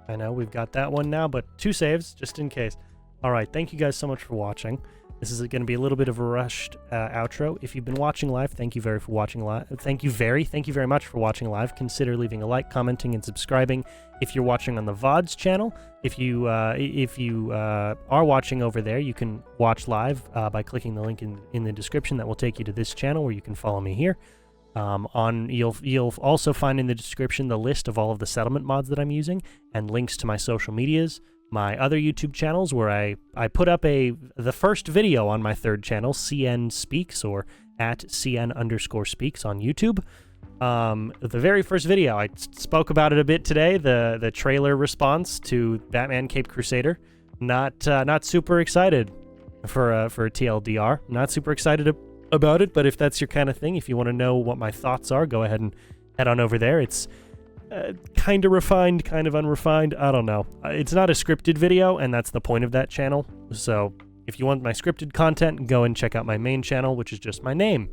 I know we've got that one now, but 2 saves, just in case. All right, thank you guys so much for watching. This is going to be a little bit of a rushed outro. If you've been watching live, thank you very much for watching live. Consider leaving a like, commenting, and subscribing. If you're watching on the VODs channel, if you are watching over there, you can watch live by clicking the link in the description that will take you to this channel where you can follow me here. You'll also find in the description the list of all of the settlement mods that I'm using and links to my social medias, my other YouTube channels where I put up the first video on my 3rd channel, CN Speaks, or at CN_speaks on YouTube. The very first video, I spoke about it a bit today, the trailer response to Batman Caped Crusader. Not super excited for a TLDR. Not super excited about it, but if that's your kind of thing, if you want to know what my thoughts are, go ahead and head on over there. It's kind of refined, kind of unrefined. I don't know. It's not a scripted video, and that's the point of that channel. So if you want my scripted content, go and check out my main channel, which is just my name.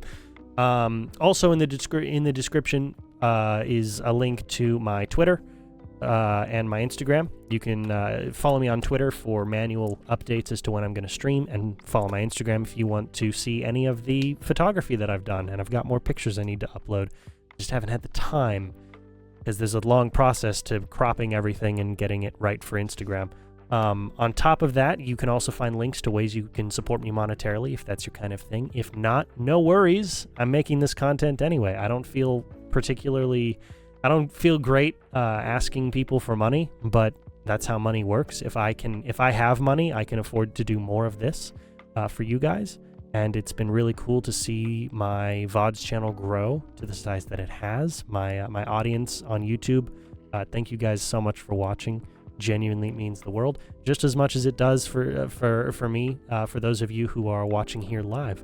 Also in the description is a link to my Twitter and my Instagram. You can follow me on Twitter for manual updates as to when I'm going to stream, and follow my Instagram if you want to see any of the photography that I've done. And I've got more pictures I need to upload. Just haven't had the time, because there's a long process to cropping everything and getting it right for Instagram. On top of that, you can also find links to ways you can support me monetarily if that's your kind of thing. If not, no worries. I'm making this content anyway. I don't feel great asking people for money, but that's how money works. If I have money, I can afford to do more of this for you guys. And it's been really cool to see my VODs channel grow to the size that it has. My audience on YouTube, thank you guys so much for watching. Genuinely means the world, just as much as it does for me, for those of you who are watching here live.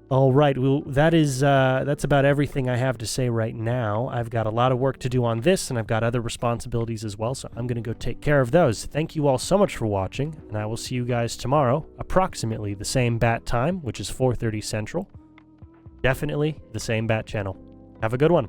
All right, well, that's about everything I have to say right now. I've got a lot of work to do on this, and I've got other responsibilities as well, so I'm going to go take care of those. Thank you all so much for watching, and I will see you guys tomorrow, approximately the same bat time, which is 4:30 Central. Definitely the same bat channel. Have a good one.